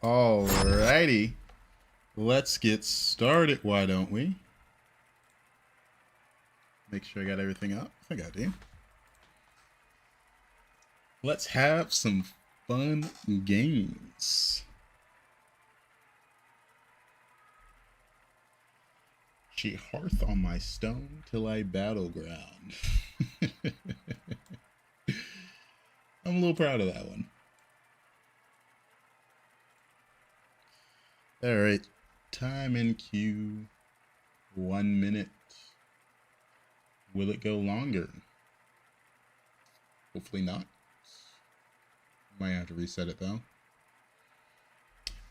Alrighty. Let's get started, why don't we? Make sure I got everything up. I think I do. Let's have some fun games. She Hearth on my stone till I Battleground. I'm a little proud of that one. Alright, time in queue, 1 minute. Will it go longer? Hopefully not. Might have to reset it though.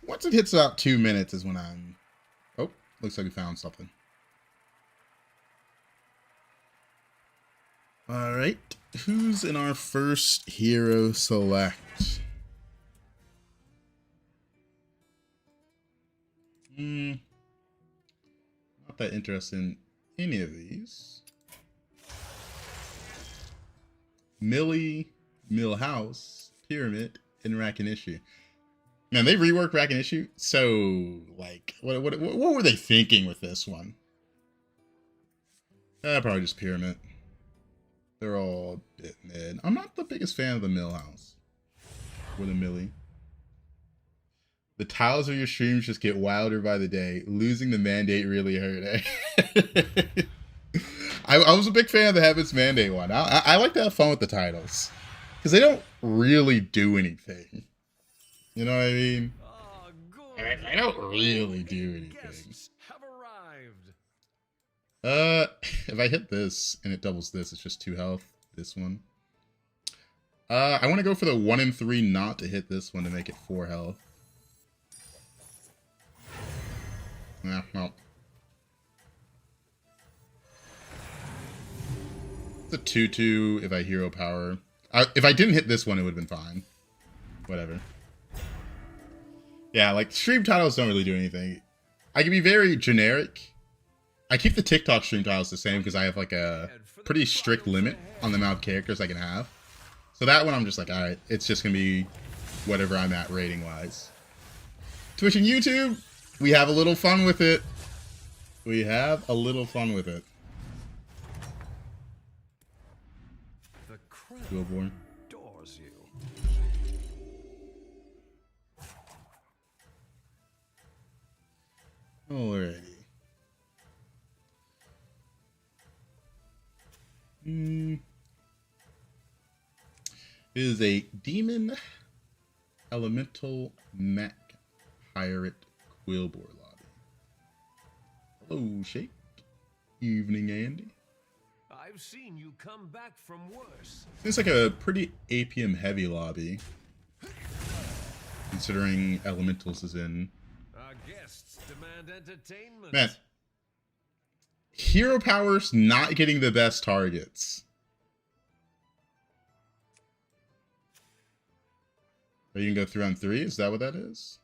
Once it hits about 2 minutes is when I'm... Oh, looks like we found something. Alright, who's in our first hero select? Not that interested in any of these. Millhouse, Pyramid, and Rakinishu. Man, they reworked Rakinishu. So, like, what were they thinking with this one? Probably just Pyramid. They're all a bit mid. I'm not the biggest fan of the Millhouse or the Millie. The tiles of your streams just get wilder by the day. Losing the mandate really hurt, eh? I was a big fan of the Habits Mandate one. I like to have fun with the titles. Because they don't really do anything. You know what I mean? They don't really do anything. If I hit this and it doubles this, it's just 2 health. This one. I want to go for the 1 and 3 not to hit this one to make it 4 health. Yeah, well. It's a 2-2 if I hero power. If I didn't hit this one, it would have been fine. Whatever. Yeah, like, stream titles don't really do anything. I can be very generic. I keep the TikTok stream titles the same because I have, like, a pretty strict limit on the amount of characters I can have. So that one, I'm just like, alright, it's just going to be whatever I'm at rating-wise. Twitch and YouTube, we have a little fun with it. We have a little fun with it. Billboard. Alrighty. It is a Demon Elemental Mech Pirate Quillboard lobby. Hello, Shake. Evening, Andy. I've seen you come back from worse. Seems like a pretty APM heavy lobby, considering Elementals is in. Our guests demand entertainment. Man, hero power's not getting the best targets. Are you gonna go 3 on 3? Is that what that is?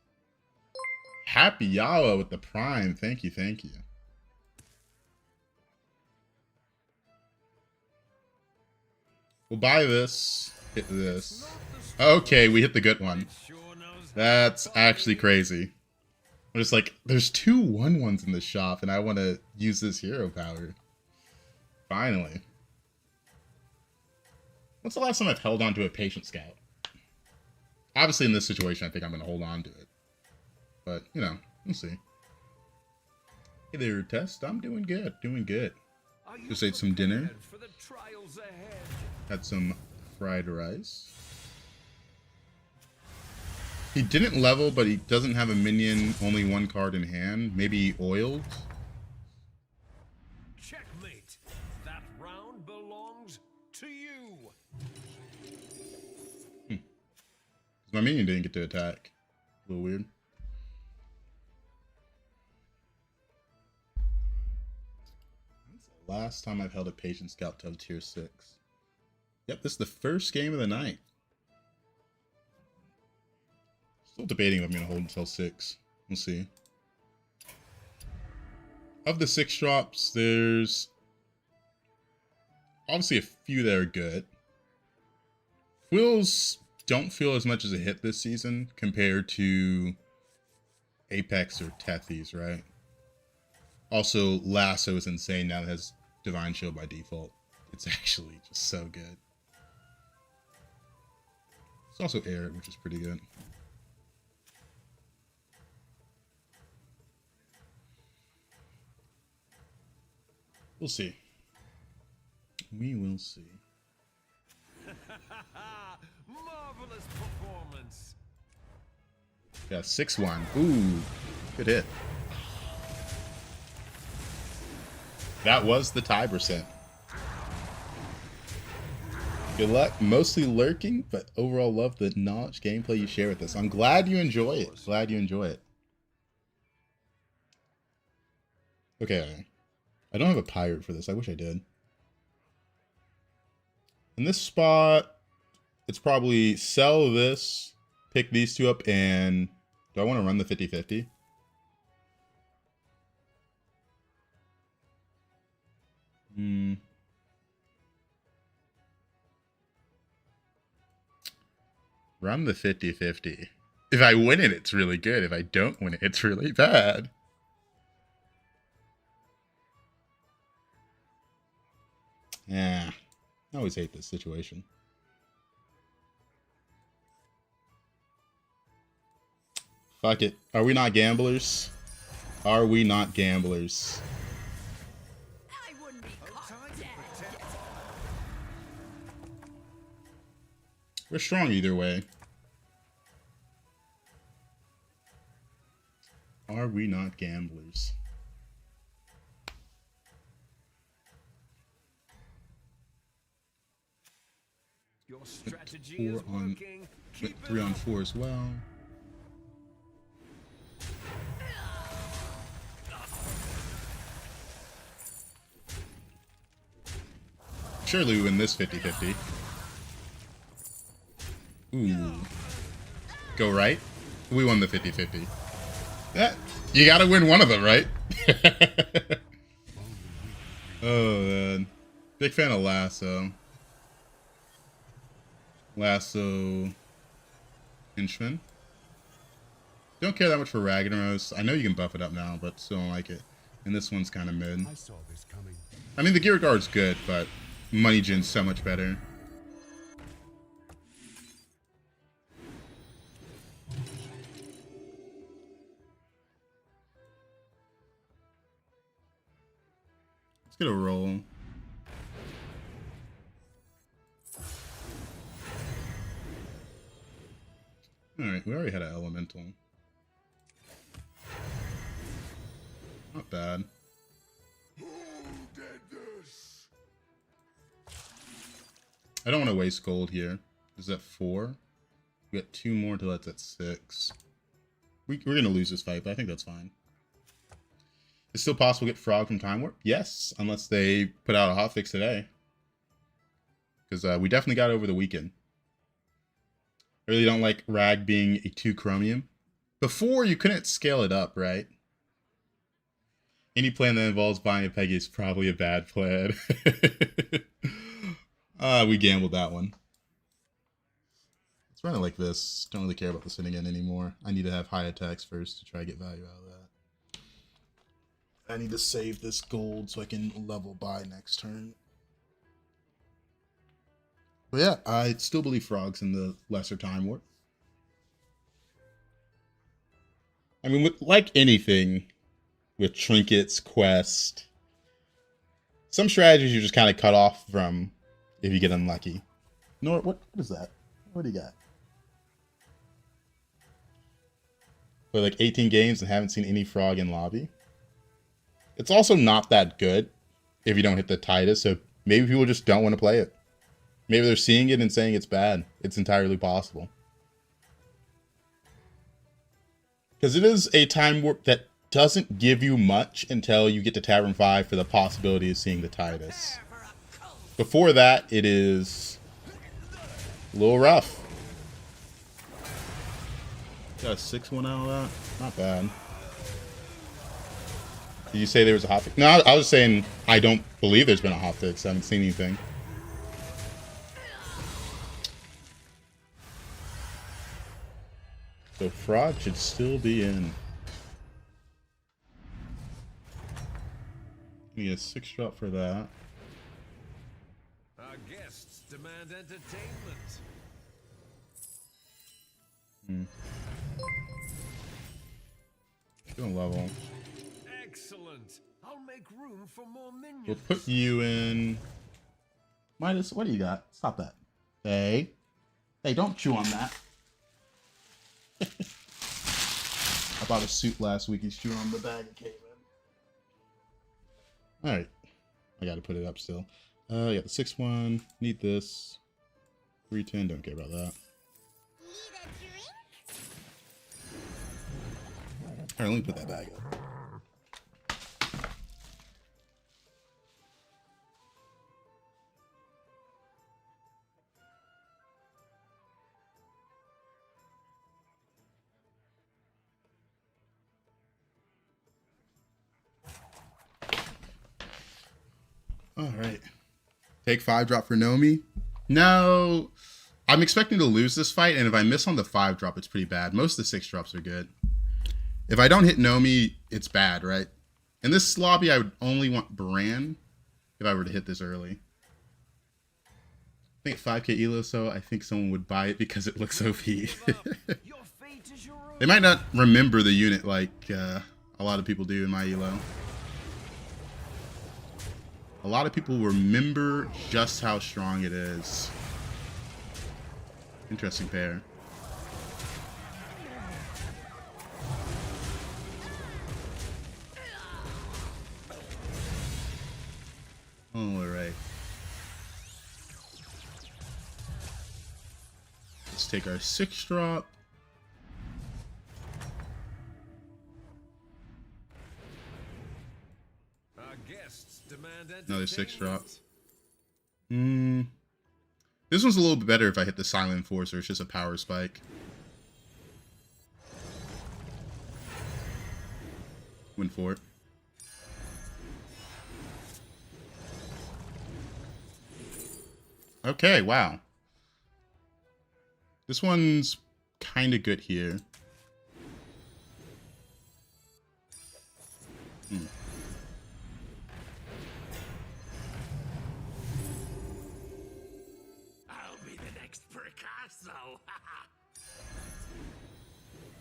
Happy Yawa with the Prime. Thank you, thank you. We'll buy this. Hit this. Okay, we hit the good one. That's actually crazy. I'm just like, there's 2 1/1s in the shop, and I want to use this hero power. Finally. When's the last time I've held on to a Patient Scout? Obviously, in this situation, I think I'm going to hold on to it. But, you know, we'll see. Hey there, Test. I'm doing good. Doing good. Just ate some dinner. Had some fried rice. He didn't level, but he doesn't have a minion, only 1 card in hand. Maybe oiled? Checkmate. That round belongs to you. My minion didn't get to attack. A little weird. That's the last time I've held a Patient Scout till tier 6. Yep, this is the first game of the night. Still debating if I'm going to hold until 6. We'll see. Of the 6 drops, there's obviously a few that are good. Quills don't feel as much as a hit this season compared to Apex or Tethys, right? Also, Lasso is insane now. It has Divine Shield by default. It's actually just so good. It's also Air, which is pretty good. We'll see. We will see. Marvelous performance. Yeah, 6-1. Ooh, good hit. That was the tie percent. Good luck. Mostly lurking, but overall love the knowledge gameplay you share with us. I'm glad you enjoy it. Glad you enjoy it. Okay. I don't have a pirate for this. I wish I did. In this spot, it's probably sell this, pick these two up, and do I want to run the 50-50? Run the 50-50. If I win it, it's really good. If I don't win it, it's really bad. Yeah, I always hate this situation. Fuck it. Are we not gamblers? Are we not gamblers? I wouldn't be caught dead. We're strong either way. Are we not gamblers? Your strategy is working. Keep it 3 on up. 4 as well. Surely we win this 50-50. Ooh. Go right? We won the 50-50. Yeah, you gotta win one of them, right? Oh, man. Big fan of Lasso. Lasso. Henchman. Don't care that much for Ragnaros. I know you can buff it up now, but still don't like it. And this one's kind of mid. I saw this coming. I mean, the Gear Guard's good, but Money Gen's so much better. Let's get a roll. Alright, we already had an elemental. Not bad. I don't want to waste gold here. Is that 4? We got 2 more till that's at 6. We're going to lose this fight, but I think that's fine. It's still possible to get Frog from Time Warp? Yes, unless they put out a hotfix today. Because we definitely got it over the weekend. I really don't like Rag being a 2 chromium. Before, you couldn't scale it up, right? Any plan that involves buying a Peggy is probably a bad plan. We gambled that one. Let's run it like this. Don't really care about the sitting in anymore. I need to have high attacks first to try to get value out of that. I need to save this gold so I can level buy next turn. But yeah, I still believe Frog's in the lesser Time Warp. I mean, like anything, with trinkets, quest, some strategies you just kind of cut off from if you get unlucky. Nor, what is that? What do you got? Play like 18 games and haven't seen any Frog in lobby. It's also not that good if you don't hit the Titus, so maybe people just don't want to play it. Maybe they're seeing it and saying it's bad. It's entirely possible. Because it is a Time Warp that doesn't give you much until you get to Tavern 5 for the possibility of seeing the Titus. Before that, it is a little rough. Got a 6-1 out of that? Not bad. Did you say there was a hotfix? No, I was saying I don't believe there's been a hotfix. I haven't seen anything. So Frog should still be in. Need a 6-drop for that. Our guests demand entertainment. Doing level. Excellent. I'll make room for more minions. We'll put you in. Midas, what do you got? Stop that. Hey. Hey, don't chew on that. I bought a suit last week. He's chewing on the bag it came in. Alright. I gotta put it up still. Yeah, the 6-1. Need this. 310. Don't care about that. Alright, let me put that bag up. Alright. Take 5-drop for Nomi? No. I'm expecting to lose this fight, and if I miss on the 5-drop, it's pretty bad. Most of the 6-drops are good. If I don't hit Nomi, it's bad, right? In this lobby, I would only want Bran if I were to hit this early. I think 5k elo, so I think someone would buy it because it looks OP. They might not remember the unit like a lot of people do in my elo. A lot of people remember just how strong it is. Interesting pair. Alright. Let's take our 6-drop. Our guests demand Another 6-drop. entertainment. This one's a little bit better if I hit the Silent Enforcer. It's just a power spike. Win for it. Okay, wow. This one's kind of good here. I'll be the next Picasso.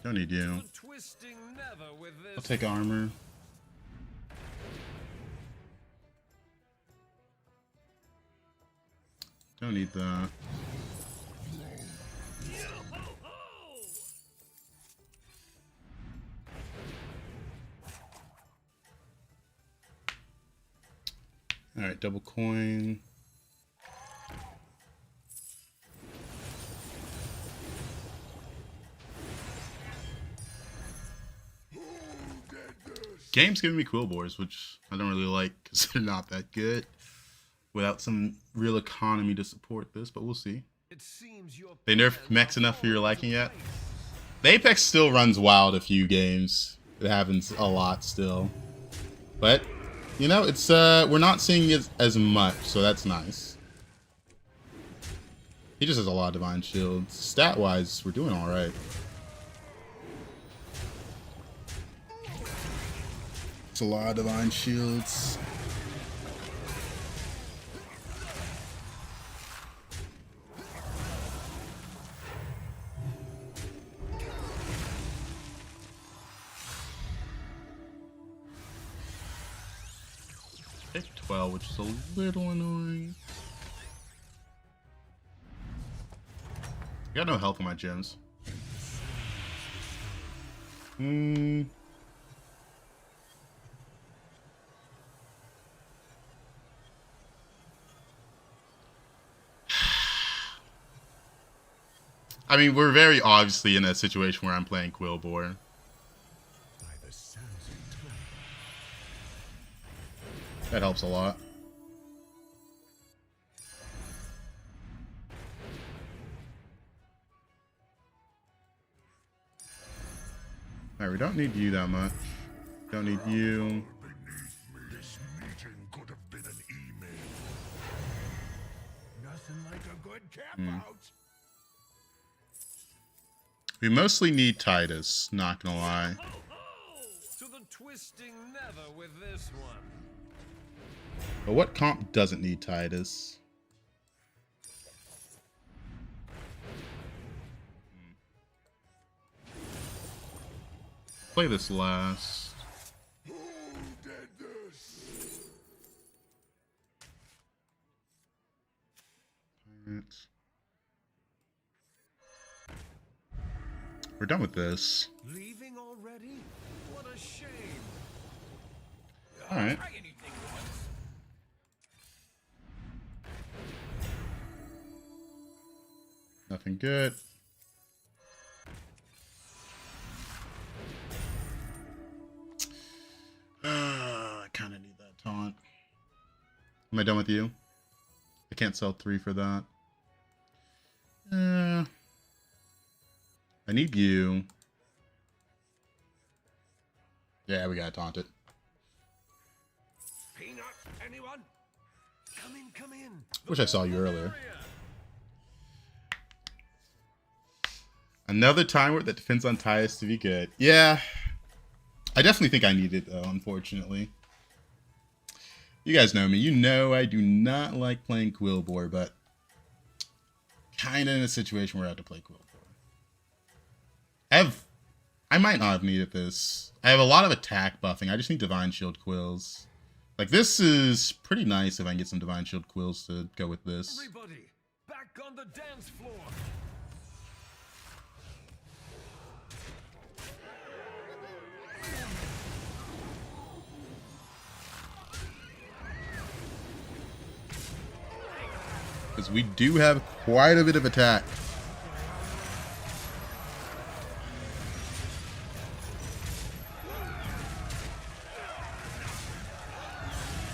Don't need you. Twisting never with this. I'll take armor. Don't need that. Alright, double coin. Game's giving me quill boars, which I don't really like because they're not that good. Without some real economy to support this, but we'll see. It seems your They nerfed mechs enough for your liking yet? The Apex still runs wild a few games. It happens a lot still. But, you know, it's we're not seeing it as much, so that's nice. He just has a lot of divine shields. Stat-wise, we're doing alright. It's a lot of divine shields. Pick 12, which is a little annoying. I got no health on my gems. I mean, we're very obviously in a situation where I'm playing Quillbore. That helps a lot. Alright, we don't need you that much. Don't need you. This meeting could have been an email. Nothing like a good camp out. We mostly need Titus, not gonna lie. To the twisting never with this one. But what comp doesn't need Titus? Play this last. Who did this? Pirates. We're done with this. Leaving already? What a shame. All right. Try anything once. Nothing good. I kind of need that taunt. Am I done with you? I can't sell 3 for that. I need you. Yeah, we gotta taunt it. Peanut, anyone? Come in, come in. Wish I saw you earlier. Another timer that depends on Titus to be good. Yeah. I definitely think I need it, though, unfortunately. You guys know me. You know I do not like playing Quillbore, but kind of in a situation where I have to play Quillbore. I might not have needed this. I have a lot of attack buffing. I just need Divine Shield Quills. Like, this is pretty nice if I can get some Divine Shield Quills to go with this. Everybody, back on the dance floor. Because we do have quite a bit of attack.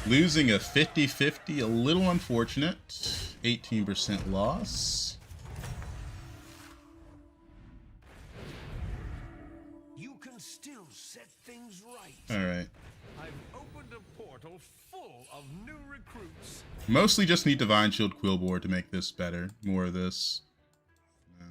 Losing a 50-50, a little unfortunate. 18% loss. You can still set things right. Alright. I've opened a portal full of new recruits. Mostly just need Divine Shield Quillbore to make this better. More of this. No.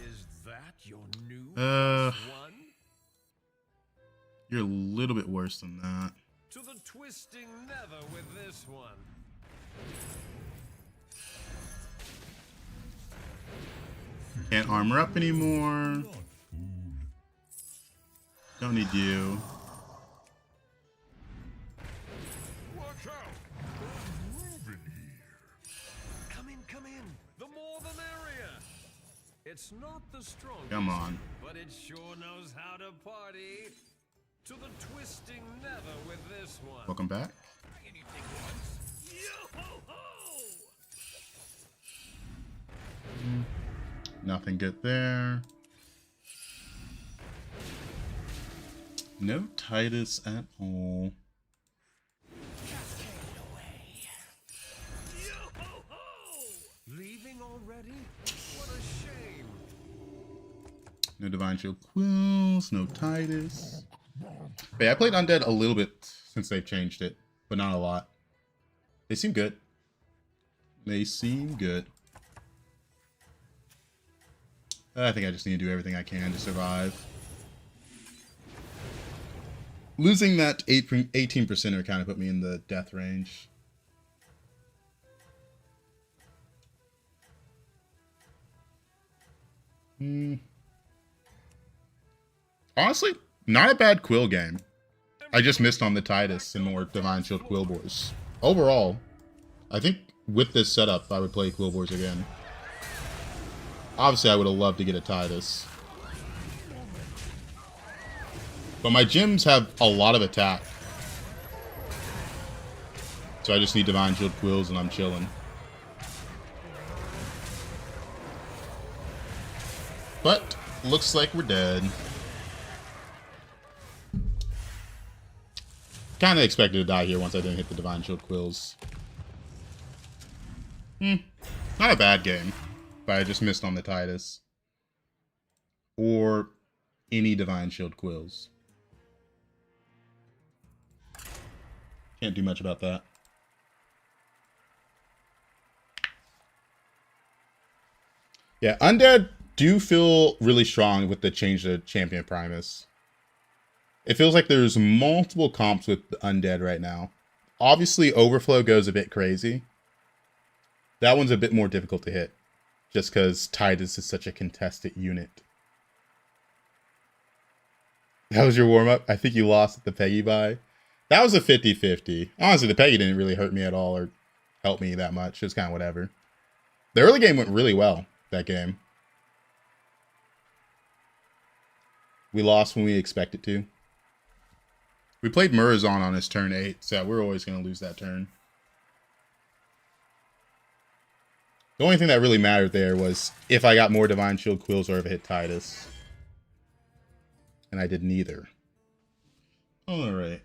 Is that your new Uh. one? You're a little bit worse than that. To the twisting nether with this one. Can't armor up anymore. Don't need you. Watch out! Moving here. Come in, come in. The more the merrier. It's not the strongest. Come on. But it sure knows how to party. To the twisting nether with this one. Welcome back. Try anything once. Yo-ho-ho! Nothing good there. No Titus at all. Leaving already? What a shame. No Divine Shield Quills, no Titus. But yeah, I played Undead a little bit since they've changed it, but not a lot. They seem good. They seem good. I think I just need to do everything I can to survive. Losing that 18%er kind of put me in the death range. Honestly, not a bad Quill game. I just missed on the Titus and more Divine Shield Quillbores. Overall, I think with this setup, I would play Quillbores again. Obviously, I would have loved to get a Titus. But my gyms have a lot of attack. So I just need Divine Shield Quills and I'm chilling. But, looks like we're dead. Kinda expected to die here once I didn't hit the Divine Shield Quills. Not a bad game. But I just missed on the Titus. Or any Divine Shield Quills. Can't do much about that. Yeah, Undead do feel really strong with the change to Champion Primus. It feels like there's multiple comps with Undead right now. Obviously, Overflow goes a bit crazy. That one's a bit more difficult to hit, just because Tidus is such a contested unit. That was your warm-up? I think you lost at the Peggy buy. That was a 50-50. Honestly, the Peggy didn't really hurt me at all or help me that much. It was kind of whatever. The early game went really well, that game. We lost when we expected to. We played Murazon on his turn 8, so we're always going to lose that turn. The only thing that really mattered there was if I got more Divine Shield Quills or if it hit Tidus. And I did neither. Alright.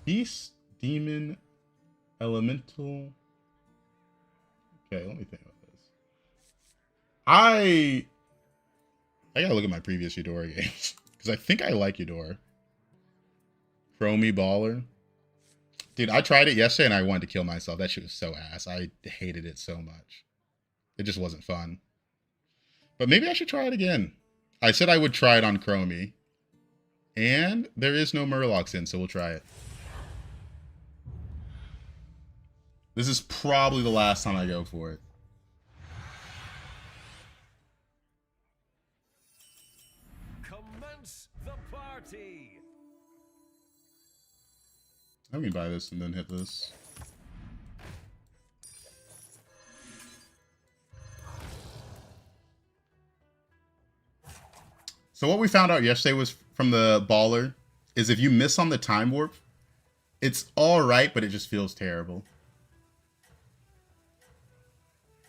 Beast, Demon, Elemental. Okay, let me think about this. I gotta look at my previous Eudora games. Because I think I like Eudora. Chromie Baller. Dude, I tried it yesterday and I wanted to kill myself. That shit was so ass. I hated it so much. It just wasn't fun. But maybe I should try it again. I said I would try it on Chromie. And there is no Murlocs in, so we'll try it. This is probably the last time I go for it. Commence the party. Let me buy this and then hit this. So what we found out yesterday was from the baller is if you miss on the time warp, it's all right, but it just feels terrible.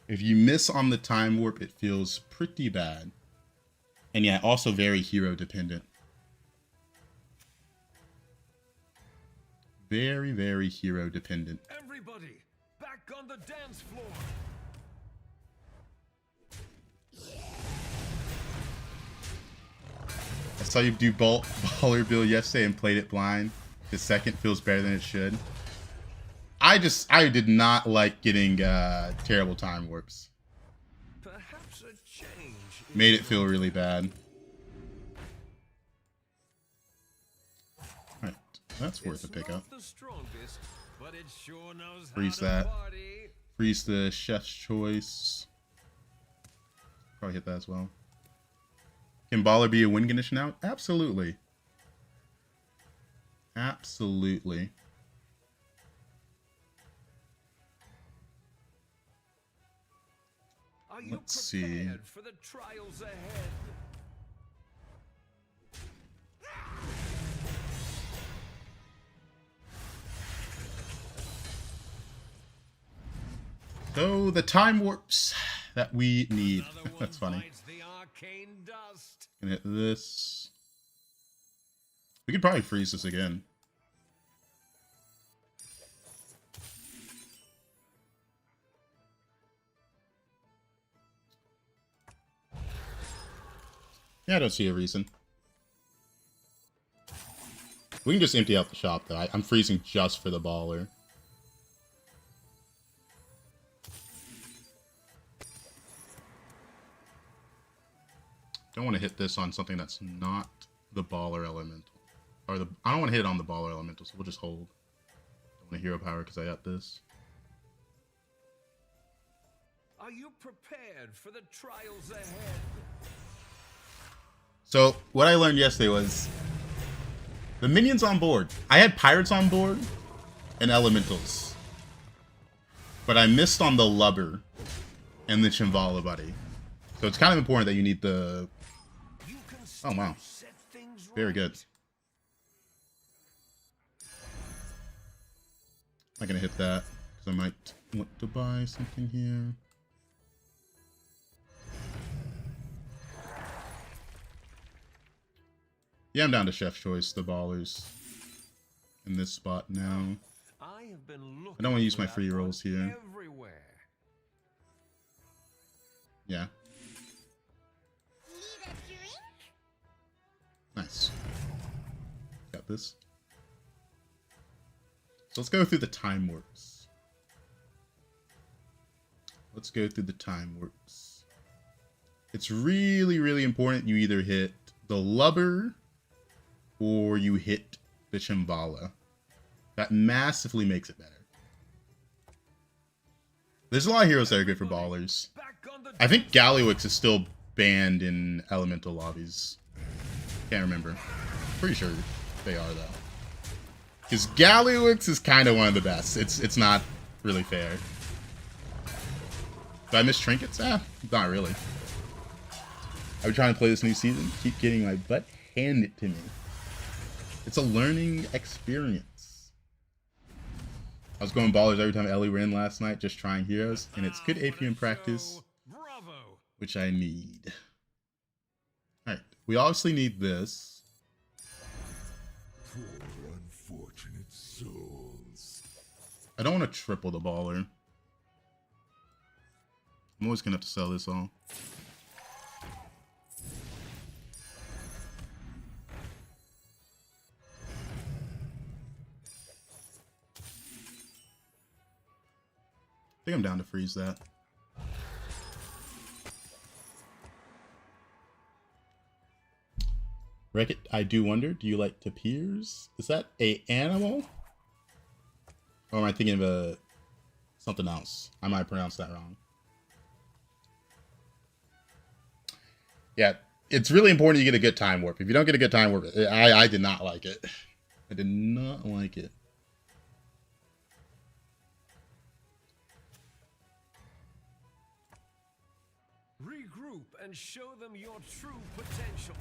If you miss on the time warp, it feels pretty bad. And yeah, also very hero dependent. Very, very hero dependent. Everybody, back on the dance floor. I saw you do baller build yesterday and played it blind. The second feels better than it should. I did not like getting terrible time warps. Perhaps a change. Made it feel really bad. Alright, that's worth a pickup. Freeze that. Freeze the Chef's Choice. Probably hit that as well. Can Baller be a win condition now? Absolutely. Absolutely. Let's see. For the trials ahead? So the time warps that we need. That's funny. Gonna hit this. We could probably freeze this again. Yeah, I don't see a reason. We can just empty out the shop, though. I'm freezing just for the baller. Don't want to hit this on something that's not the baller elemental. Or I don't want to hit it on the baller elemental, so we'll just hold. Don't want to hero power because I got this. Are you prepared for the trials ahead? So, what I learned yesterday was the minions on board. I had pirates on board and elementals. But I missed on the lubber and the Chimvala buddy. So it's kind of important that you need the... Oh, wow. Very good. I'm not going to hit that because I might want to buy something here. Yeah, I'm down to Chef's Choice, the ballers in this spot now. I don't want to use my free rolls here. Yeah. Nice. Got this. So let's go through the time warps. let's go through the time works. It's really, really important you either hit the Lubber or you hit the Shambhala. That massively makes it better. There's a lot of heroes that are good for ballers. I think Galliwix is still banned in elemental lobbies. Can't remember. Pretty sure they are though. Because Galliwix is kind of one of the best. It's not really fair. Do I miss trinkets? Not really. I'm trying to play this new season. Keep getting my butt handed to me. It's a learning experience. I was going ballers every time Ellie were in last night, just trying heroes, and it's good AP in practice, which I need. Alright, we obviously need this. Poor unfortunate souls. I don't want to triple the baller. I'm always gonna have to sell this all. I think I'm down to freeze that. Wreck-It, I do wonder, do you like tapirs? Is that a animal? Or am I thinking of something else? I might pronounce that wrong. Yeah, it's really important you get a good time warp. If you don't get a good time warp, I did not like it. I did not like it. Regroup and show them your true potential.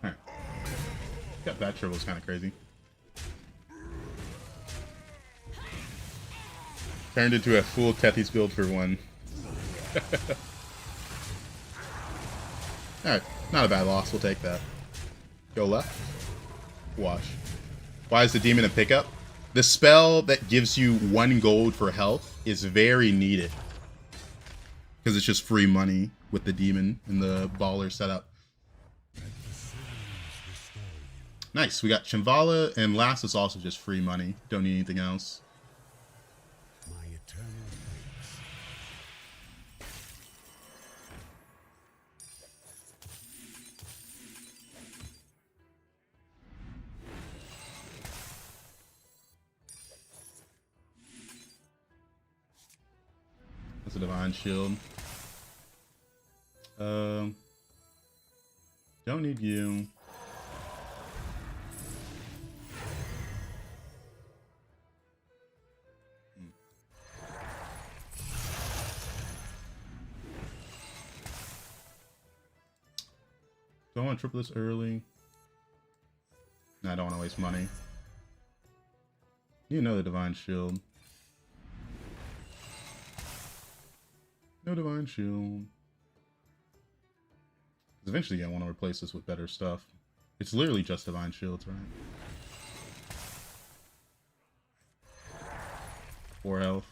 Alright. Got that triple was kind of crazy. Turned into a full Tethys build for one. Alright, not a bad loss. We'll take that. Go left. Wash. Why is the demon a pickup? The spell that gives you 1 gold for health is very needed. Because it's just free money with the demon and the baller setup. Nice, we got Shambhala, and last is also just free money. Don't need anything else. My eternal thanks. That's a divine shield. Don't need you. Do I want to triple this early? No, I don't want to waste money. You know the divine shield. No divine shield. Because eventually I want to replace this with better stuff. It's literally just divine shields, right? 4 health.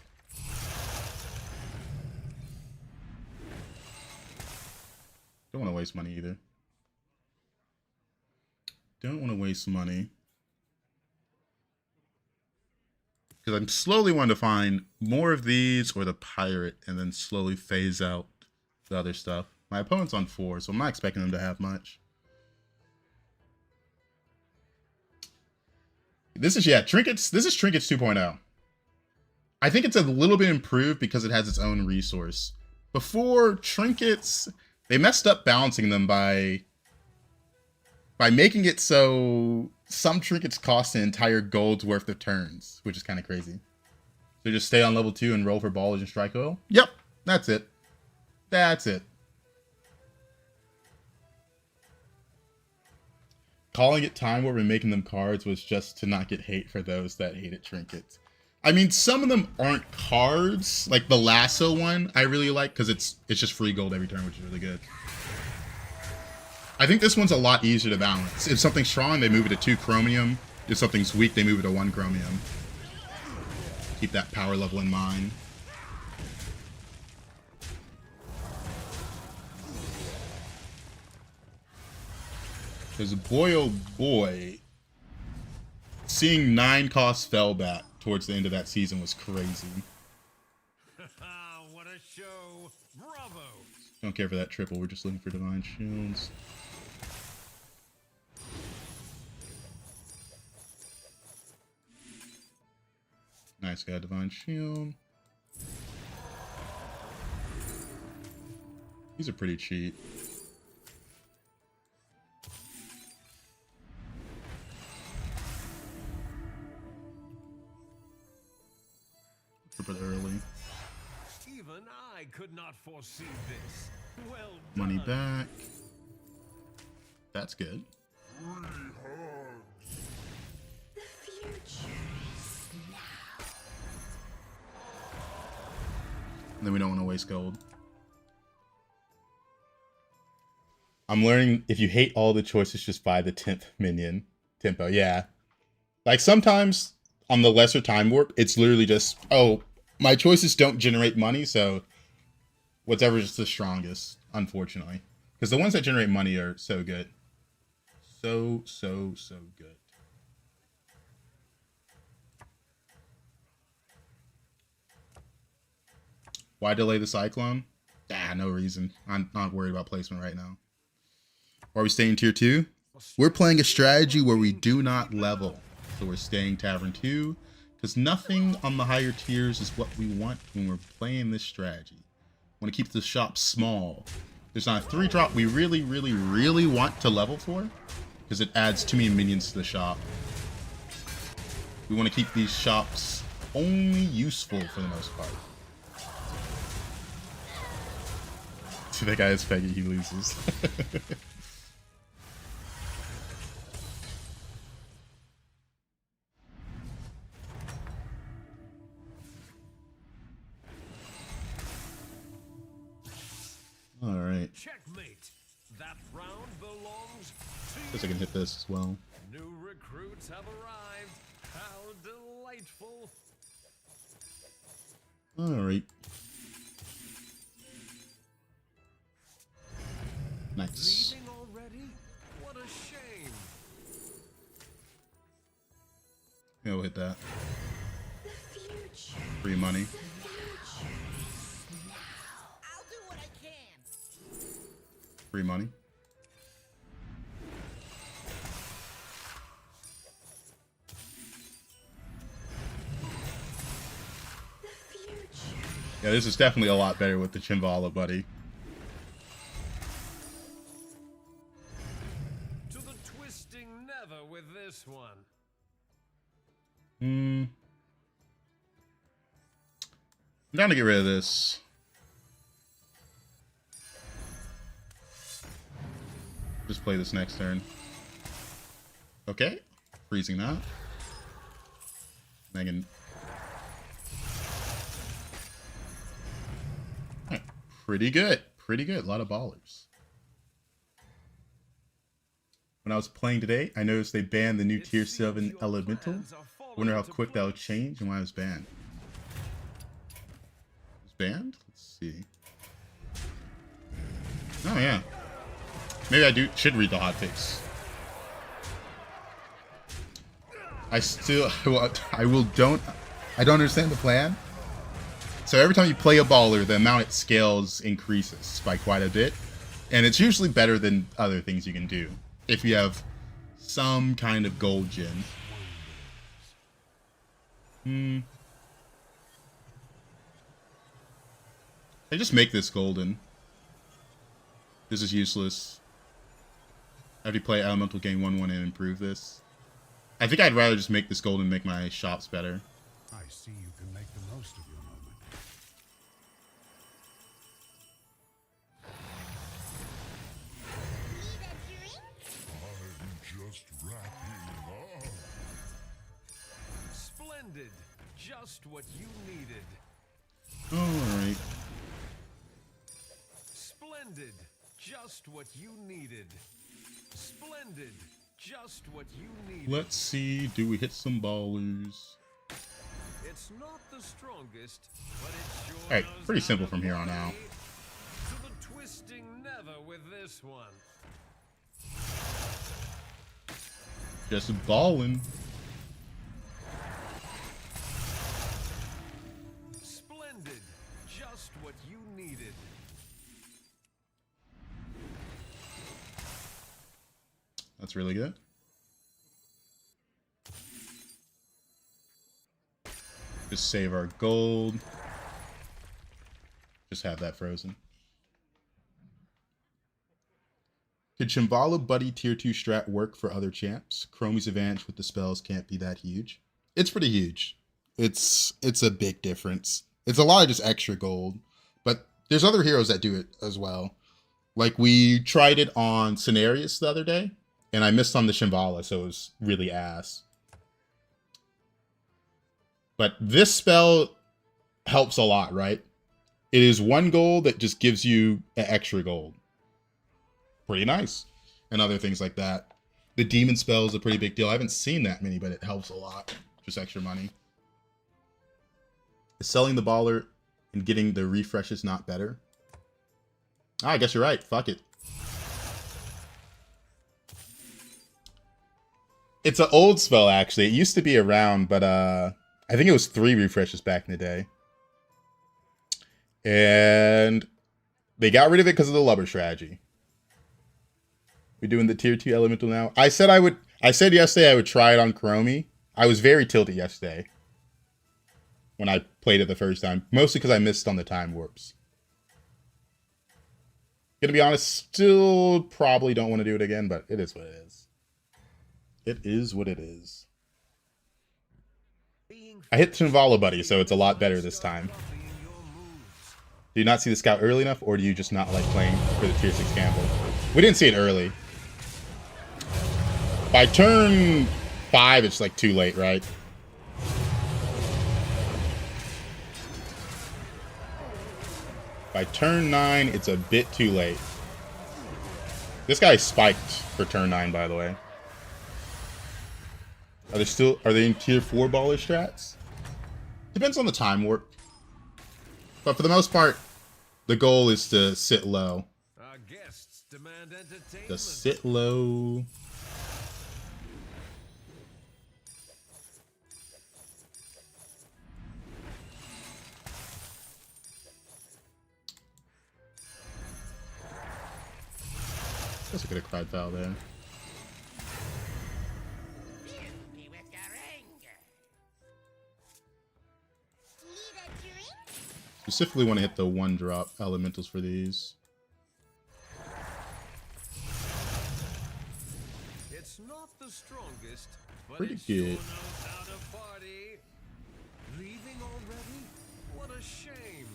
Don't want to waste money either. Don't want to waste money. Because I'm slowly wanting to find more of these or the pirate and then slowly phase out the other stuff. My opponent's on 4, so I'm not expecting them to have much. This is, Trinkets. This is Trinkets 2.0. I think it's a little bit improved because it has its own resource. Before, Trinkets, they messed up balancing them by making it so some trinkets cost an entire gold's worth of turns, which is kind of crazy. So just stay on level 2 and roll for ballers and strike oil? Yep, that's it. That's it. Calling it time warp and making them cards was just to not get hate for those that hated trinkets. I mean, some of them aren't cards. Like the lasso one, I really like because it's just free gold every turn, which is really good. I think this one's a lot easier to balance. If something's strong, they move it to 2 chromium. If something's weak, they move it to 1 chromium. Keep that power level in mind. Because boy oh boy, seeing 9 cost Firebat towards the end of that season was crazy. What a show! Bravo! Don't care for that triple. We're just looking for divine shields. Nice, got a divine shield. These are pretty cheap. Triple early. Even I could not foresee this. Well Money done. back. That's good. The future is now. And then we don't want to waste gold. I'm learning if you hate all the choices, just buy the 10th minion tempo. Yeah. Like sometimes on the lesser time warp, it's literally just, oh, my choices don't generate money, so whatever's the strongest, unfortunately. Because the ones that generate money are so good. So good. Why delay the Cyclone? Ah, no reason. I'm not worried about placement right now. Are we staying tier 2? We're playing a strategy where we do not level. So we're staying Tavern 2. Because nothing on the higher tiers is what we want when we're playing this strategy. We want to keep the shop small. There's not a 3-drop we really want to level for. Because it adds too many minions to the shop. We want to keep these shops only useful for the most part. See, that guy is Peggy, he loses. Alright. Checkmate. That round belongs to Guess I can hit this as well. New recruits have arrived. How delightful. Alright. Nice. Leaving already? What a shame. Yeah, we'll hit that. The future. Free money. I'll do what I can. Free money. The future. Yeah, this is definitely a lot better with the Chinvala, buddy. To the twisting never with this one. I'm down to get rid of this. Just play this next turn. Okay. Freezing that. Megan. Alright. Pretty good. Pretty good. A lot of ballers. When I was playing today, I noticed they banned the new tier 7 elemental. Wonder how quick that'll change and why it was banned. It was banned? Let's see. Oh yeah. Maybe I should read the hotfix. I don't understand the plan. So every time you play a baller, the amount it scales increases by quite a bit. And it's usually better than other things you can do. If you have some kind of gold gen. I just make this golden. This is useless. After you play elemental, gain 1/1 and improve this. I think I'd rather just make this golden, make my shops better. I see you can make the most of your moment. I'm just wrapping up. Splendid. Just what you needed. Alright. Splendid. Just what you needed. Splendid. Just what you needed. Let's see, do we hit some ballers? It's not the strongest, but it sure Alright, knows pretty how simple to from here on play. out. To the twisting never with this one. Just balling. Splendid. just what you needed. That's really good. Just save our gold. Just have that frozen. Could Shambhala Buddy tier 2 strat work for other champs? Chromie's advantage with the spells can't be that huge. It's pretty huge. It's a big difference. It's a lot of just extra gold. But there's other heroes that do it as well. Like we tried it on Cenarius the other day. And I missed on the Shambhala, so it was really ass. But this spell helps a lot, right? It is 1 gold that just gives you an extra gold. Pretty nice. And other things like that. The demon spell is a pretty big deal. I haven't seen that many, but it helps a lot. Just extra money. Is selling the baller and getting the refreshes not better? I guess you're right. Fuck it. It's an old spell, actually. It used to be around, but I think it was 3 refreshes back in the day. And they got rid of it because of the lubber strategy. We're doing the tier 2 elemental now. I said yesterday I would try it on Chromie. I was very tilted yesterday when I played it the first time. Mostly because I missed on the time warps. Gonna be honest, still probably don't want to do it again, but it is what it is. It is what it is. I hit Shambhala Buddy, so it's a lot better this time. Do you not see the scout early enough, or do you just not like playing for the tier 6 gamble? We didn't see it early. By turn 5, it's like too late, right? By turn 9, it's a bit too late. This guy spiked for turn 9, by the way. Are they in tier 4 baller strats? Depends on the time warp. But for the most part, the goal is to sit low. Our guests demand entertainment. To sit low. Guess I could have cried foul there. Specifically want to hit the 1-drop elementals for these. It's not the strongest, but Pretty it sure good. knows how to party. Leaving already? What a shame.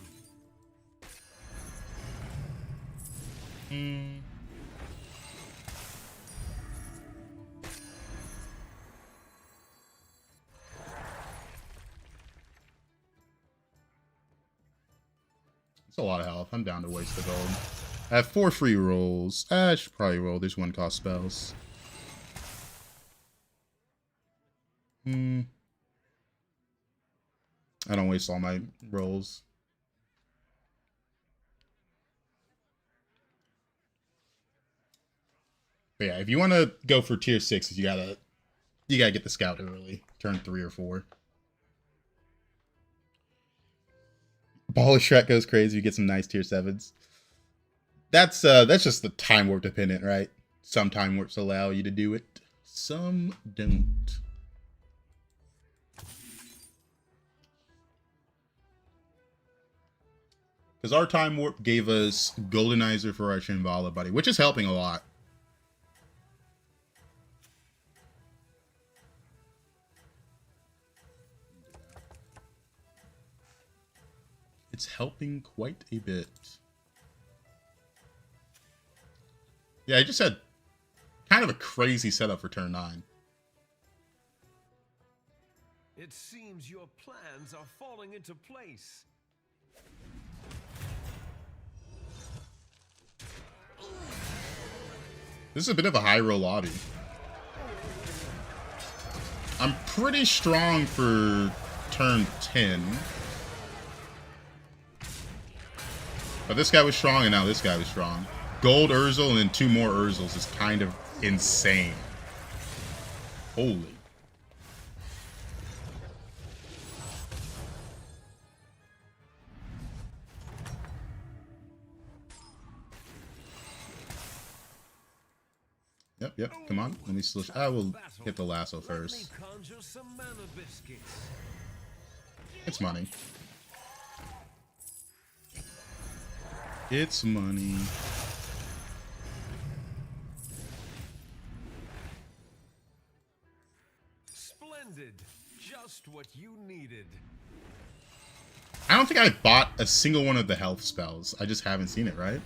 It's a lot of health. I'm down to waste the gold. I have 4 free rolls. I should probably roll. There's 1 cost spells. I don't waste all my rolls. But yeah, if you want to go for tier 6, you gotta get the scout early. Turn 3 or 4. Baller strat goes crazy. You get some nice tier 7s. That's just the time warp dependent, right? Some time warps allow you to do it. Some don't. Because our time warp gave us Goldenizer for our Shambhala Buddy, which is helping a lot. It's helping quite a bit. Yeah, I just had kind of a crazy setup for turn 9. It seems your plans are falling into place. This is a bit of a high roll lobby. I'm pretty strong for turn 10. But this guy was strong, and now this guy was strong. Gold Urzel and then 2 more Urzels is kind of insane. Holy. Yep, yep. Come on. Let me Slysssa. I will hit the lasso first. It's money. It's money. Splendid. Just what you needed. I don't think I bought a single one of the health spells. I just haven't seen it, right?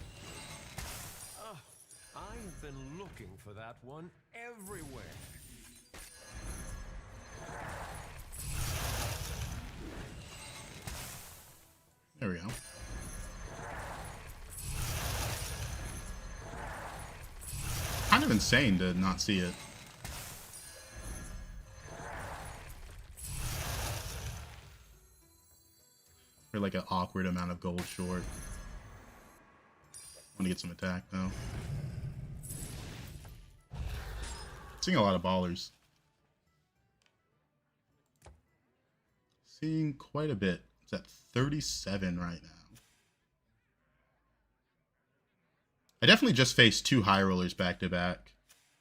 I've been looking for that one everywhere. There we go. Kind of insane to not see it. We're like an awkward amount of gold short. Want to get some attack though. Seeing a lot of ballers. Seeing quite a bit. It's at 37 right now. I definitely just faced 2 high rollers back to back.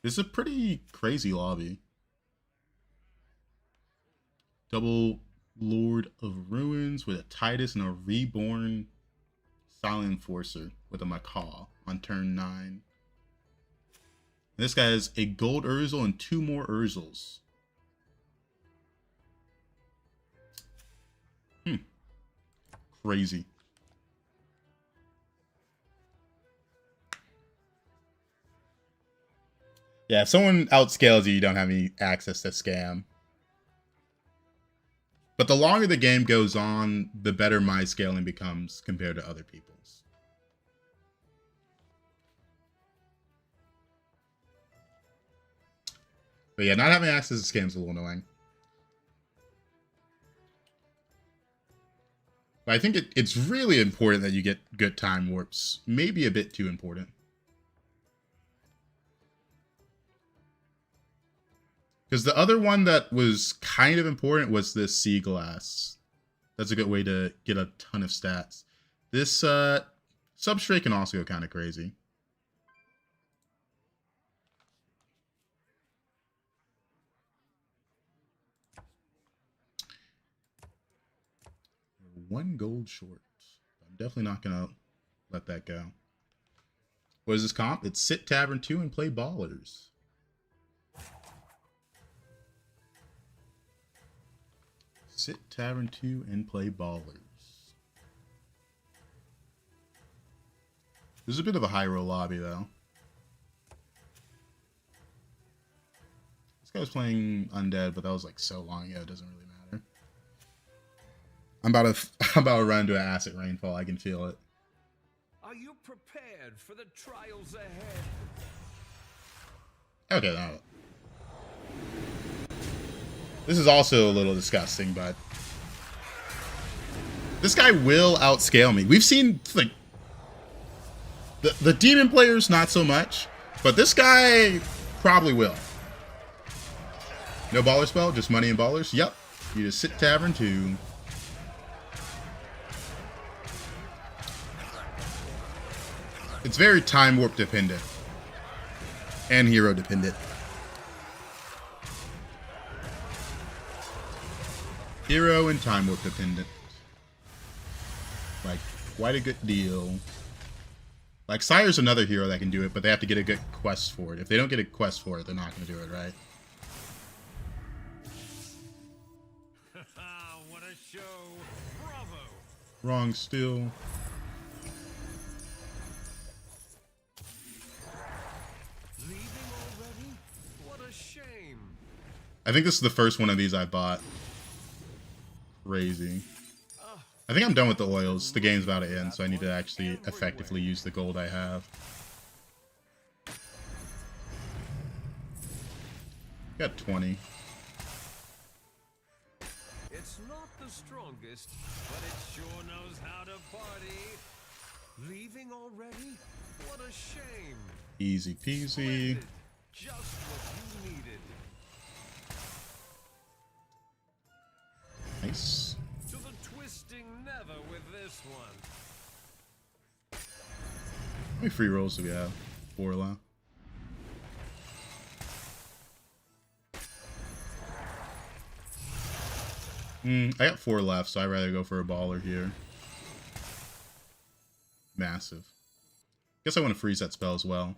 This is a pretty crazy lobby. Double Lord of Ruins with a Titus and a Reborn Silent Enforcer with a Macaw on turn 9. This guy has a gold Urzel and 2 more Urzels. Crazy. Yeah, if someone outscales you, you don't have any access to scam. But the longer the game goes on, the better my scaling becomes compared to other people's. But yeah, not having access to scams is a little annoying. But I think it's really important that you get good time warps. Maybe a bit too important. Because the other one that was kind of important was this Sea Glass. That's a good way to get a ton of stats. This Substrate can also go kind of crazy. One gold short. I'm definitely not going to let that go. What is this comp? It's sit Tavern 2 and play Ballers. Sit Tavern 2 and play Ballers. This is a bit of a high roll lobby, though. This guy was playing Undead, but that was like so long ago, it doesn't really matter. I'm about to run into an Acid Rainfall, I can feel it. Are you prepared for the trials ahead? Okay, now. This is also a little disgusting, but this guy will outscale me. We've seen like the demon players not so much, but this guy probably will. No baller spell, just money and ballers. Yep, you just sit Tavern 2. It's very time warp dependent and hero dependent. Hero and time warp dependent. Like, quite a good deal. Like, Sire's another hero that can do it, but they have to get a good quest for it. If they don't get a quest for it, they're not going to do it, right? What a show! Bravo! Wrong still. Leaving already? What a shame! I think this is the first one of these I bought. Crazy. I think I'm done with the oils. The game's about to end, so I need to actually effectively use the gold I have. Got 20. It's not the strongest, but it sure knows how to party. Leaving already? What a shame. Easy peasy. Splendid. Just what you needed. Nice. To the twisting nether with this one. How many free rolls do we have? 4 left. I got 4 left, so I'd rather go for a baller here. Massive. Guess I want to freeze that spell as well.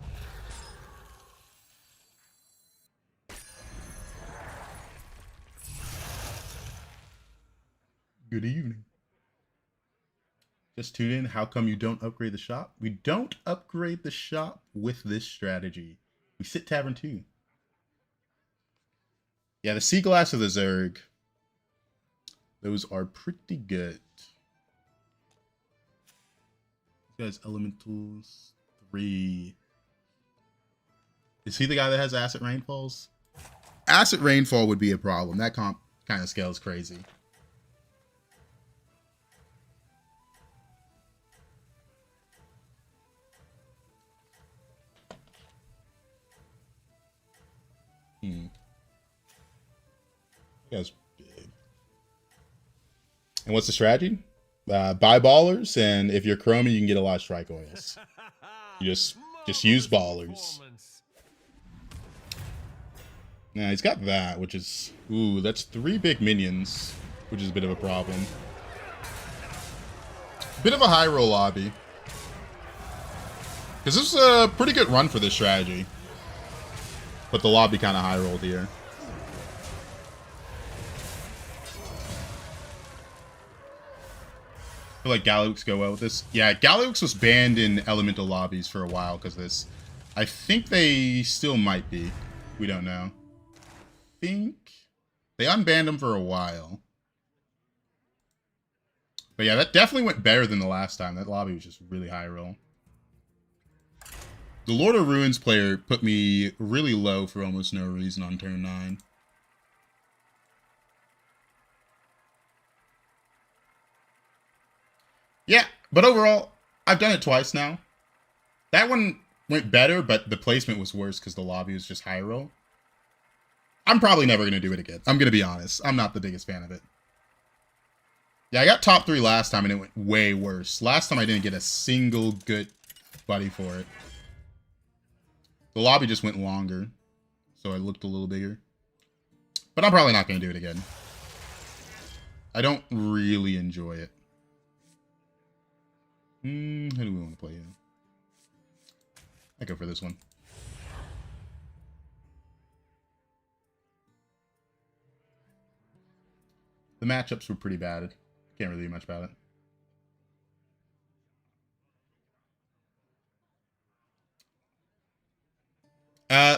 Good evening. Just tune in. How come you don't upgrade the shop? We don't upgrade the shop with this strategy. We sit Tavern 2. Yeah, the Sea Glass of the Zerg. Those are pretty good. Guys, Elementals 3. Is he the guy that has Acid Rainfalls? Acid Rainfall would be a problem. That comp kind of scales crazy. That's big. And what's the strategy? Buy ballers, and if you're chromey, you can get a lot of strike oils. You just use ballers. Now he's got that, which is that's 3 big minions, which is a bit of a problem. Bit of a high roll lobby. Because this is a pretty good run for this strategy. But the lobby kind of high rolled here. I feel like Galooks go well with this. Yeah, Galooks was banned in elemental lobbies for a while because of this. I think they still might be. We don't know. I think they unbanned them for a while. But yeah, that definitely went better than the last time. That lobby was just really high roll. The Lord of Ruins player put me really low for almost no reason on turn 9. Yeah, but overall, I've done it twice now. That one went better, but the placement was worse because the lobby was just high roll. I'm probably never going to do it again. I'm going to be honest. I'm not the biggest fan of it. Yeah, I got top 3 last time and it went way worse. Last time I didn't get a single good buddy for it. The lobby just went longer, so it looked a little bigger. But I'm probably not going to do it again. I don't really enjoy it. Who do we want to play here? I go for this one. The matchups were pretty bad. Can't really do much about it.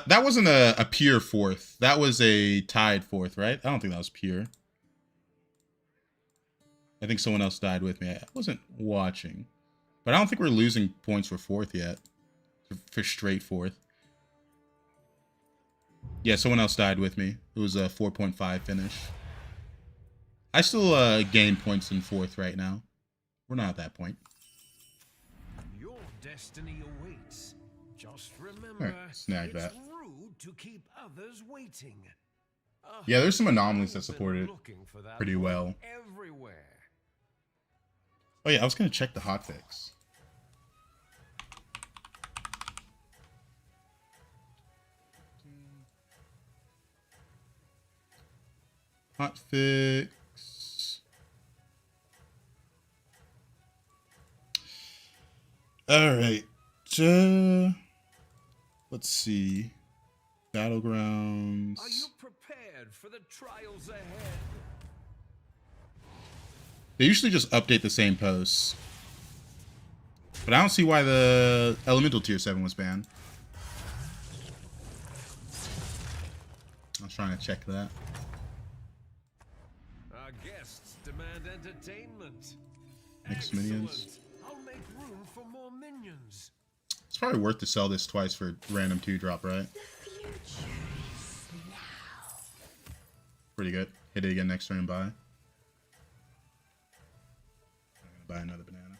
That wasn't a pure 4th. That was a tied 4th, right? I don't think that was pure. I think someone else died with me. I wasn't watching. But I don't think we're losing points for 4th yet. For straight 4th. Yeah, someone else died with me. It was a 4.5 finish. I still gain points in 4th right now. We're not at that point. Your destiny awaits. Just remember, All right, snag that. it's rude to keep others waiting. Yeah, there's some anomalies that support it pretty well. Everywhere. Oh yeah, I was gonna check the hotfix. Hotfix. All right. Let's see. Battlegrounds. Are you prepared for the trials ahead? They usually just update the same posts. But I don't see why the Elemental Tier 7 was banned. I was trying to check that. Our guests demand entertainment. Next Excellent. minions. I'll make room for more minions. It's probably worth to sell this twice for random 2-drop, right? The future is now. Pretty good. Hit it again next turn and buy. I'm gonna buy another banana.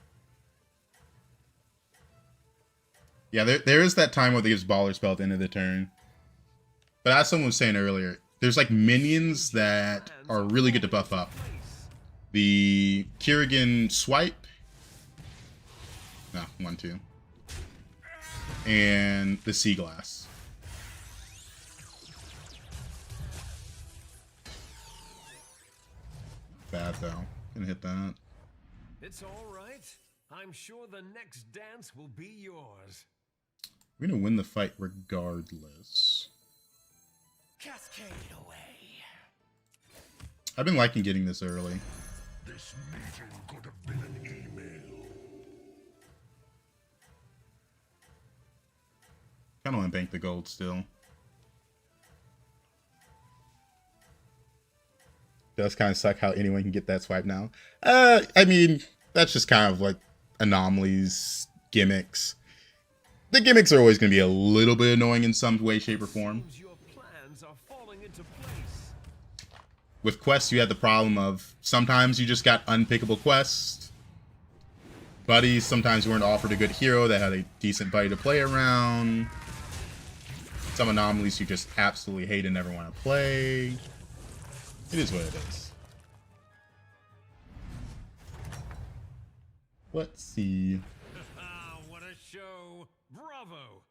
Yeah, there is that time where they gives baller spell at the end of the turn. But as someone was saying earlier, there's like minions that are really good to buff up. The Kerrigan Swipe. No, 1-2. And the Sea Glass. bad though. Gonna hit that. It's all right. I'm sure the next dance will be yours. We're gonna win the fight regardless. Cascade away. I've been liking getting this early. This meeting could have been an email. Kinda wanna bank the gold still. Does kind of suck how anyone can get that swipe now. I mean, that's just kind of like anomalies, gimmicks. The gimmicks are always going to be a little bit annoying in some way, shape, or form. Your plans are falling into place. With quests, you had the problem of sometimes you just got unpickable quests. Buddies, sometimes you weren't offered a good hero that had a decent buddy to play around. Some anomalies you just absolutely hate and never want to play. It is what it is. Let's see. What a show. Bravo.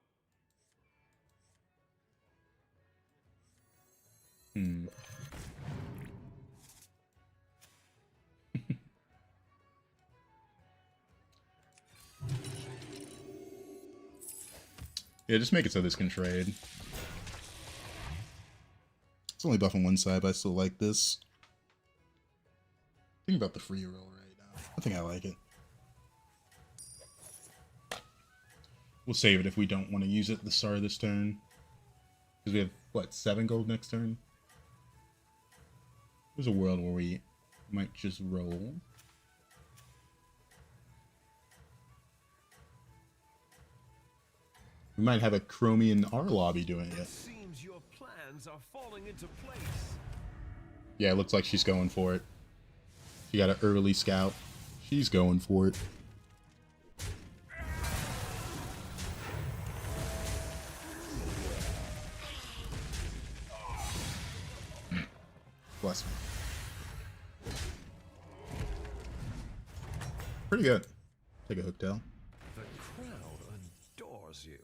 Yeah, just make it so this can trade. It's only buff on one side, but I still like this. Think about the free roll right now. I think I like it. We'll save it if we don't want to use it at the start of this turn. Because we have, what, 7 gold next turn? There's a world where we might just roll. We might have a Chromie in our lobby doing it. Seems your plans are falling into place. Yeah, it looks like she's going for it. She got an early scout. She's going for it. Bless me. Pretty good. Take a hooktail. The crowd adores you.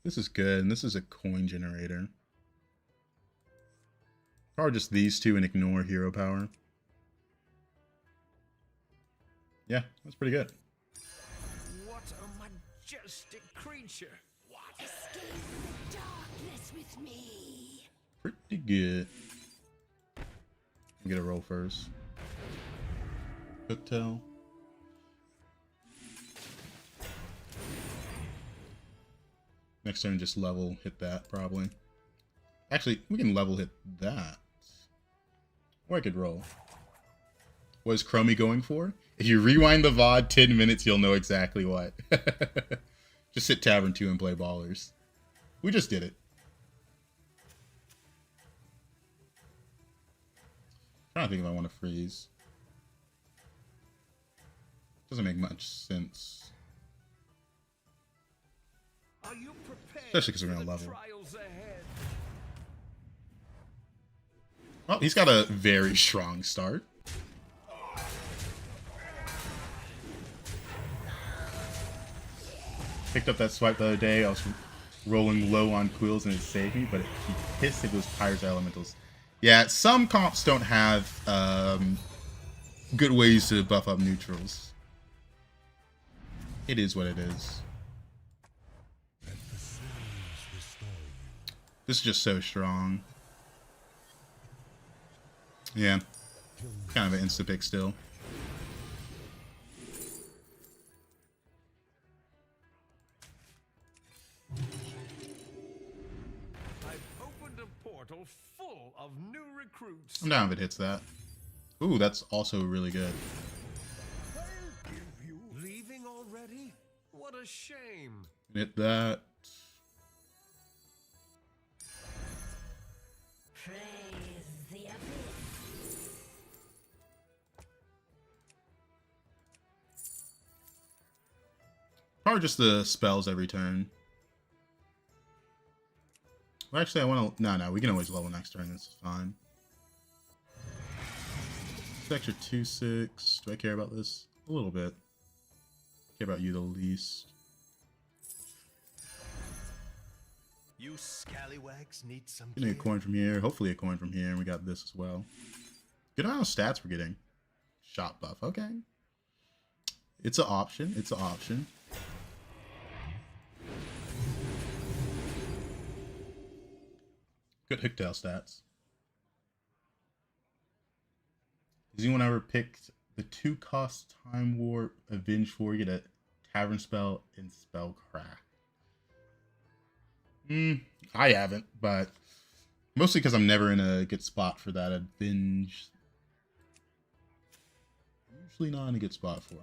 This is good, and this is a coin generator. Or just these two and ignore hero power. Yeah, that's pretty good. What a majestic creature. Escape the darkness with me. Pretty good. Get a roll first. Hooktail. Next turn, just level hit that, probably. Actually, we can level hit that. Or I could roll. What is Chromie going for? If you rewind the VOD 10 minutes, you'll know exactly what. Just sit Tavern 2 and play Ballers. We just did it. I'm trying to think if I want to freeze. Doesn't make much sense. Are you prepared? Especially because we're for gonna the level. trials ahead? Well, he's got a very strong start. Picked up that swipe the other day. I was rolling low on quills and it saved me, but he pissed if it was Pyres or Elementals. Yeah, some comps don't have good ways to buff up neutrals. It is what it is. This is just so strong. Yeah. Kind of an insta-pick still. I've opened a portal full of new recruits. I'm down if it hits that. Ooh, that's also really good. I'll give you. Leaving already? What a shame. Hit that. Praise the abyss. Probably just the spells every turn. Well, actually, I want to... No, we can always level next turn. This is fine. This extra 2/6. Do I care about this? A little bit. Care about you the least. You scallywags need some Getting a gear. coin from here. Hopefully a coin from here. And we got this as well. Good amount of stats we're getting. Shot buff. Okay. It's an option. It's an option. Good hooktail stats. Has anyone ever picked the 2-cost Time Warp Avenge 4? You get a Tavern Spell and Spell Crack. I haven't, but mostly because I'm never in a good spot for that Avenge. Usually not in a good spot for it.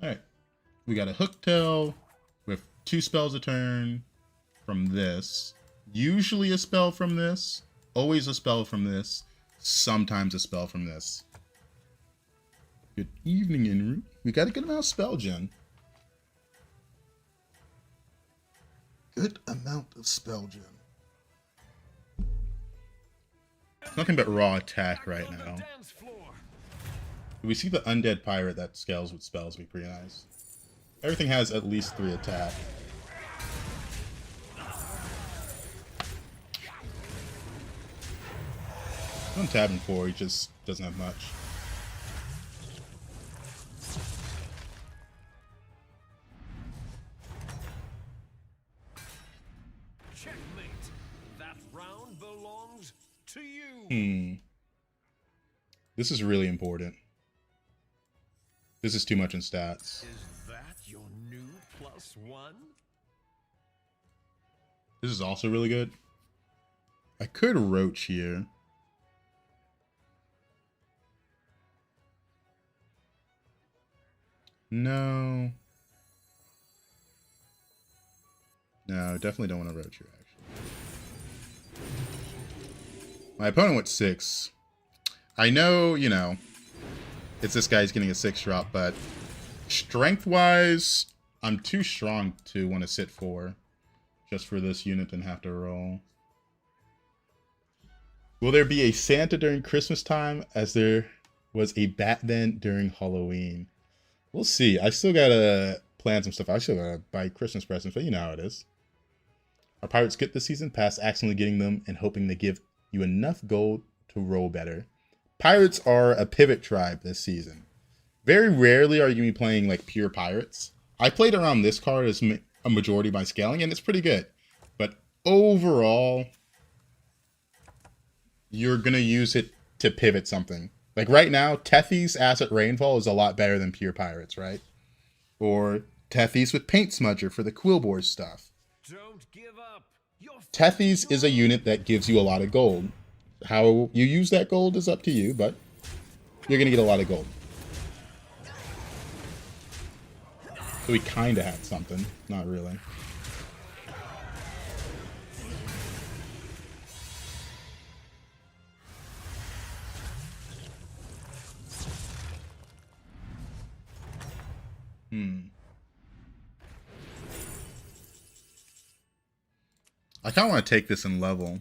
Alright. We got a Hooktail with 2 spells a turn from this. Usually a spell from this. Always a spell from this. Sometimes a spell from this. Good evening, Inru. We got a good amount of spell gen. Good amount of spell gen. Nothing but raw attack right now. We see the undead pirate that scales with spells be pretty nice. Everything has at least 3 attack. On Tavern 4, he just doesn't have much. Checkmate. That round belongs to you. This is really important. This is too much in stats. Is that your new +1? This is also really good. I could roach here. No. No, definitely don't want to roach here, actually. My opponent went 6. I know, you know, it's this guy's getting a 6 drop, but strength-wise, I'm too strong to want to sit 4 just for this unit and have to roll. Will there be a Santa during Christmas time as there was a Batman during Halloween? We'll see. I still gotta plan some stuff. I still gotta buy Christmas presents, but you know how it is. Are pirates good this season? Past accidentally getting them and hoping they give you enough gold to roll better. Pirates are a pivot tribe this season. Very rarely are you gonna be playing like pure pirates. I played around this card as a majority by scaling, and it's pretty good. But overall, you're gonna use it to pivot something. Like right now, Tethys Asset Rainfall is a lot better than pure pirates, right? Or Tethys with Paint Smudger for the Quillboard stuff. Don't give up. Tethys is a unit that gives you a lot of gold. How you use that gold is up to you, but you're going to get a lot of gold. So we kind of had something. Not really. I kind of want to take this in level.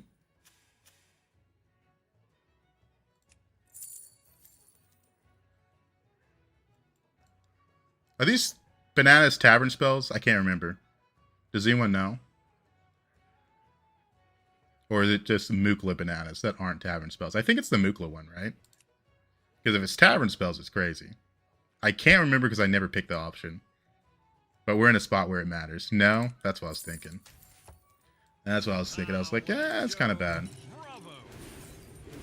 Are these bananas tavern spells? I can't remember. Does anyone know? Or is it just Mukla bananas that aren't tavern spells? I think it's the Mukla one, right? Because if it's tavern spells, it's crazy. I can't remember because I never picked the option. But we're in a spot where it matters. No? That's what I was thinking. That's what I was thinking. I was like, yeah, it's kind of bad. Bravo.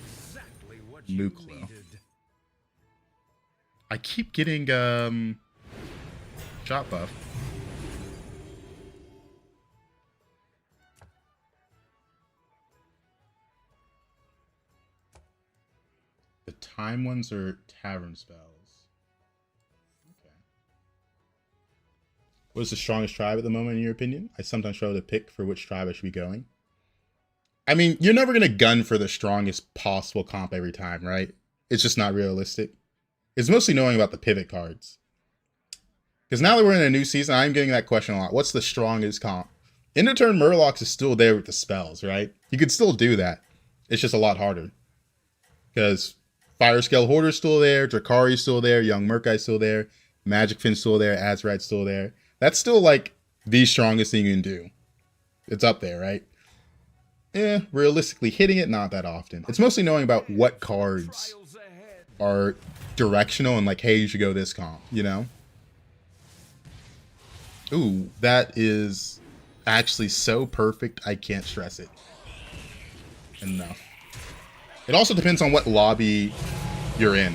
Exactly what you Mukla. needed. I keep getting shot buff. The time ones are tavern spells. Okay. What is the strongest tribe at the moment in your opinion? I sometimes struggle to pick for which tribe I should be going. I mean, you're never going to gun for the strongest possible comp every time, right? It's just not realistic. It's mostly knowing about the pivot cards. Because now that we're in a new season, I'm getting that question a lot. What's the strongest comp? End of turn Murlocs is still there with the spells, right? You could still do that. It's just a lot harder. Because Fire Scale Hoarder's still there, Drakari's still there, Young Murkai's still there, Magic Finn's still there, Azrad's still there. That's still like the strongest thing you can do. It's up there, right? Realistically, hitting it, not that often. It's mostly knowing about what cards are directional and like, hey, you should go this comp, you know? Ooh, that is actually so perfect, I can't stress it enough. It also depends on what lobby you're in.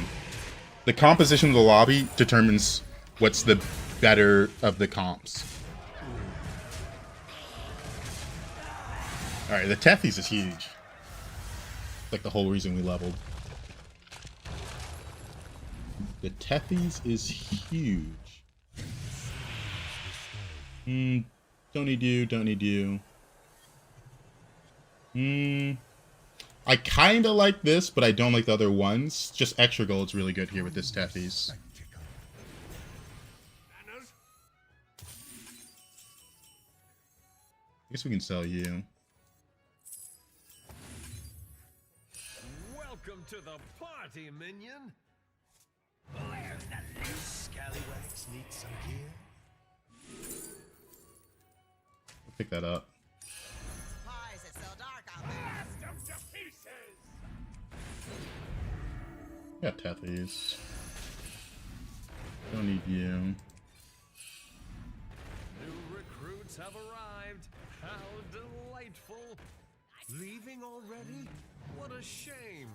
The composition of the lobby determines what's the better of the comps. Alright, the Tethys is huge. Like the whole reason we leveled. The Tethys is huge. Don't need you, don't need you. I kind of like this, but I don't like the other ones. Just extra gold's really good here with this Tethys. I guess we can sell you. Welcome to the party, minion. Where's the loot? Scallywags need some gear. I'll pick that up. Why is it so dark out there? Blast them to pieces. Got Tethys. Don't need you. New recruits have arrived. How delightful. Leaving already? What a shame.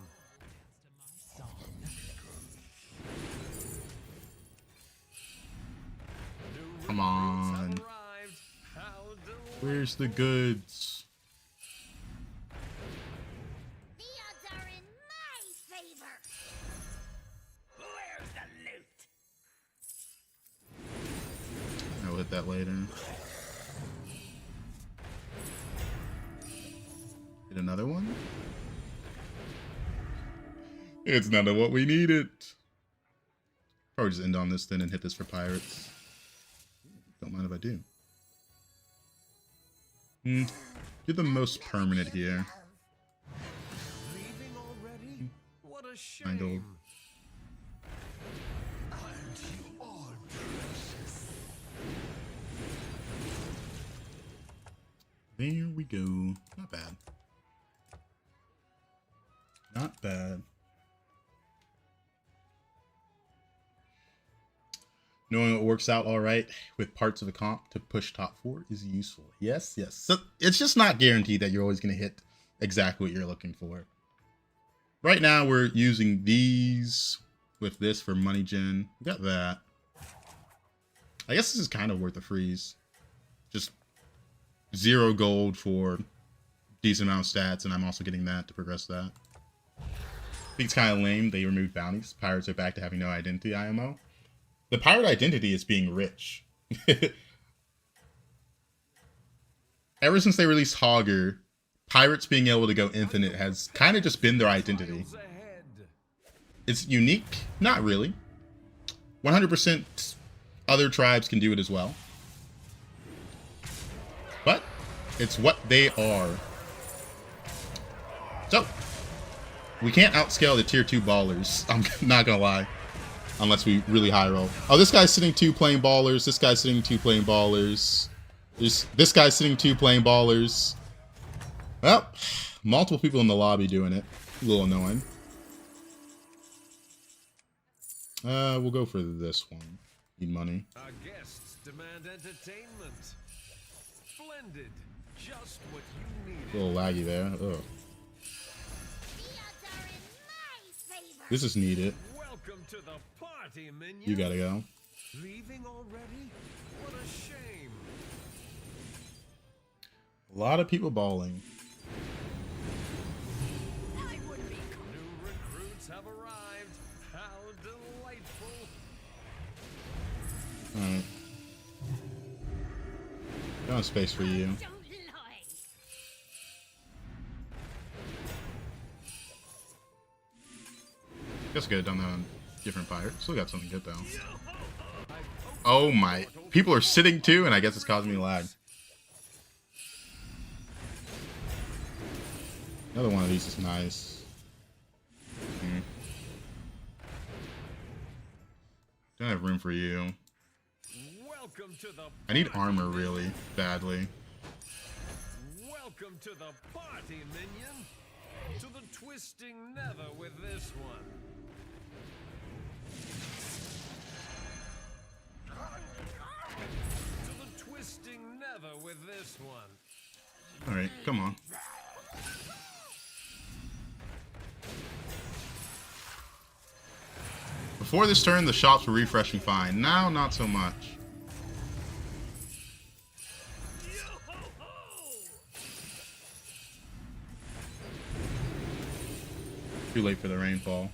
New Come recruits on. have arrived. How delightful. Where's the goods? The odds are in my favor. Where's the loot? I'll hit that later. Get another one? It's none of what we needed. Probably just end on this then and hit this for pirates. Don't mind if I do. You're the most permanent here. Leaving already? What a shame. Kind of. Aren't you all precious? There we go. Not bad. Not bad. Knowing what works out all right with parts of a comp to push top 4 is useful. Yes, yes. So it's just not guaranteed that you're always going to hit exactly what you're looking for. Right now, we're using these with this for money gen. We got that. I guess this is kind of worth a freeze. Just 0 gold for decent amount of stats, and I'm also getting that to progress that. I think it's kind of lame. They removed bounties. Pirates are back to having no identity, IMO. The pirate identity is being rich. Ever since they released Hogger, pirates being able to go infinite has kind of just been their identity. Miles ahead. It's unique? Not really. 100% other tribes can do it as well. But it's what they are. So, we can't outscale the tier 2 ballers. I'm not gonna lie. Unless we really high roll. Oh, this guy's sitting 2 playing ballers. This guy's sitting 2 playing ballers. This guy's sitting 2 playing ballers. Well, multiple people in the lobby doing it. A little annoying. We'll go for this one. Need money. Our guests demand entertainment. Splendid. Just what you needed. A little laggy there. Ugh. The odds are in my favor. This is needed. Welcome to the party, minion. You gotta go. Leaving already? What a shame. A lot of people balling. I would be New recruits have arrived. How delightful. Alright. Got space for you. don't lie. Guess get it done on different fire. Still got something good though. Oh my. People are sitting too, and I guess it's causing me lag. Another one of these is nice. Don't have room for you. Welcome Welcome to the I need armor really badly. Welcome to the party, minion. To the twisting nether with this one. To the twisting nether with this one. Alright, come on. Before this turn, the shops were refreshing fine. Now, not so much. Too late for the rainfall.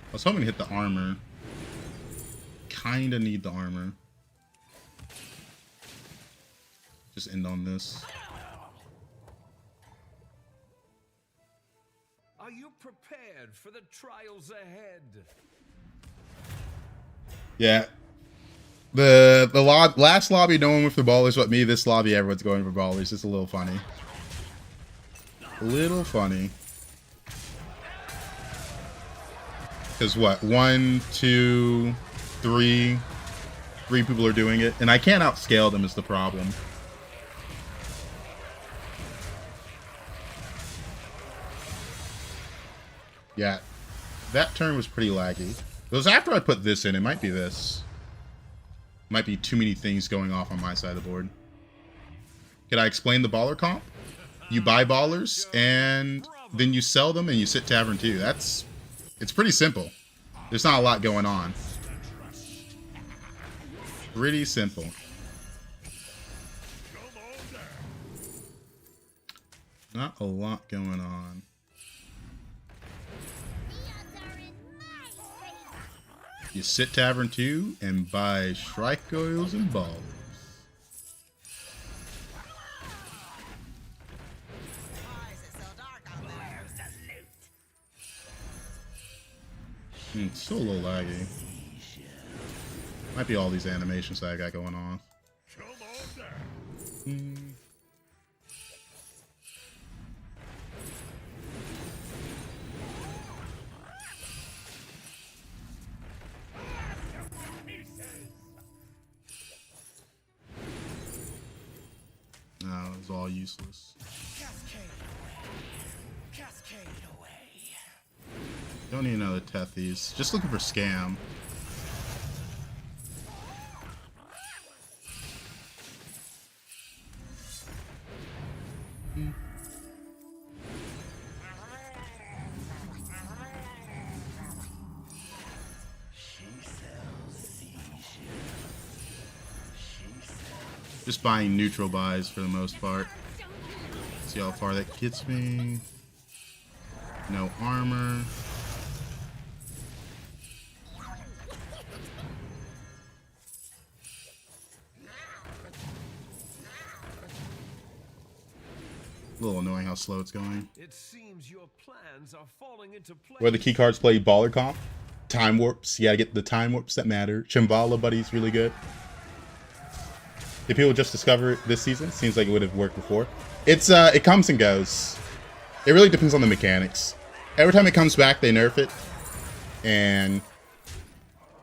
I was hoping to hit the armor. Kinda need the armor. Just end on this. Are you prepared for the trials ahead? Yeah. Last lobby, no one went for ballers but me. This lobby, everyone's going for ballers. It's a little funny. A little funny. Because what? 1, 2, 3. 3 people are doing it. And I can't outscale them is the problem. Yeah. That turn was pretty laggy. It was after I put this in. It might be this. Might be too many things going off on my side of the board. Can I explain the baller comp? You buy ballers, and then you sell them, and you sit Tavern 2. It's pretty simple. There's not a lot going on. Pretty simple. Not a lot going on. You sit Tavern 2 and buy strike oils and balls. It's still a little laggy. Might be all these animations that I got going on. No, it was all useless. Don't need another Tethies. Just looking for scam. Just buying neutral buys for the most part. See how far that gets me. No armor. A little annoying how slow it's going. It seems your plans are falling into place. Where the key cards play baller comp. Time warps. You gotta get the time warps that matter. Chimbala buddy's really good. Did people just discover it this season? Seems like it would have worked before. It comes and goes. It really depends on the mechanics. Every time it comes back, they nerf it. And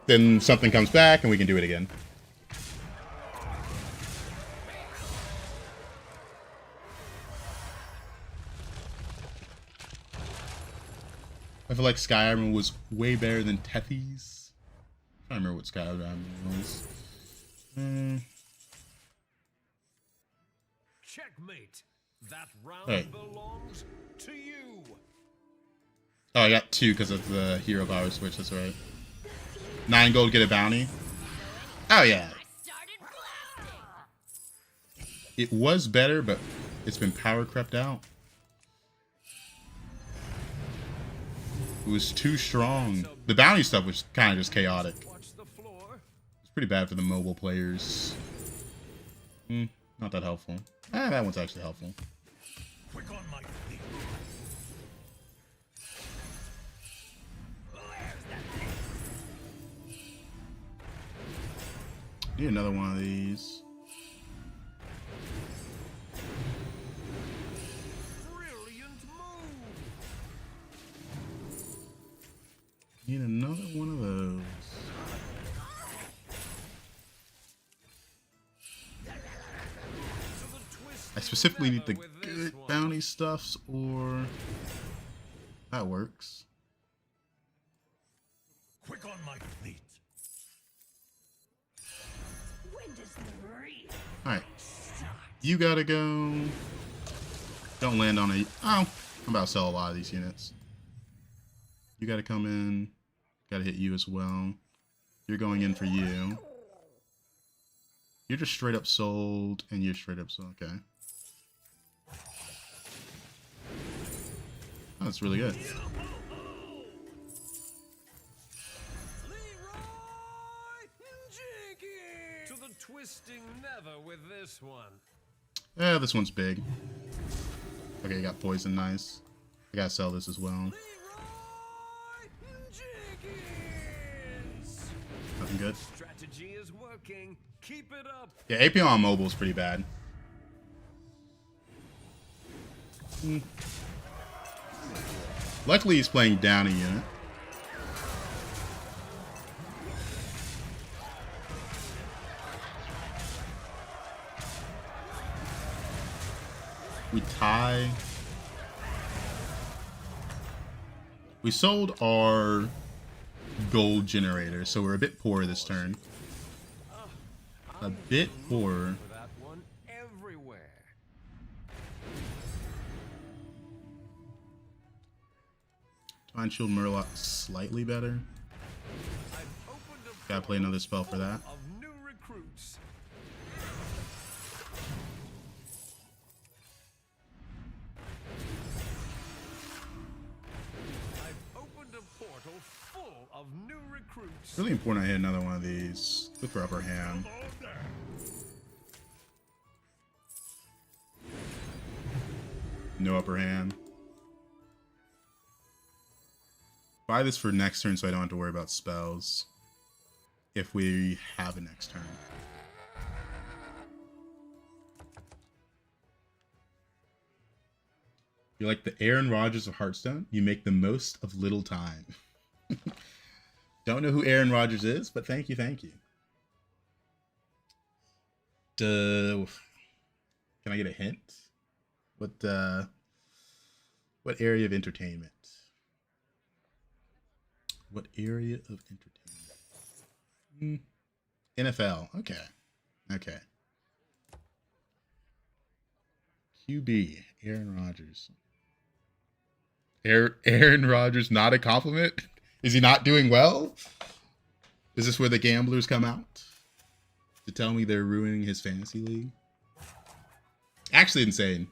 then something comes back and we can do it again. I feel like Skyrim was way better than Tethies. I don't remember what Skyrim was. Checkmate. That round Hey. belongs to you. Oh, I got 2 because of the hero power switch, that's right. 9 gold, get a bounty. Oh, yeah. It was better, but it's been power crept out. It was too strong. The bounty stuff was kind of just chaotic. It's pretty bad for the mobile players. Not that helpful. That one's actually helpful. Quick on my feet. Need another one of these. Brilliant move. Need another one of those. I specifically need the good bounty stuffs, or that works. Quick on my feet. When does the real Alright. You gotta go. Don't land on a... Oh, I'm about to sell a lot of these units. You gotta come in. Gotta hit you as well. You're going in for you. You're just straight up sold, and you're straight up sold. Okay. Oh, that's really good. To the twisting never with this one. Yeah, this one's big. Okay, you got poison. Nice. I gotta sell this as well. Nothing good. Strategy is working. Keep it up. Yeah, AP on mobile is pretty bad. Luckily, he's playing down a unit. We tie. We sold our gold generator, so we're a bit poor this turn. A bit poor. That one everywhere. Divine Shield Murloc slightly better. Gotta play another spell for that. Of new recruits. I've opened a portal full of new recruits. Really important I hit another one of these. Look for upper hand. No upper hand. Buy this for next turn so I don't have to worry about spells. If we have a next turn. You're like the Aaron Rodgers of Hearthstone. You make the most of little time. Don't know who Aaron Rodgers is, but thank you, thank you. Can I get a hint? What area of entertainment? What area of entertainment? NFL. Okay. Okay. QB. Aaron Rodgers. Aaron Rodgers, not a compliment? Is he not doing well? Is this where the gamblers come out to tell me they're ruining his fantasy league? Actually insane.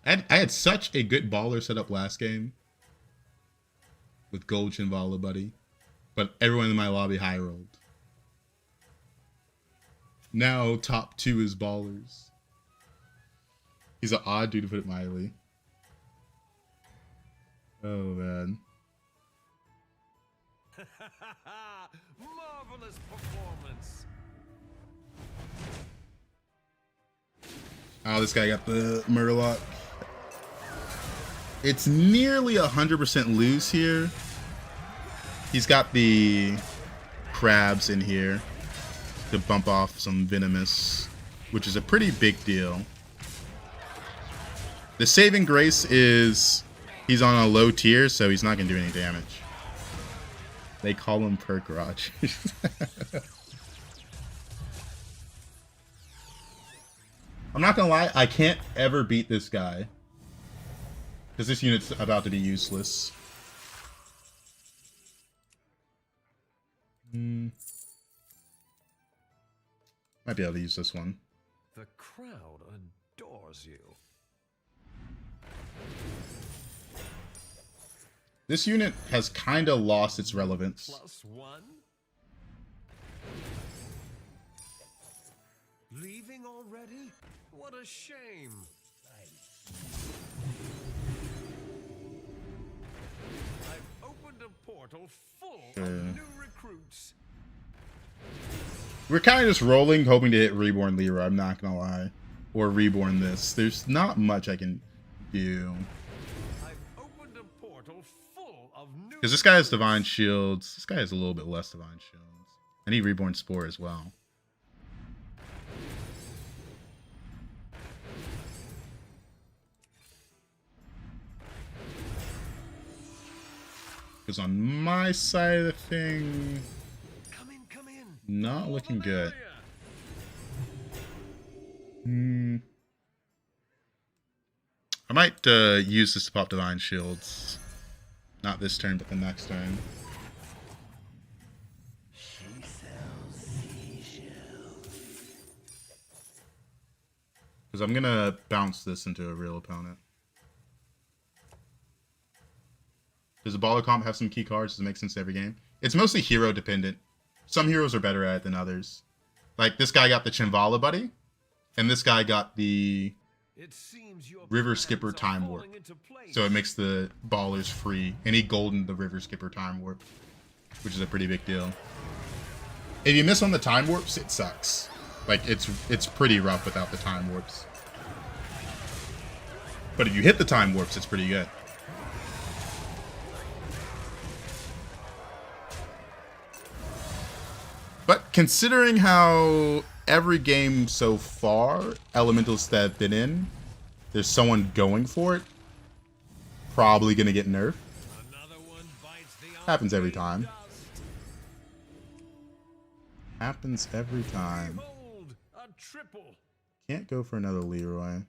I had such a good baller set up last game with Gold Chinvala, buddy. But everyone in my lobby high rolled. Now top 2 is ballers. He's an odd dude, to put it mildly. Oh man. Marvelous performance. Oh, this guy got the Murloc. It's nearly 100% loose here. He's got the crabs in here to bump off some venomous, which is a pretty big deal. The saving grace is he's on a low tier, so he's not going to do any damage. They call him Perk Rogers. I'm not going to lie, I can't ever beat this guy. Because this unit's about to be useless. Might be able to use this one. The crowd adores you. This unit has kind of lost its relevance. +1. Leaving already? What a shame. I've opened a portal full of new recruits. We're kind of just rolling, hoping to hit Reborn Leroy, I'm not going to lie. Or Reborn this. There's not much I can do. I've opened a portal full of new Because this guy has Divine Shields. This guy has a little bit less Divine Shields. I need Reborn Spore as well. Because on my side of the thing, Come in. not The looking more the good. merrier. I might use this to pop Divine Shields. Not this turn, but the next turn. Because I'm going to bounce this into a real opponent. Does the baller comp have some key cards? Does it make sense every game? It's mostly hero dependent. Some heroes are better at it than others. Like, this guy got the Chinvala buddy, and this guy got the River Skipper Time Warp. So it makes the ballers free. And he golden the River Skipper Time Warp, which is a pretty big deal. If you miss on the Time Warps, it sucks. Like, it's pretty rough without the Time Warps. But if you hit the Time Warps, it's pretty good. But considering how every game so far, elementals that have been in, there's someone going for it, probably going to get nerfed. Happens every time. Happens every time. Can't go for another Leroy.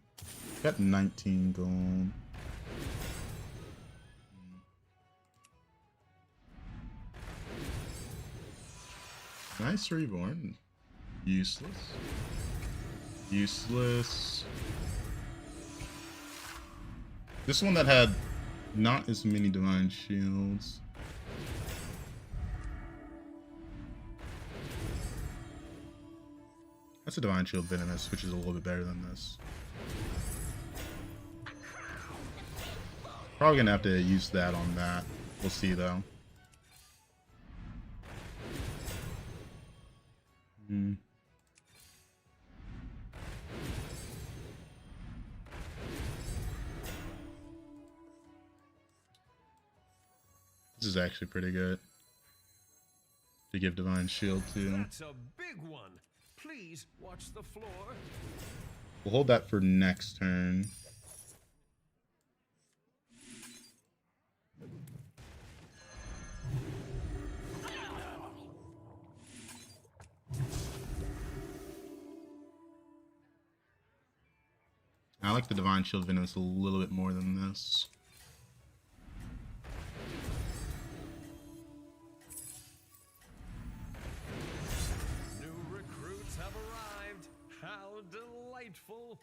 Got 19 gold. Nice reborn. Useless. Useless. This one that had not as many divine shields. That's a divine shield venomous, which is a little bit better than this. Probably gonna have to use that on that. We'll see though. This is actually pretty good to give divine shield to. That's a big one. Please watch the floor. We'll hold that for next turn. I like the Divine Shield Venomous a little bit more than this. New recruits have arrived. How delightful.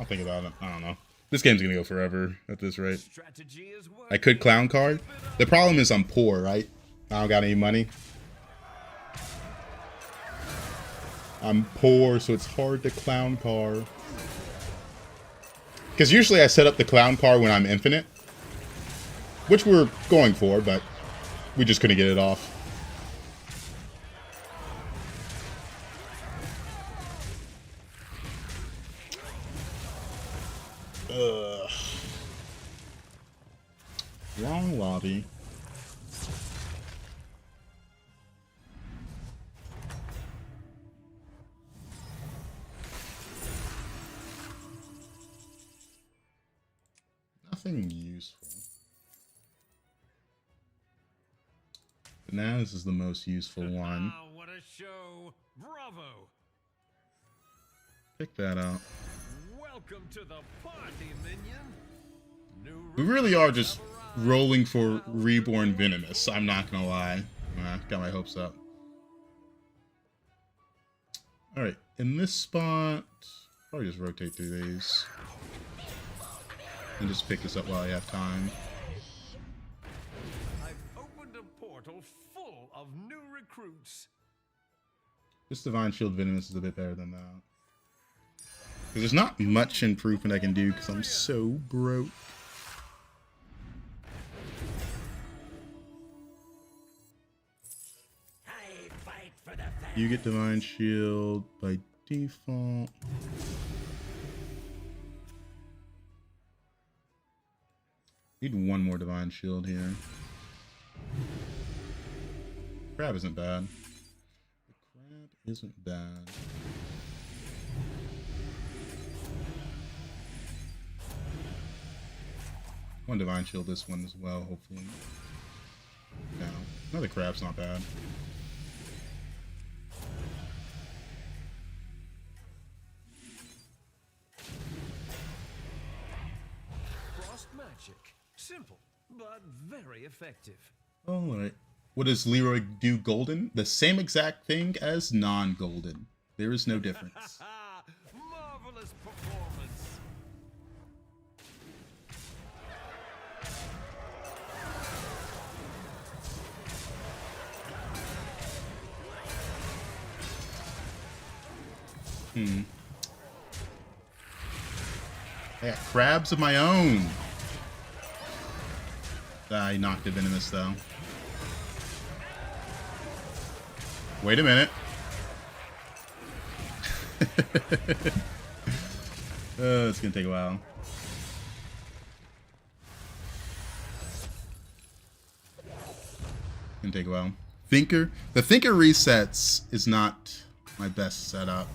I'll think about it. I don't know. This game's gonna go forever at this rate. Strategy is working. I could clown card. The problem is I'm poor, right? I don't got any money. I'm poor, so it's hard to clown card. Because usually I set up the clown card when I'm infinite. Which we're going for, but we just couldn't get it off. Ugh. Wrong lobby. Nothing useful. But now this is the most useful one. Ah, what a show. Bravo. Pick that up. Welcome to the party, minion. New We really are just rolling for Reborn Venomous. I'm not gonna lie. Got my hopes up. Alright, in this spot, probably just rotate through these. And just pick this up while I have time. I've opened a portal full of new recruits. This Divine Shield Venomous is a bit better than that. Because there's not much improvement I can do because I'm so broke. You get Divine Shield by default. Need one more Divine Shield here. Crab isn't bad. The crab isn't bad. One Divine Shield this one as well, hopefully. No. Another crab's not bad. Frost magic. Simple, but very effective. Alright. What does Leroy do golden? The same exact thing as non-golden. There is no difference. Marvelous performance. I got crabs of my own. I knocked it venomous though. Wait a minute. It's gonna take a while. Gonna take a while. Thinker. The Thinker resets is not my best setup.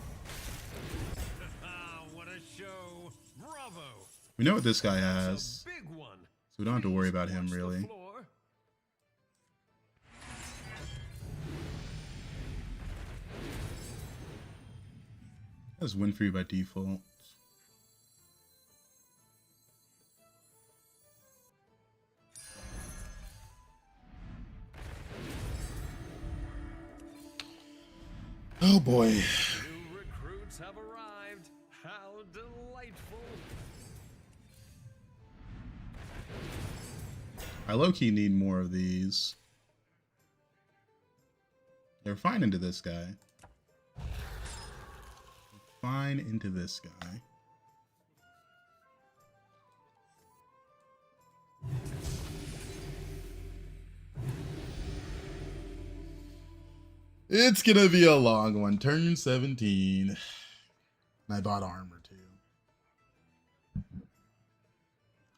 What a show. Bravo. We know what this guy has, Big one. so we don't have to worry about him Watch the really. floor. That's win free by default. Oh boy. New recruits have arrived. How delightful. I low-key need more of these. They're fine into this guy. Fine into this guy. It's gonna be a long one. Turn 17. And I bought armor too.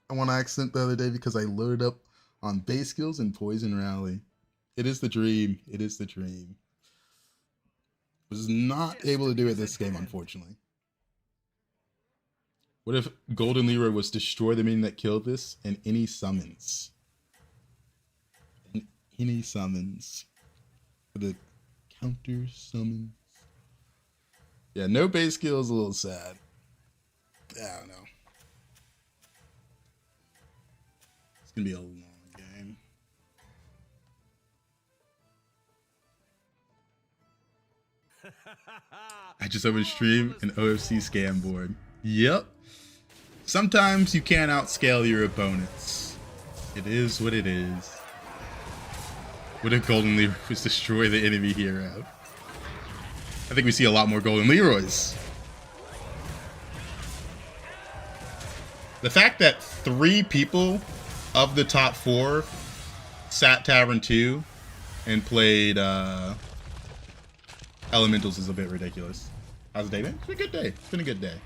I won accident the other day because I loaded up on base skills and poison rally. It is the dream. It is the dream. Was not able to do it this game, unfortunately. What if Golden Leroy was destroy the minion that killed this and any summons? And any summons. For the counter summons. Yeah, no base skill is a little sad. I don't know. It's gonna be a long game. I just opened stream an OFC scam board. Yep. Sometimes you can't outscale your opponents. It is what it is. What if Golden Leroy was destroy the enemy hero? I think we see a lot more Golden Leroys. The fact that 3 people of the top 4 sat Tavern 2 and played Elementals is a bit ridiculous. How's the day been? It's been a good day. It's been a good day.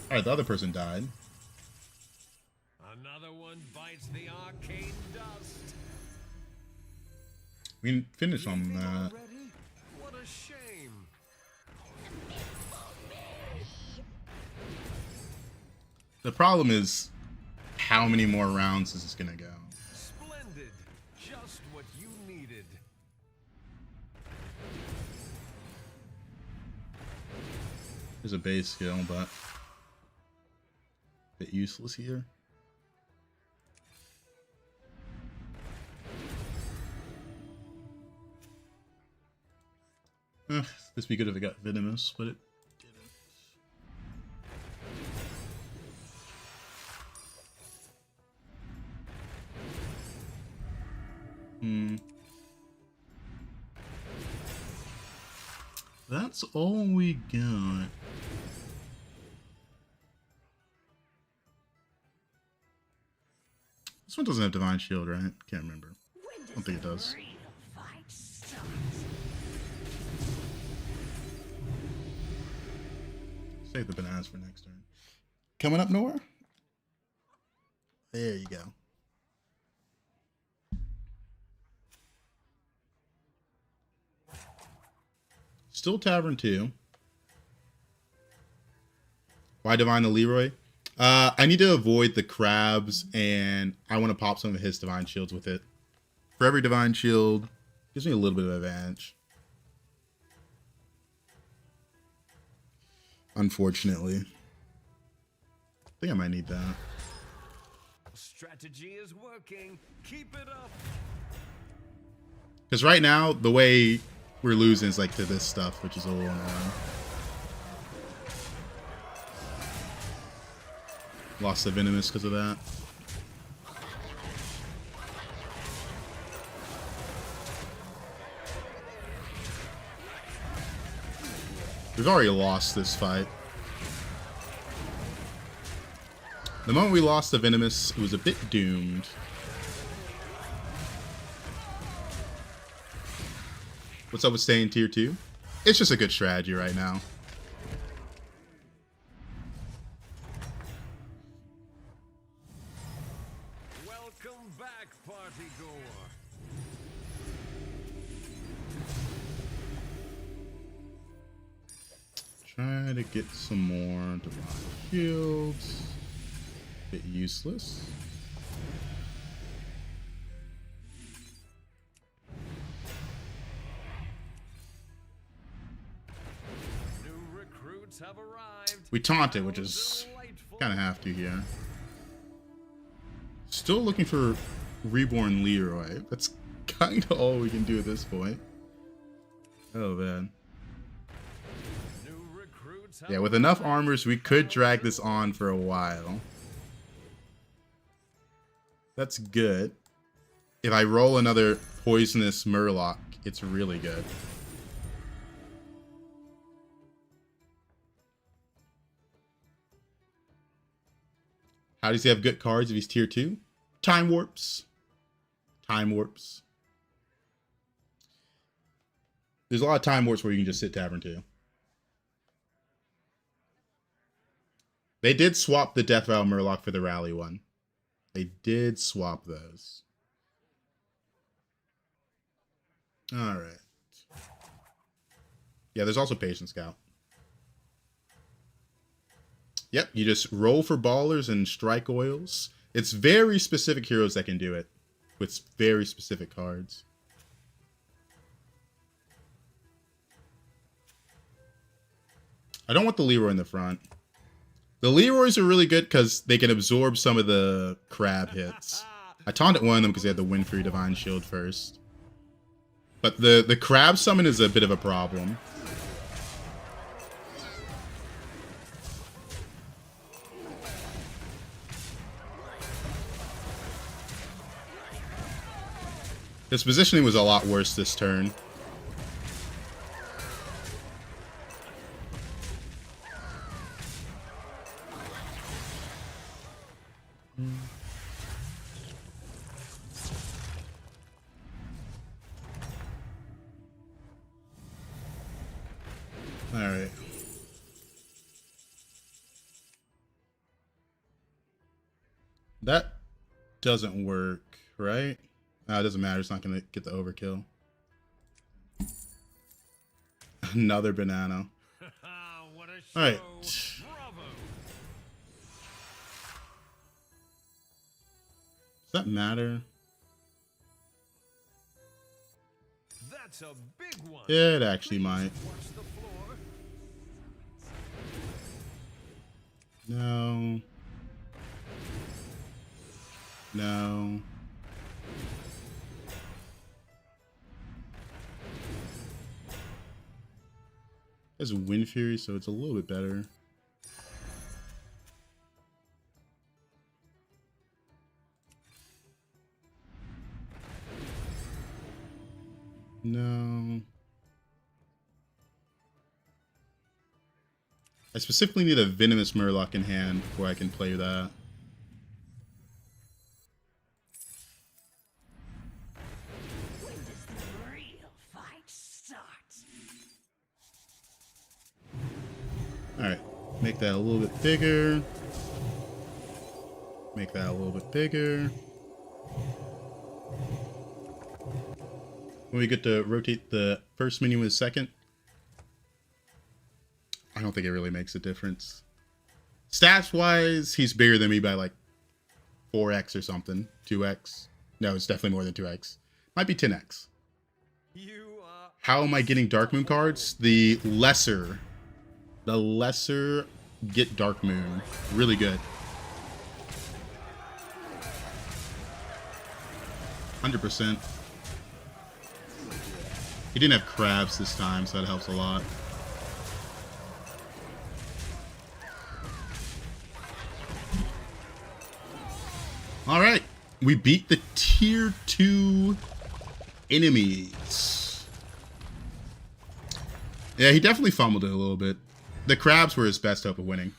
Alright, the other person died. Another one bites the arcane dust. We can finish on that. Already? What a shame. The problem is, how many more rounds is this gonna go? Splendid. Just what you needed. There's a base skill, but a bit useless here. This would be good if it got venomous, but it didn't. That's all we got. This one doesn't have Divine Shield, right? Can't remember. I don't think it does. Save the bananas for next turn. Coming up, Nora? There you go. Still Tavern 2. Why Divine the Leroy? I need to avoid the crabs, and I want to pop some of his divine shields with it. For every divine shield, gives me a little bit of advantage. Unfortunately. I think I might need that. Strategy is working. Keep it up. Because right now, the way we're losing is like to this stuff, which is a little annoying. Lost the Venomous because of that. We've already lost this fight. The moment we lost the Venomous, it was a bit doomed. What's up with staying tier 2? It's just a good strategy right now. Welcome back, party goer. Try to get some more divine shields. Bit useless. New recruits have arrived. We taunted, which is kind of have to here. Still looking for Reborn Leroy. That's kind of all we can do at this point. Oh man. Yeah, with enough armors, we could drag this on for a while. That's good. If I roll another Poisonous Murloc, it's really good. How does he have good cards if he's tier 2? Time Warps. Time Warps. There's a lot of Time Warps where you can just sit Tavern 2. They did swap the Death Vial Murloc for the Rally one. They did swap those. Alright. Yeah, there's also Patient Scout. Yep, you just roll for ballers and strike oils. It's very specific heroes that can do it. With very specific cards. I don't want the Leroy in the front. The Leroys are really good because they can absorb some of the crab hits. I taunted one of them because they had the Windfree Divine Shield first. But the crab summon is a bit of a problem. His positioning was a lot worse this turn. Alright. That doesn't work, right? No, it doesn't matter. It's not going to get the overkill. Another banana. Alright. Does that matter? That's a big one. It actually might. No. No. There's a Wind Fury, so it's a little bit better. No. I specifically need a Venomous Murloc in hand before I can play that. When does the real fight start? Alright, make that a little bit bigger. Make that a little bit bigger. When we get to rotate the first minion with the second, I don't think it really makes a difference. Stats wise, he's bigger than me by like 4x or something. 2x. No, it's definitely more than 2x. Might be 10x. How am I getting Dark Moon cards? The lesser get Dark Moon. Really good. 100%. He didn't have crabs this time, so that helps a lot. All right, we beat the tier 2 enemies. Yeah, he definitely fumbled it a little bit. The crabs were his best hope of winning.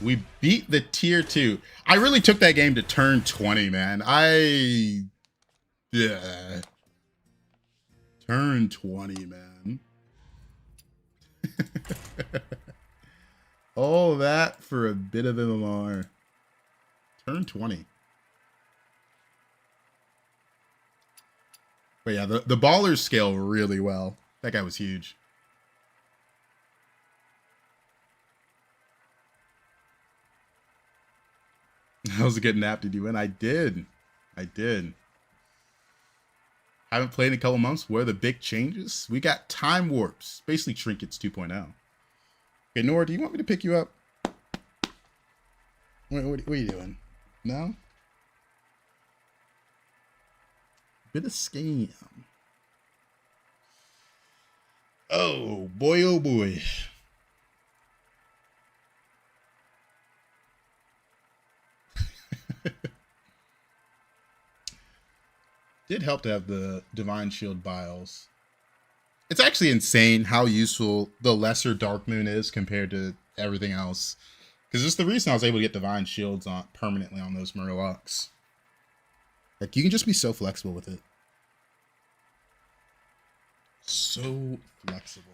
We beat the tier 2. I really took that game to turn 20, man. Yeah. Turn 20, man. All that for a bit of MMR. Turn 20. But yeah, the ballers scale really well. That guy was huge. That was a good nap. Did you win? I did. Haven't played in a couple months. What are the big changes? We got time warps. Basically trinkets 2.0. Okay, Nora, do you want me to pick you up? What are you doing? No? Bit of scam. Oh boy, oh boy. Did help to have the Divine Shield Biles. It's actually insane how useful the lesser Dark Moon is compared to everything else. Because it's the reason I was able to get Divine Shields on permanently on those Murlocs. Like, you can just be so flexible with it. So flexible.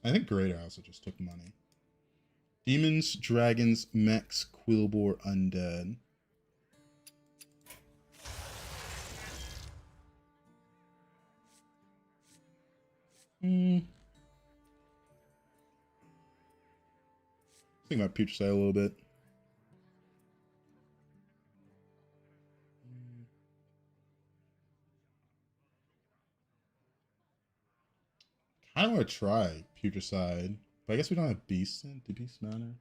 I think Greater also just took money. Demons, Dragons, Mechs, Quillbore, Undead. Think about Future Sight a little bit. I want to try Future Side, but I guess we don't have Beast in. Do Beast matter?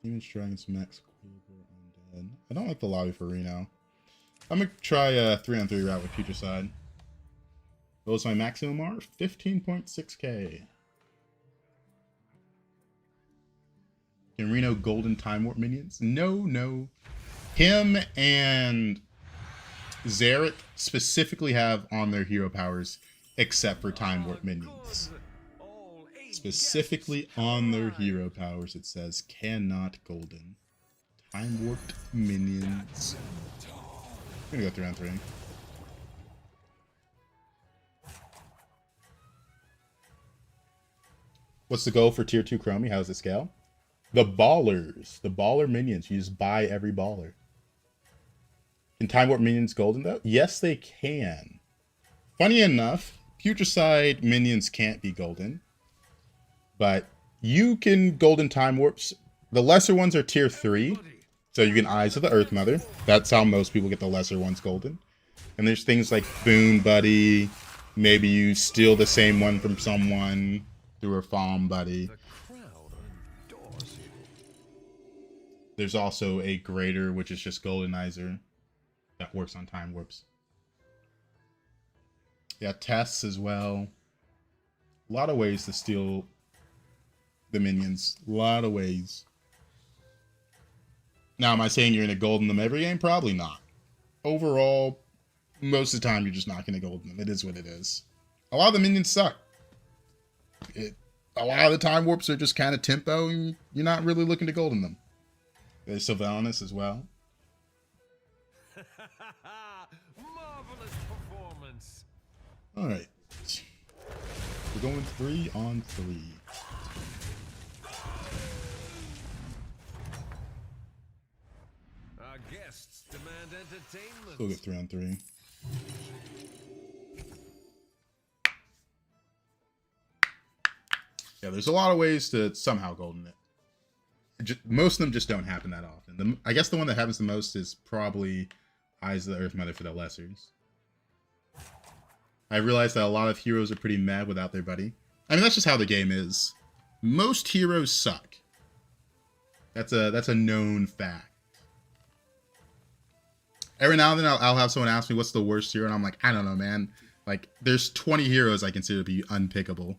Demons, Dragons, Mechs, Quillbore, Undead. I don't like the lobby for Reno. I'm gonna try a 3-on-3 route with Future Side. What was my maximum R? 15.6k. Can Reno Golden Time Warp minions? No. Him and Zarek specifically have on their hero powers, except for Time Warp minions. Specifically on their hero powers, it says cannot golden. Time Warped minions. I'm gonna go 3-on-3. What's the goal for tier 2 Chromie? How does it scale? The ballers. The baller minions. You just buy every baller. Can Time Warp minions golden though? Yes, they can. Funny enough, Future Side minions can't be golden. But you can golden Time Warps. The lesser ones are tier 3. So you can Eyes of the Earth Mother. That's how most people get the lesser ones golden. And there's things like Boon Buddy. Maybe you steal the same one from someone through a farm buddy. There's also a Greater, which is just Goldenizer. That works on Time Warps. Yeah, tests as well. A lot of ways to steal the minions. A lot of ways. Now, am I saying you're going to golden them every game? Probably not. Overall, most of the time, you're just not going to golden them. It is what it is. A lot of the minions suck. A lot of the Time Warps are just kind of tempo, and you're not really looking to golden them. There's Sylvanas as well. Marvelous performance. All right. We're going 3-on-3. guests demand entertainment. We'll get 3-on-3. Yeah, there's a lot of ways to somehow golden it. Most of them just don't happen that often. I guess the one that happens the most is probably Eyes of the Earth Mother for the Lessers. I realized that a lot of heroes are pretty mad without their buddy. I mean, that's just how the game is. Most heroes suck. That's a known fact. Every now and then I'll have someone ask me what's the worst hero, and I'm like, I don't know, man. Like, there's 20 heroes I consider to be unpickable.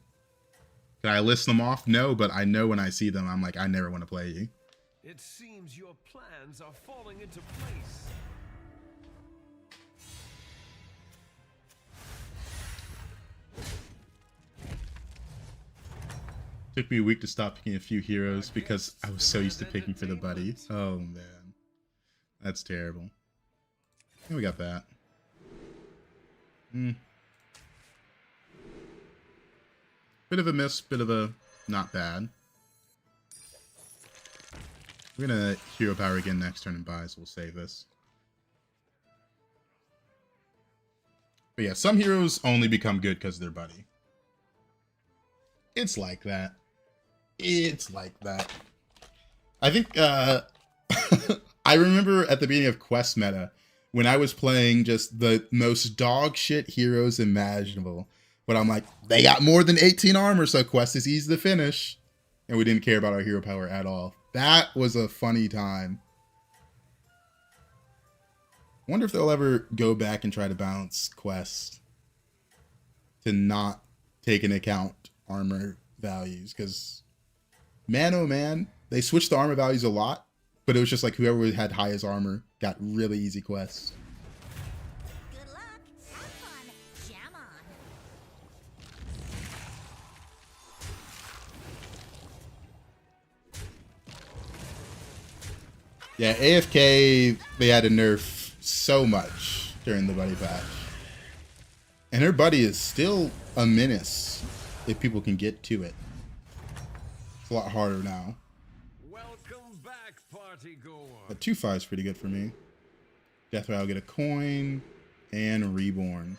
Can I list them off? No, but I know when I see them, I'm like, I never want to play you. It seems your plans are falling into place. Took me a week to stop picking a few heroes because I was so used to picking for the buddy. Oh, man. That's terrible. And we got that. Bit of a miss, bit of a not bad. We're gonna hero power again next turn and buy, so we'll save this. But yeah, some heroes only become good because of their buddy. It's like that. It's like that. I think, I remember at the beginning of Quest meta, when I was playing just the most dog shit heroes imaginable. But I'm like, they got more than 18 armor, so Quest is easy to finish. And we didn't care about our hero power at all. That was a funny time. Wonder if they'll ever go back and try to balance Quest to not take into account armor values. Because, man oh man, they switched the armor values a lot. But it was just like whoever had highest armor got really easy quests. Good luck. Have fun. Jam on. Yeah, AFK, they had to nerf so much during the buddy patch. And her buddy is still a menace if people can get to it. It's a lot harder now. Welcome back, party goer. But 2-5 is pretty good for me. Death Ray, I'll get a coin and Reborn.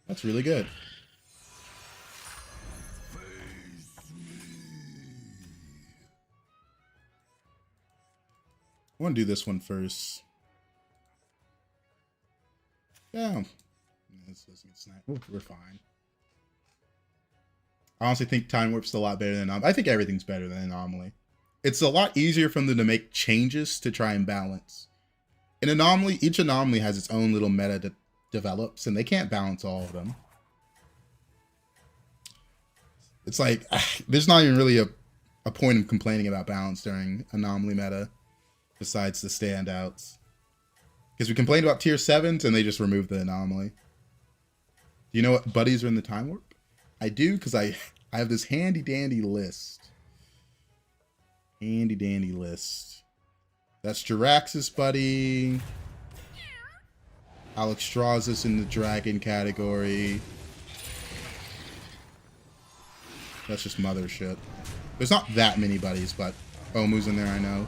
That's really good. I want to do this one first. Yeah. Let's get sniped. We're fine. I honestly think Time Warp's a lot better than Anomaly. I think everything's better than Anomaly. It's a lot easier for them to make changes to try and balance. In Anomaly, each Anomaly has its own little meta that develops, and they can't balance all of them. It's like, there's not even really a point of complaining about balance during Anomaly meta, besides the standouts. Because we complained about tier 7s, and they just removed the Anomaly. Do you know what buddies are in the Time Warp? I do, because I have this handy-dandy list. Handy-dandy list. That's Jirax's buddy. Alexstrasza's in the dragon category. That's just mothership. There's not that many buddies, but Omu's in there, I know.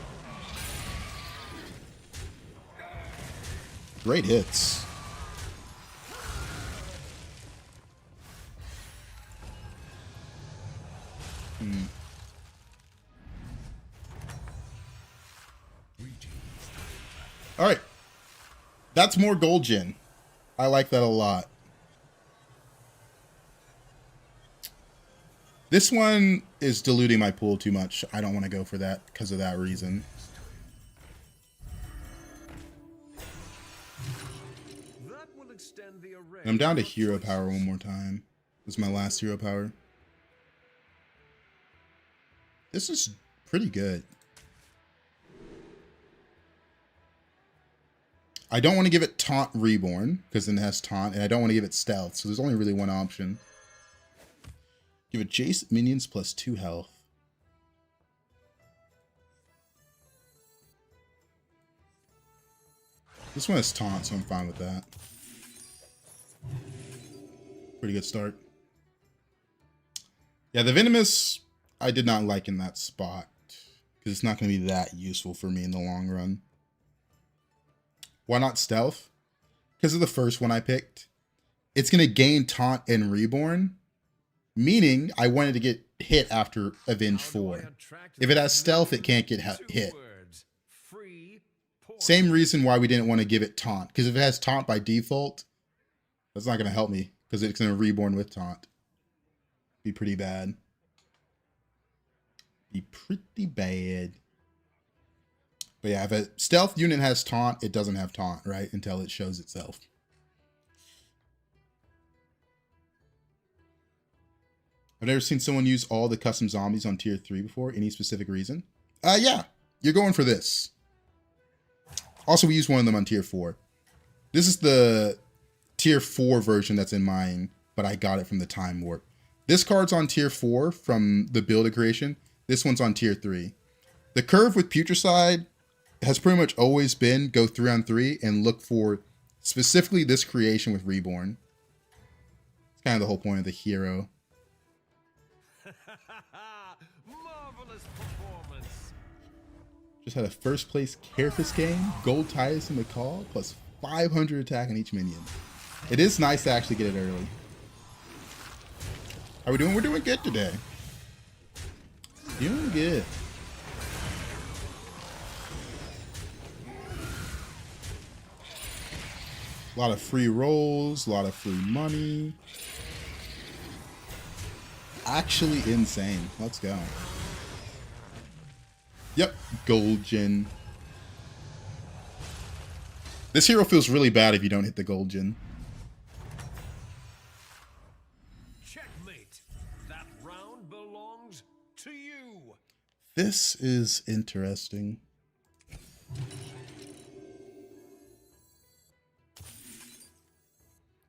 Great hits. All right. That's more gold gen. I like that a lot. This one is diluting my pool too much. I don't want to go for that because of that reason. That will extend the array. I'm down to hero power one more time. This is my last hero power. This is pretty good. I don't want to give it Taunt Reborn, because then it has Taunt, and I don't want to give it Stealth, so there's only really one option. Give it Jace minions plus 2 health. This one has Taunt, so I'm fine with that. Pretty good start. Yeah, the Venomous, I did not like in that spot, because it's not going to be that useful for me in the long run. Why not Stealth? Because of the first one I picked. It's going to gain Taunt and Reborn, meaning I wanted to get hit after Avenge 4. If it has Stealth, it can't get hit. Same reason why we didn't want to give it Taunt, because if it has Taunt by default, that's not going to help me, because it's going to Reborn with Taunt. Be pretty bad. Be pretty bad. But yeah, if a stealth unit has Taunt, it doesn't have Taunt, right? Until it shows itself. I've never seen someone use all the custom zombies on tier 3 before. Any specific reason? Yeah, you're going for this. Also, we used one of them on tier 4. This is the tier 4 version that's in mine, but I got it from the Time Warp. This card's on tier 4 from the build creation. This one's on tier 3. The curve with Putricide has pretty much always been go 3-on-3 and look for specifically this creation with Reborn. It's kind of the whole point of the hero. Marvelous performance. Just had a first place Carapace game, Gold Titus in the call, plus 500 attack on each minion. It is nice to actually get it early. How we doing? We're doing good today. Doing good. A lot of free rolls, a lot of free money. Actually insane. Let's go. Yep, gold gen. This hero feels really bad if you don't hit the gold gen. Checkmate. That round belongs to you. This is interesting.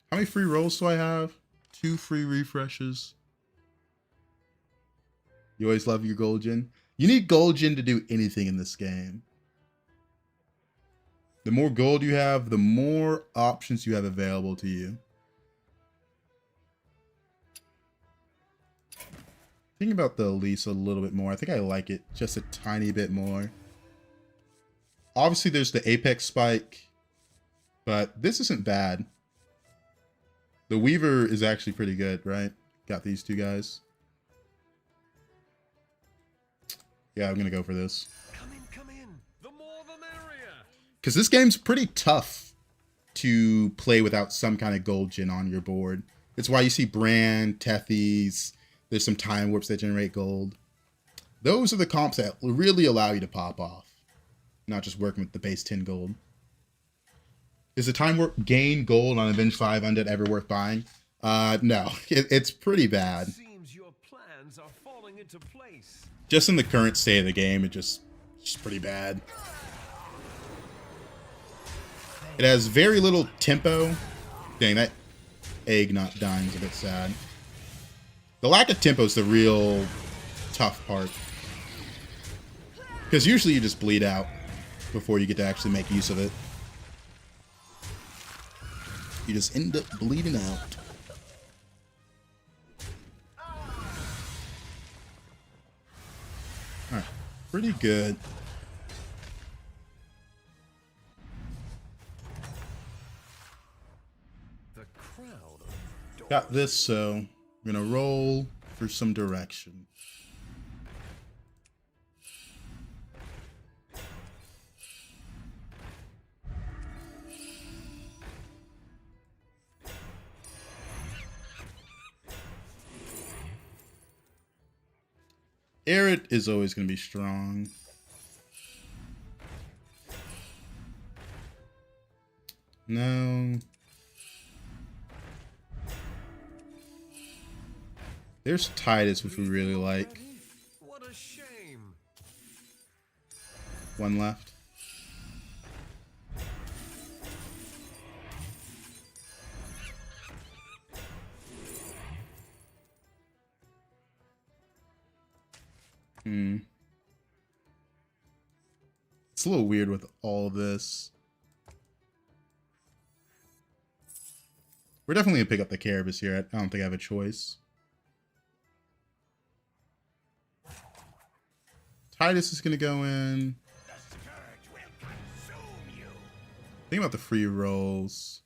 How many free rolls do I have? 2 free refreshes. You always love your gold gen. You need gold gen to do anything in this game. The more gold you have, the more options you have available to you. Thinking about the Elise a little bit more. I think I like it just a tiny bit more. Obviously, there's the Apex Spike, but this isn't bad. The Weaver is actually pretty good, right? Got these two guys. Yeah, I'm gonna go for this. Come in. The more the merrier. Because this game's pretty tough to play without some kind of gold gen on your board. It's why you see Brand, Tethys, there's some Time Warps that generate gold. Those are the comps that really allow you to pop off. Not just working with the base 10 gold. Is the Time Warp gain gold on Avenge 5 Undead ever worth buying? No, it's pretty bad. Seems your plans are falling into place. Just in the current state of the game, it's just pretty bad. It has very little tempo. Dang, that egg not dying is a bit sad. The lack of tempo is the real tough part. Because usually you just bleed out before you get to actually make use of it. You just end up bleeding out. Alright, pretty good. The crowd. Got this, so I'm gonna roll for some direction. Arid is always going to be strong. No. There's Titus, which we really like. What a shame. One left. It's a little weird with all of this. We're definitely going to pick up the Carapace here. I don't think I have a choice. Titus is going to go in. Think about the free rolls.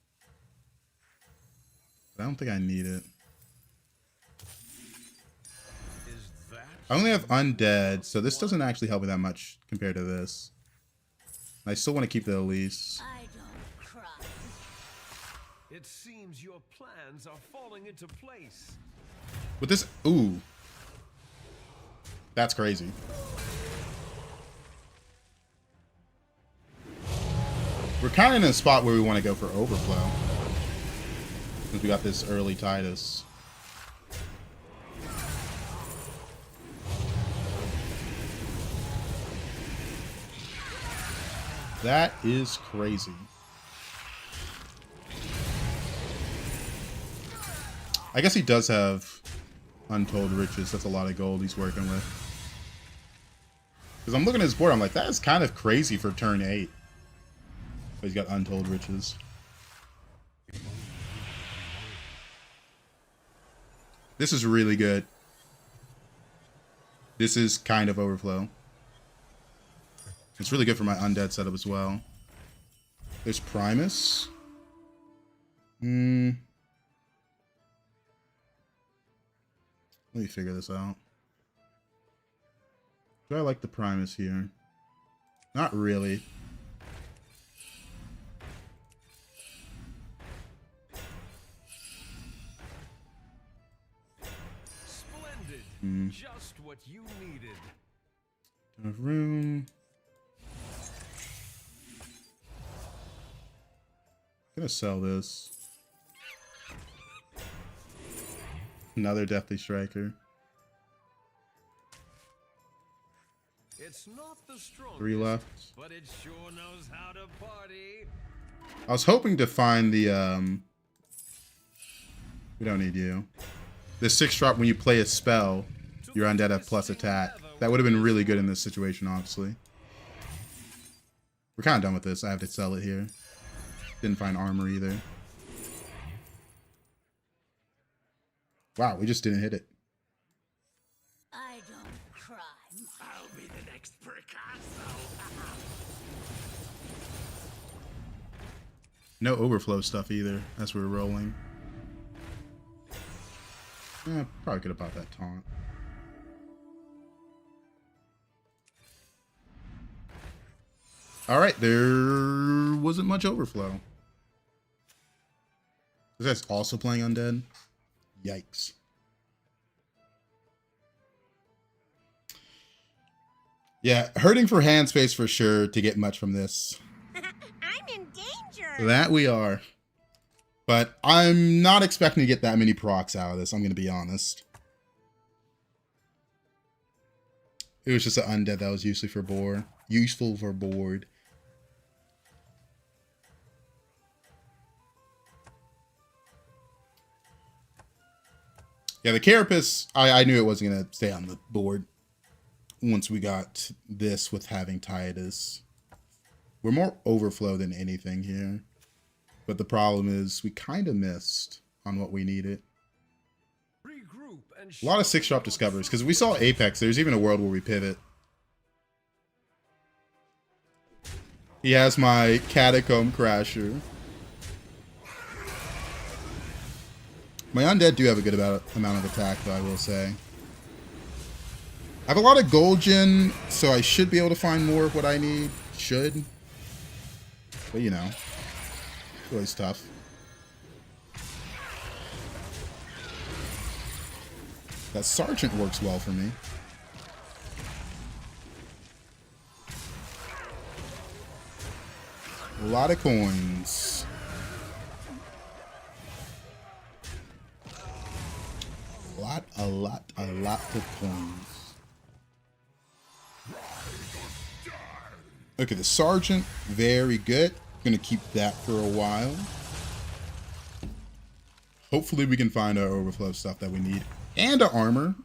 I don't think I need it. Is that I only have undead, so this doesn't actually help me that much compared to this. I still want to keep the Elise. I don't cry. It seems your plans are falling into place. With this, ooh. That's crazy. We're kind of in a spot where we want to go for overflow. Since we got this early Titus. That is crazy. I guess he does have untold riches. That's a lot of gold he's working with. Because I'm looking at his board, I'm like, that is kind of crazy for turn 8. But he's got untold riches. This is really good. This is kind of overflow. It's really good for my undead setup as well. There's Primus. Let me figure this out. Do I like the Primus here? Not really. Splendid. Just what you needed. Don't have room. Gonna sell this. Another Deathly Striker. It's not the strongest, 3 left. but it sure knows how to party. I was hoping to find the we don't need you. The 6-drop when you play a spell, your undead have plus attack. That would have been really good in this situation, obviously. We're kind of done with this. I have to sell it here. Didn't find armor either. Wow, we just didn't hit it. I don't cry. I'll be the next Picasso. No overflow stuff either, as we were rolling. Probably could have bought that taunt. Alright, there wasn't much overflow. This guy's also playing undead? Yikes. Yeah, hurting for hand space for sure to get much from this. I'm in danger. That we are. But I'm not expecting to get that many procs out of this, I'm going to be honest. It was just an undead that was useful for board. Yeah, the Carapace, I knew it wasn't going to stay on the board once we got this with having Titus. We're more overflow than anything here. But the problem is we kind of missed on what we needed. Regroup and A lot of 6-drop discoveries, because we saw Apex, there's even a world where we pivot. He has my Catacomb Crasher. My undead do have a good amount of attack, though, I will say. I have a lot of gold gen, so I should be able to find more of what I need. Should. But, you know. It's always tough. That Sergeant works well for me. A lot of coins. A lot of coins. Okay, the Sergeant, very good. Gonna keep that for a while. Hopefully we can find our overflow stuff that we need. And our armor.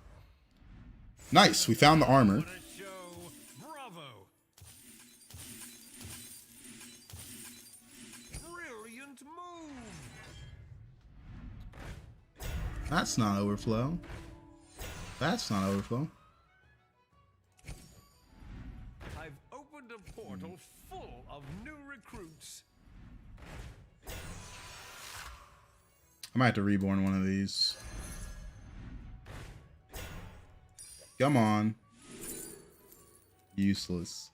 Nice, we found the armor. What a show. Bravo. Brilliant move. That's not overflow. That's not overflow. I've opened a portal full of new recruits. I might have to reborn one of these. Come on. Useless.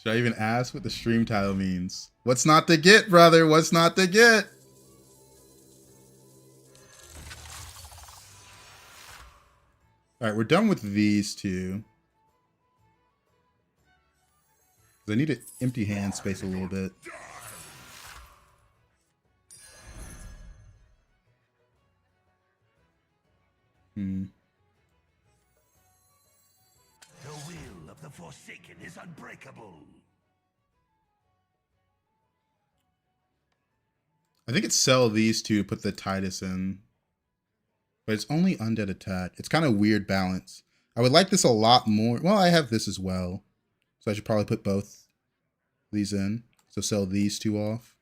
Should I even ask what the stream title means? What's not to get, brother? What's not to get? Alright, we're done with these two. I need to empty hand space a little bit. The will of the Forsaken is unbreakable. I think it's sell these two, put the Titus in. But it's only undead attack. It's kind of weird balance. I would like this a lot more. Well, I have this as well. So I should probably put both these in. So sell these two off.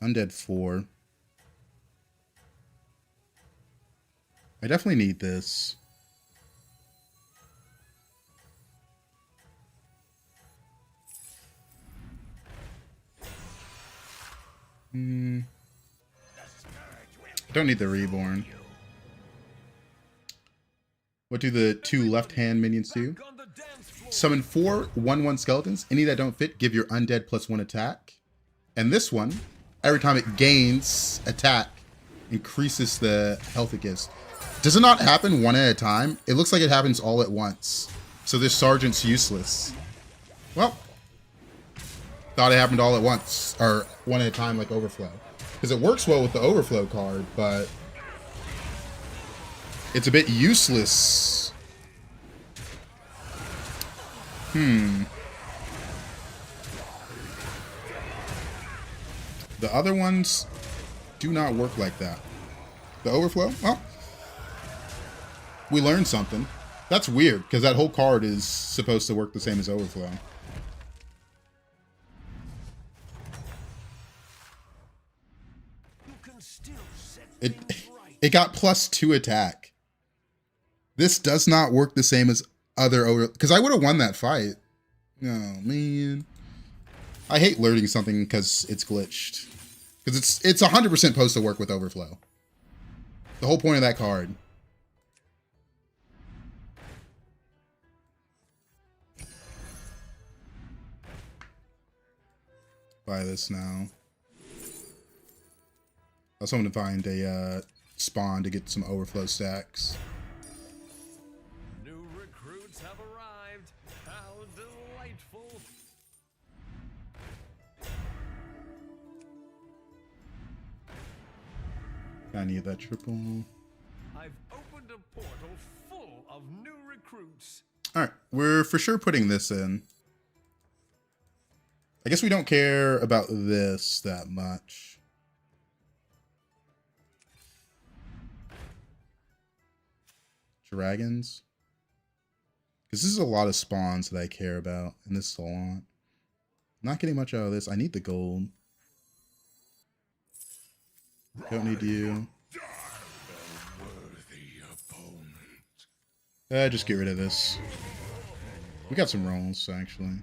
Undead 4. I definitely need this. I don't need the reborn. What do the 2 left-hand minions do? Summon 4 1/1 skeletons. Any that don't fit, give your undead +1 attack. And this one, every time it gains attack, increases the health it gives. Does it not happen one at a time? It looks like it happens all at once. So this sergeant's useless. Well, thought it happened all at once, or one at a time like overflow. Because it works well with the overflow card, but it's a bit useless. The other ones do not work like that. The overflow, well, we learned something. That's weird, because that whole card is supposed to work the same as overflow. It got +2 attack. This does not work the same as other over, because I would have won that fight. Oh man, I hate learning something because it's glitched. Because it's 100% supposed to work with overflow. The whole point of that card. Buy this now. I was hoping to find a spawn to get some overflow stacks. New recruits have arrived. How delightful. I need that triple. I've opened a portal full of new recruits. Alright, we're for sure putting this in. I guess we don't care about this that much. Dragons. Because this is a lot of spawns that I care about, and this is a lot. Not getting much out of this. I need the gold. Don't need you. Just get rid of this. We got some rolls, actually.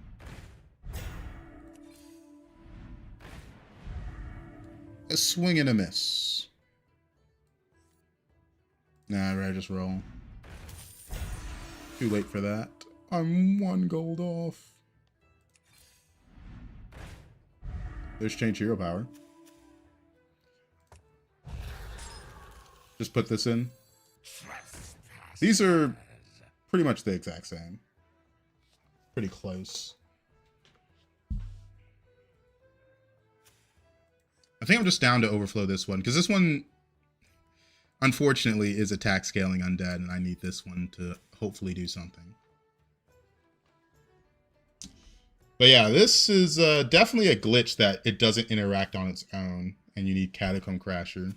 A swing and a miss. Nah, I'd rather just roll. Too late for that. I'm 1 gold off. There's change hero power. Just put this in. These are pretty much the exact same. Pretty close. I think I'm just down to overflow this one, because this one, unfortunately, is attack scaling undead, and I need this one to hopefully do something. But yeah, this is definitely a glitch that it doesn't interact on its own, and you need Catacomb Crasher.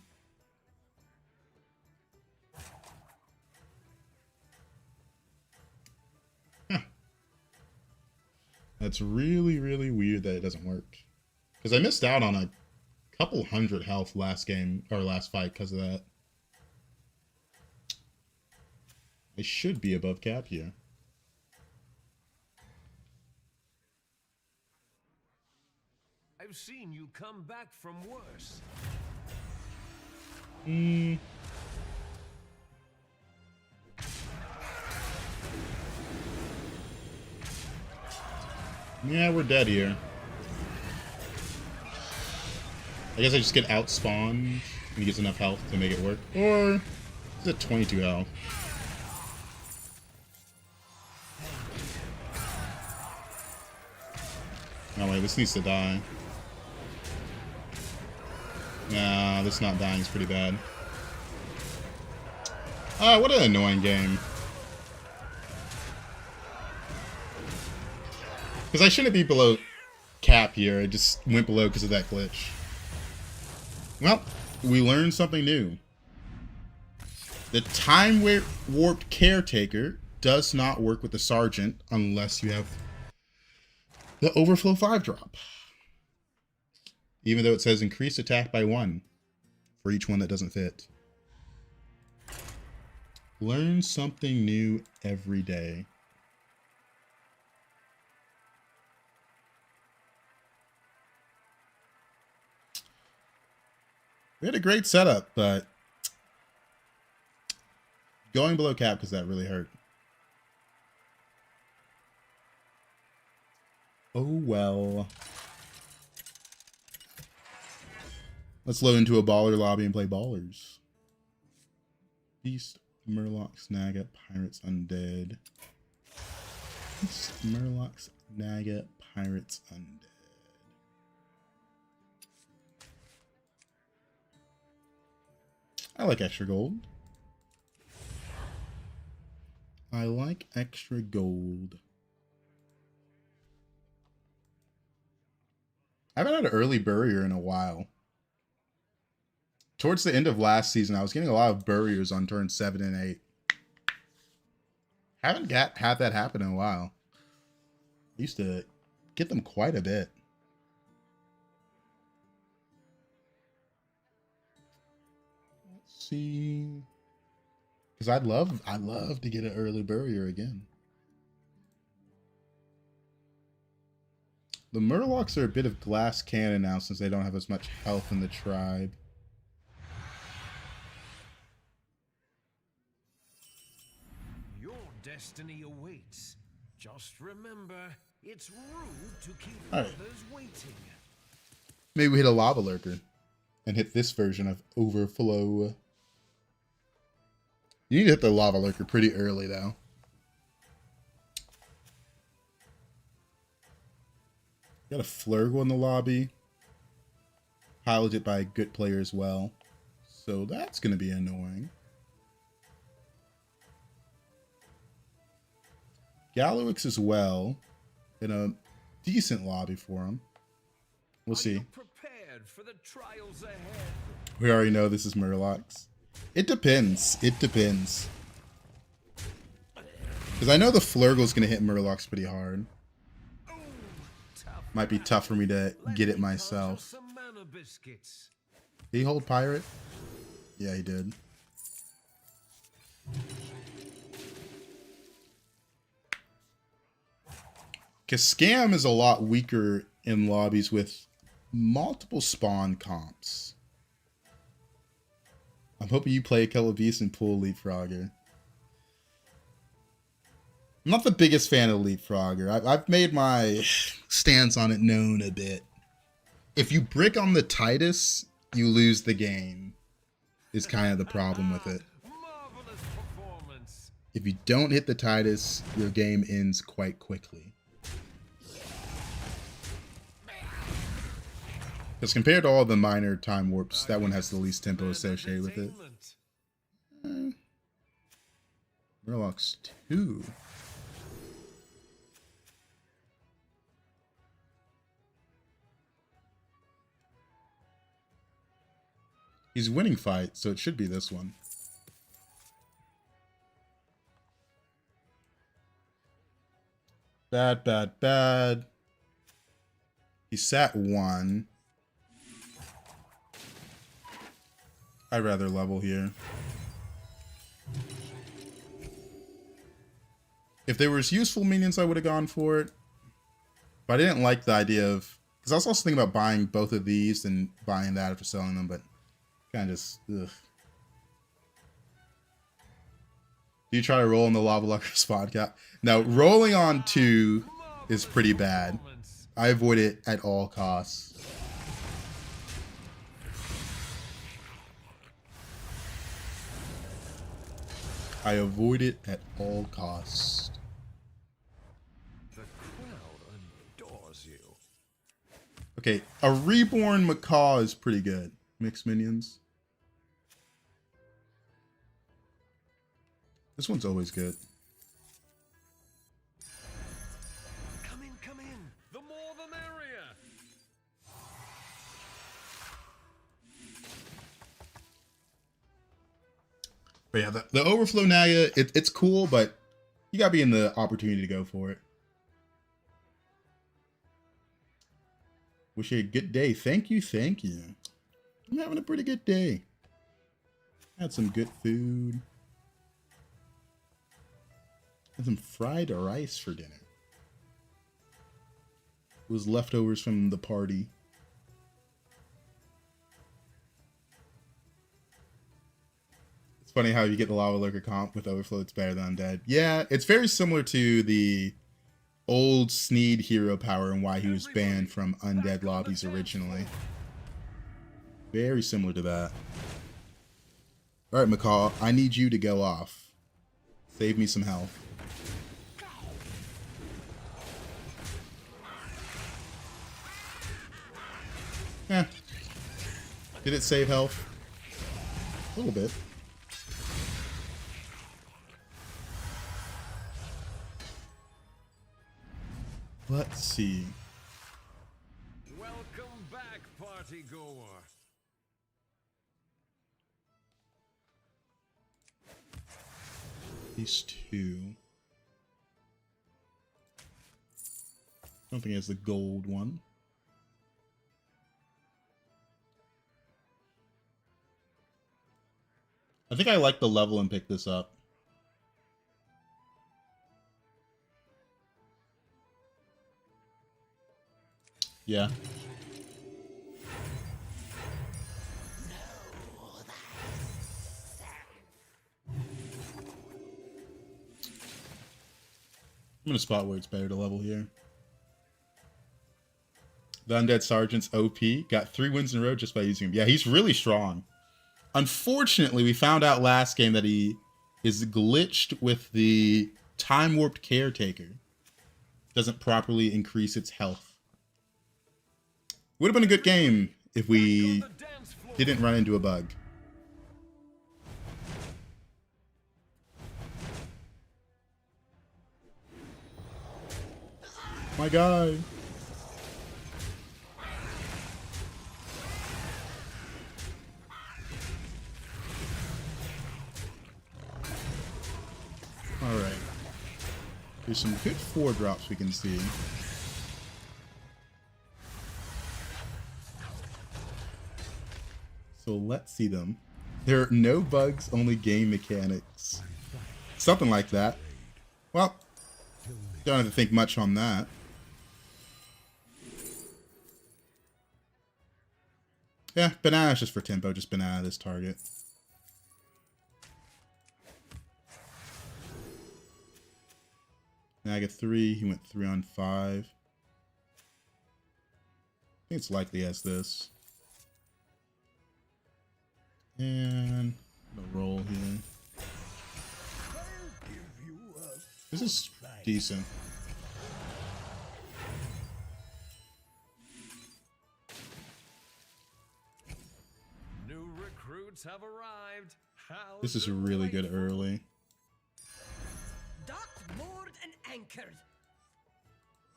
Huh. That's really, really weird that it doesn't work. Because I missed out on a couple hundred health last game, or last fight, because of that. I should be above cap here. I've seen you come back from worse. Yeah, we're dead here. I guess I just get outspawned and he gets enough health to make it work. Or is it 22 health? Oh wait, this needs to die. Nah, this not dying is pretty bad. Ah, what an annoying game. Because I shouldn't be below cap here. I just went below because of that glitch. Well, we learned something new. The time warped caretaker does not work with the sergeant unless you have the overflow 5-drop. Even though it says increase attack by 1 for each one that doesn't fit. Learn something new every day. We had a great setup, but going below cap because that really hurt. Oh well. Let's load into a baller lobby and play ballers. Beast, Murlocs, Naga, Pirates, Undead. Beast, Murlocs, Naga, Pirates, Undead. I like extra gold. I like extra gold. I haven't had an early Burrier in a while. Towards the end of last season, I was getting a lot of Burriers on turn 7 and 8. Haven't had that happen in a while. I used to get them quite a bit. Let's see. Because I'd love to get an early Burrier again. The Murlocs are a bit of glass cannon now since they don't have as much health in the tribe. Your destiny awaits. Just remember, it's rude to keep All right. others waiting. Maybe we hit a Lava Lurker and hit this version of Overflow. You need to hit the Lava Lurker pretty early, though. Got a Flurgle in the lobby. Piloted by a good player as well. So that's going to be annoying. Galowix as well. In a decent lobby for him. We'll see. Are you prepared for the trials ahead? We already know this is Murlocs. It depends. It depends. Because I know the Flurgle's going to hit Murlocs pretty hard. Might be tough for me to get it myself. Did he hold Pirate? Yeah, he did. Because Scam is a lot weaker in lobbies with multiple spawn comps. I'm hoping you play a Killer Beast and pull Leapfrogger. I'm not the biggest fan of Leapfrogger. I've made my stance on it known a bit. If you brick on the Titus, you lose the game. Is kind of the problem with it. Marvelous performance. If you don't hit the Titus, your game ends quite quickly. Because compared to all the minor time warps, that one has the least tempo associated with it. Murlocs 2. He's winning fight, so it should be this one. Bad, bad, bad. He sat 1. I'd rather level here. If they were useful minions, I would have gone for it. But I didn't like the idea of Because I was also thinking about buying both of these and buying that after selling them, but kind of just, ugh. Do you try to roll in the Lava Lucker spawn cap? Now, rolling on 2 is pretty bad. I avoid it at all costs. I avoid it at all costs. The crowd adores you. Okay, a reborn macaw is pretty good. Mixed minions. This one's always good. Come in, come in. The more the merrier. But yeah, the overflow Naga, it's cool, but you gotta be in the opportunity to go for it. Wish you a good day. Thank you, thank you. I'm having a pretty good day. Had some good food. Had some fried rice for dinner. It was leftovers from the party. It's funny how you get the Lava Lurker comp with Overflow, it's better than Undead. Yeah, it's very similar to the old Sneed hero power and why he was banned from Undead lobbies originally. Very similar to that. Alright, Macaw, I need you to go off. Save me some health. Eh. Did it save health? A little bit. Let's see. Welcome back, party goer. These two. I don't think it has the gold one. I think I like the level and pick this up. Yeah. I'm gonna spot where it's better to level here. The Undead Sergeant's OP. Got 3 wins in a row just by using him. Yeah, he's really strong. Unfortunately, we found out last game that he is glitched with the Time Warped Caretaker. Doesn't properly increase its health. Would have been a good game if we didn't run into a bug. My guy. Alright. There's some good 4-drops we can see. So let's see them. There are no bugs, only game mechanics. Something like that. Well, don't have to think much on that. Yeah, banana's just for tempo, just banana this target. Now I get 3, he went 3 on 5. I think it's likely as this. And I'm gonna roll here. This is decent. New recruits have arrived. How's This is the really good delightful- early. Dock moored and anchored.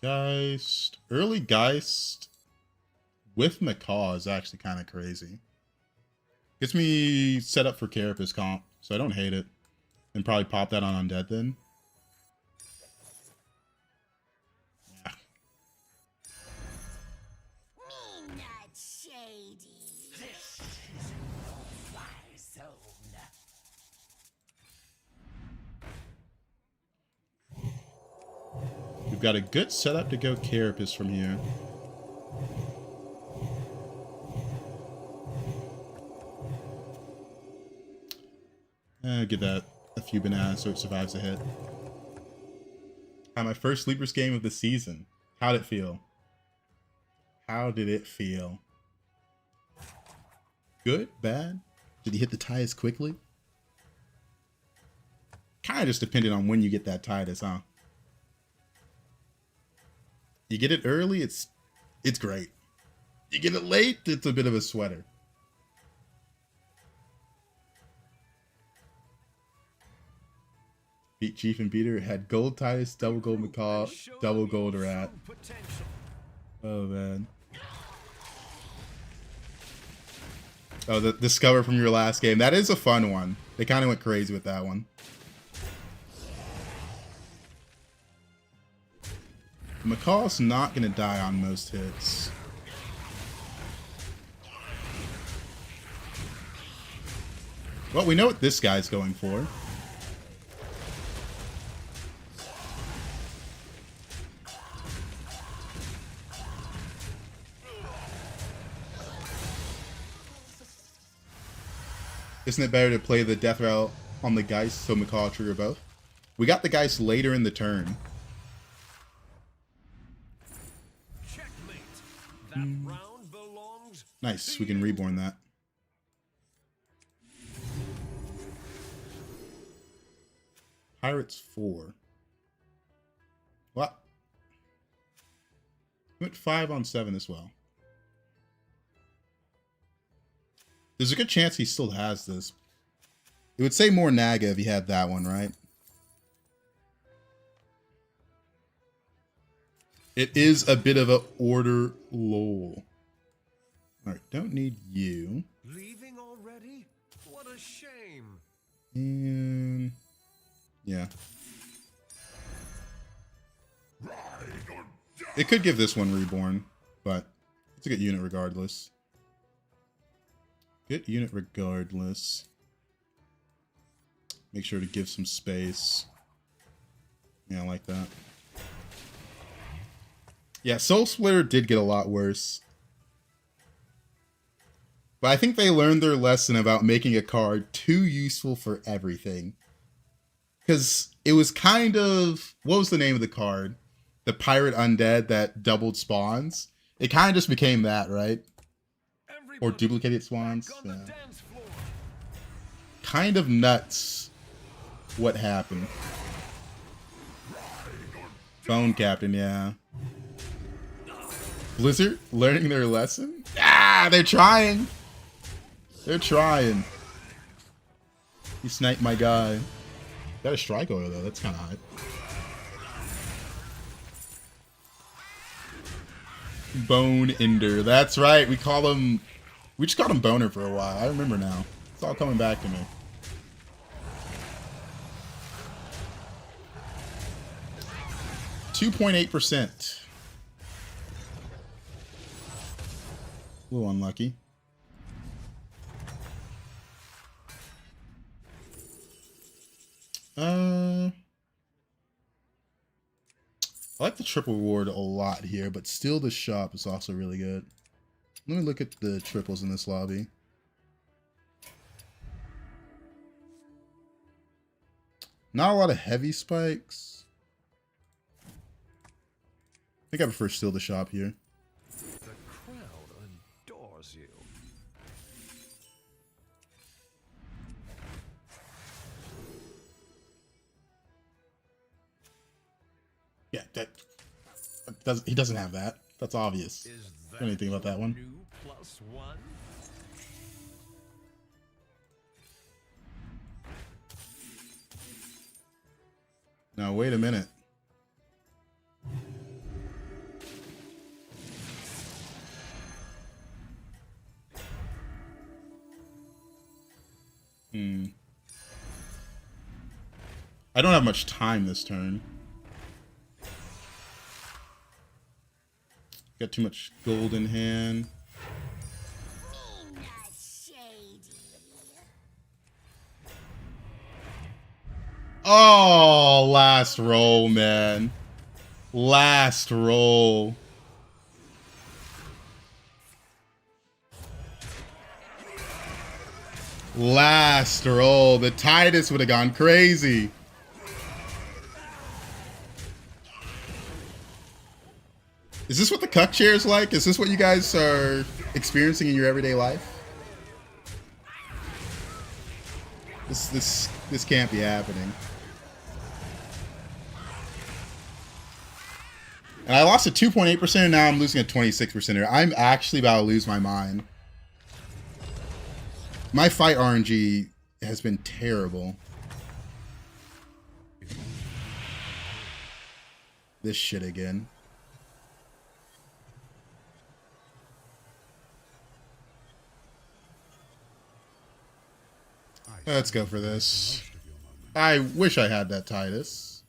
Geist. Early Geist with Macaw is actually kind of crazy. Gets me set up for Carapace comp, so I don't hate it. And probably pop that on Undead then. Yeah. Me not shady. This is no fly zone. We've got a good setup to go Carapace from here. I'll give that a few bananas so it survives a hit. My first Sleepers game of the season. How'd it feel? How did it feel? Good? Bad? Did he hit the Titus quickly? Kind of just depended on when you get that Titus, huh? You get it early, it's great. You get it late, it's a bit of a sweater. Beat Chief and Peter, had gold Titus, double gold Macaw, double gold Rat. Oh man. Oh, the Discover from your last game. That is a fun one. They kind of went crazy with that one. Macaw's not going to die on most hits. Well, we know what this guy's going for. Isn't it better to play the death route on the Geist so Macaw trigger both? We got the Geist later in the turn. That round belongs Nice, we can reborn that. Pirates 4. What? Went 5 on 7 as well. There's a good chance he still has this. It would say more Naga if he had that one, right? It is a bit of a order lull. Alright, don't need you. leaving already? What a shame. And yeah. It could give this one reborn, but it's a good unit regardless. Good unit regardless. Make sure to give some space. Yeah, I like that. Yeah, Soul Splitter did get a lot worse. But I think they learned their lesson about making a card too useful for everything. Because it was kind of... What was the name of the card? The Pirate Undead that doubled spawns? It kind of just became that, right? Or duplicated spawns? Yeah. Kind of nuts what happened. Bone Captain, yeah. Blizzard learning their lesson? Ah, they're trying. They're trying. He sniped my guy. Got a strike oil though, that's kind of hot. Bone Ender, that's right. We just called him Boner for a while. I remember now. It's all coming back to me. %. A little unlucky. I like the triple reward a lot here, but still the shop is also really good. Let me look at the triples in this lobby. Not a lot of heavy spikes. I think I prefer still the shop here. The crowd adores you. Yeah, he doesn't have that. That's obvious. Is Don't know anything about that one. new +1? Now wait a minute. I don't have much time this turn. Got too much gold in hand. Me not shady. Oh, last roll, man. Last roll. Last roll. The Titus would have gone crazy. Is this what the cuck chair is like? Is this what you guys are experiencing in your everyday life? This can't be happening. And I lost a 2.8%, and now I'm losing a 26%. I'm actually about to lose my mind. My fight RNG has been terrible. This shit again. Let's go for this. I wish I had that Titus.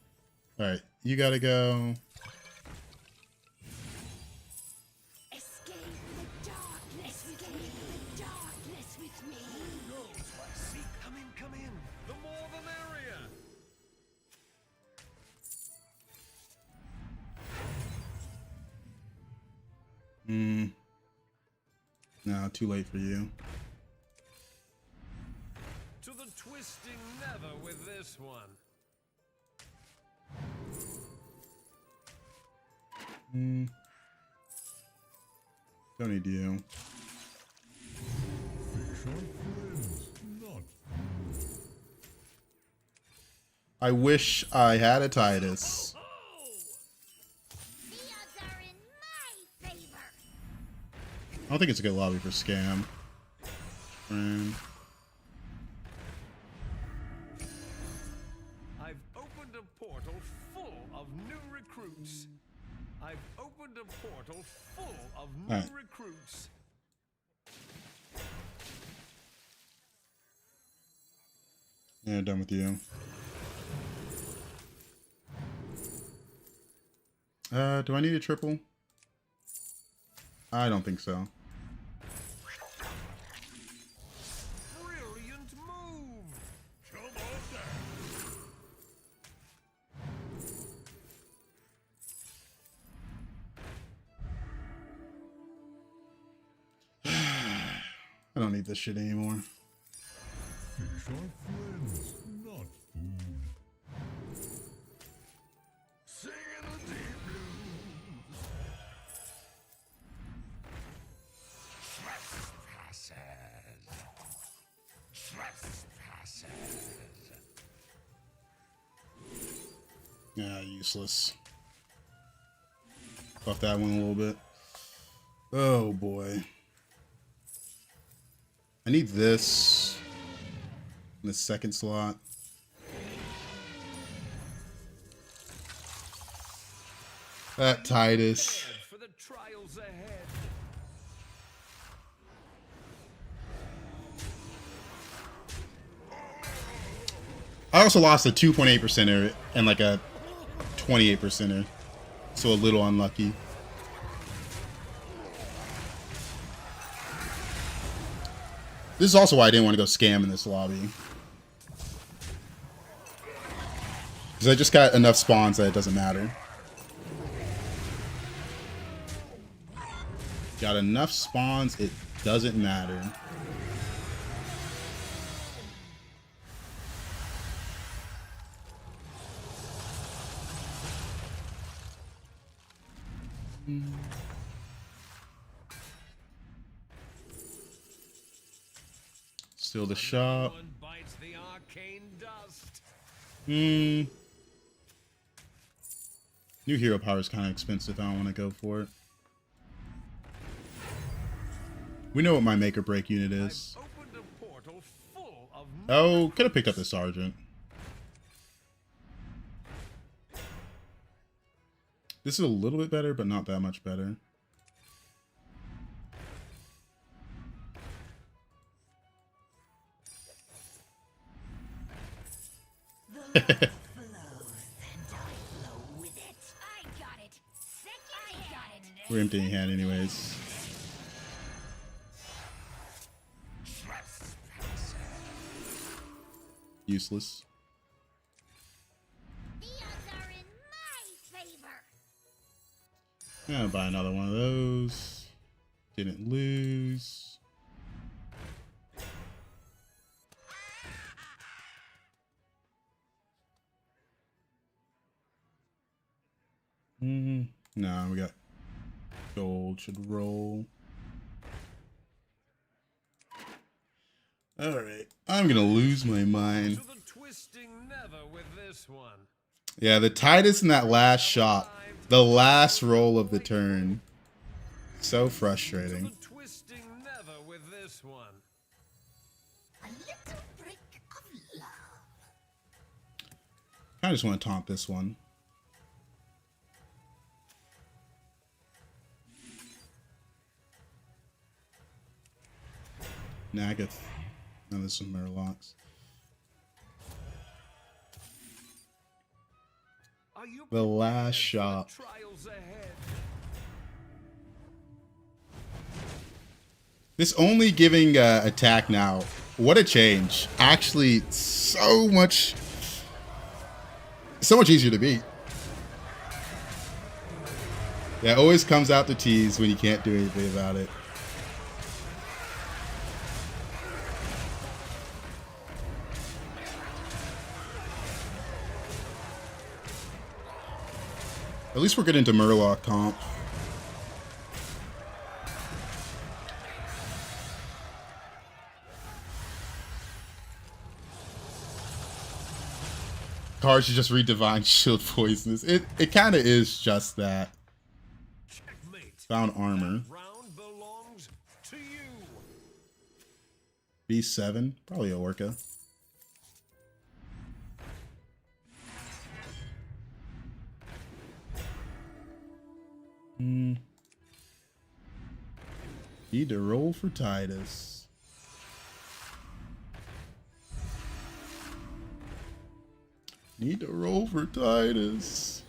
Alright, you gotta go. Escape the darkness. Escape the darkness with me. Come in. The more the merrier. No, too late for you. To the twisting nether with this one. Don't need you. I wish I had a Titus. The odds are in my favor. I don't think it's a good lobby for scam. Friend. I've opened a portal full of new recruits. I've opened a portal full of new Alright. recruits. Yeah, done with you. Do I need a triple? I don't think so. Brilliant move. Come on down. I don't need this shit anymore. Fish are friends, not food. Singing a deep blues. Trespassers. Yeah, useless. Buff that one a little bit. Oh boy. I need this in the second slot. That Titus. For the trials ahead. I also lost a 2.8%er and like a 28%er. So a little unlucky. This is also why I didn't want to go scam in this lobby. Because I just got enough spawns that it doesn't matter. Got enough spawns, it doesn't matter. Still the shop. One bites the arcane dust. New hero power is kind of expensive. I don't want to go for it. We know what my make or break unit is. Opened a portal full of Oh, could have picked up the sergeant. This is a little bit better, but not that much better. Flows and I flow with it. I got it. I got it. We're empty in hand anyways. Useless. The odds are in my favor. Yeah, buy another one of those. Didn't lose. No, we got gold. Should roll. Alright. I'm gonna lose my mind. To the twisting never with this one. Yeah, the Titus in that last shot. The last roll of the turn. So frustrating. To the twisting never with this one. A little brick of love. I just want to taunt this one. Nagath. No, there's some Murlocs. Are you The last prepared for shot. the trials ahead? This only giving attack now. What a change. Actually, so much easier to beat. Yeah, always comes out to tease when you can't do anything about it. At least we're getting into Murloc comp. Cards should just read Divine Shield Poisonous. It kind of is just that. Checkmate. Found armor. Round belongs to you. B7. Probably a Orca. Need to roll for Titus. Need to roll for Titus.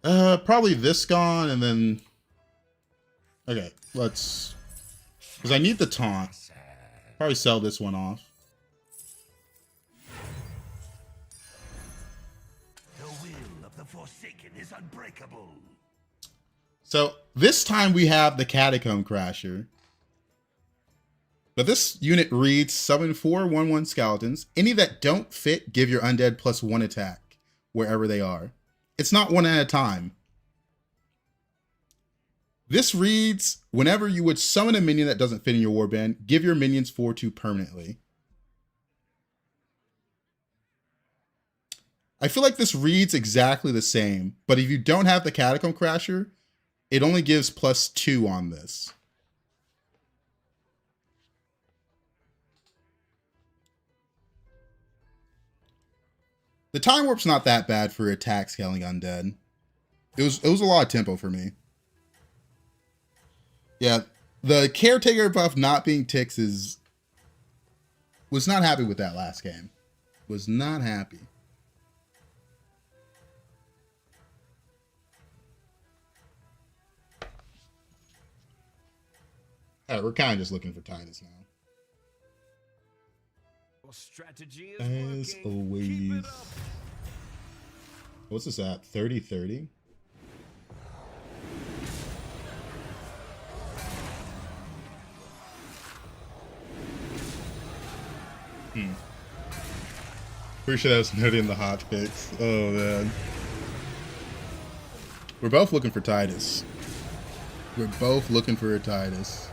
Probably this gone and then. Okay, let's. Because I need the taunt. Probably sell this one off. The will of the Forsaken is unbreakable. So this time we have the Catacomb Crasher. But this unit reads summon 4 1/1 skeletons. Any that don't fit, give your undead +1 attack wherever they are. It's not one at a time. This reads whenever you would summon a minion that doesn't fit in your warband, give your minions 4/2 permanently. I feel like this reads exactly the same, but if you don't have the Catacomb Crasher, it only gives +2 on this. The Time Warp's not that bad for attack scaling undead. It was a lot of tempo for me. Yeah, the Caretaker buff not being ticks was not happy with that last game. Was not happy. Alright, we're kind of just looking for Titus now. Your strategy is As working. Keep always. it up. What's this at? 30-30? Pretty sure that was noted in the hot picks. Oh man. We're both looking for Titus. We're both looking for a Titus.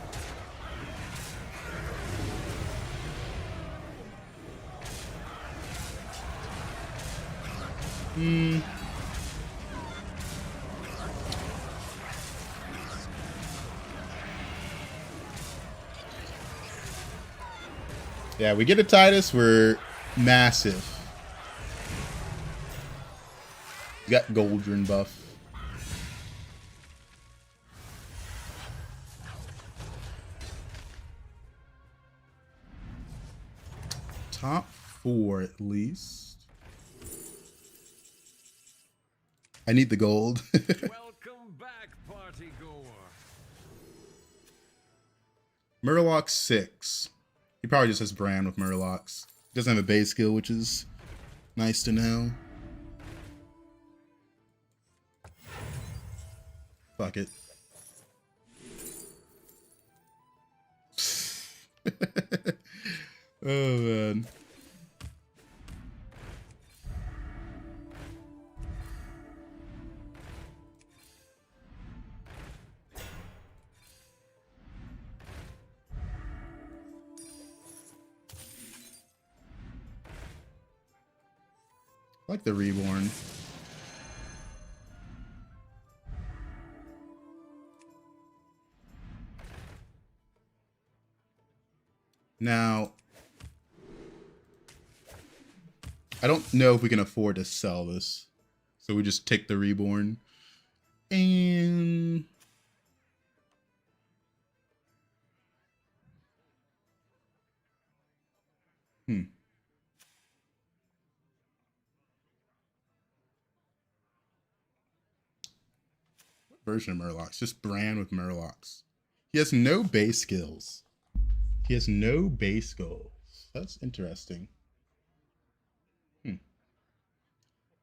Yeah, we get a Titus, we're massive. We got Goldrin buff. Top 4 at least. I need the gold. Welcome back, party goer. Murloc 6. He probably just has Bran with Murlocs. Doesn't have a base skill, which is nice to know. Fuck it. Oh man. I like the reborn. Now, I don't know if we can afford to sell this. So we just take the reborn. And what version of Murlocs? Just Bran with Murlocs. He has no base skills. He has no base goals. That's interesting.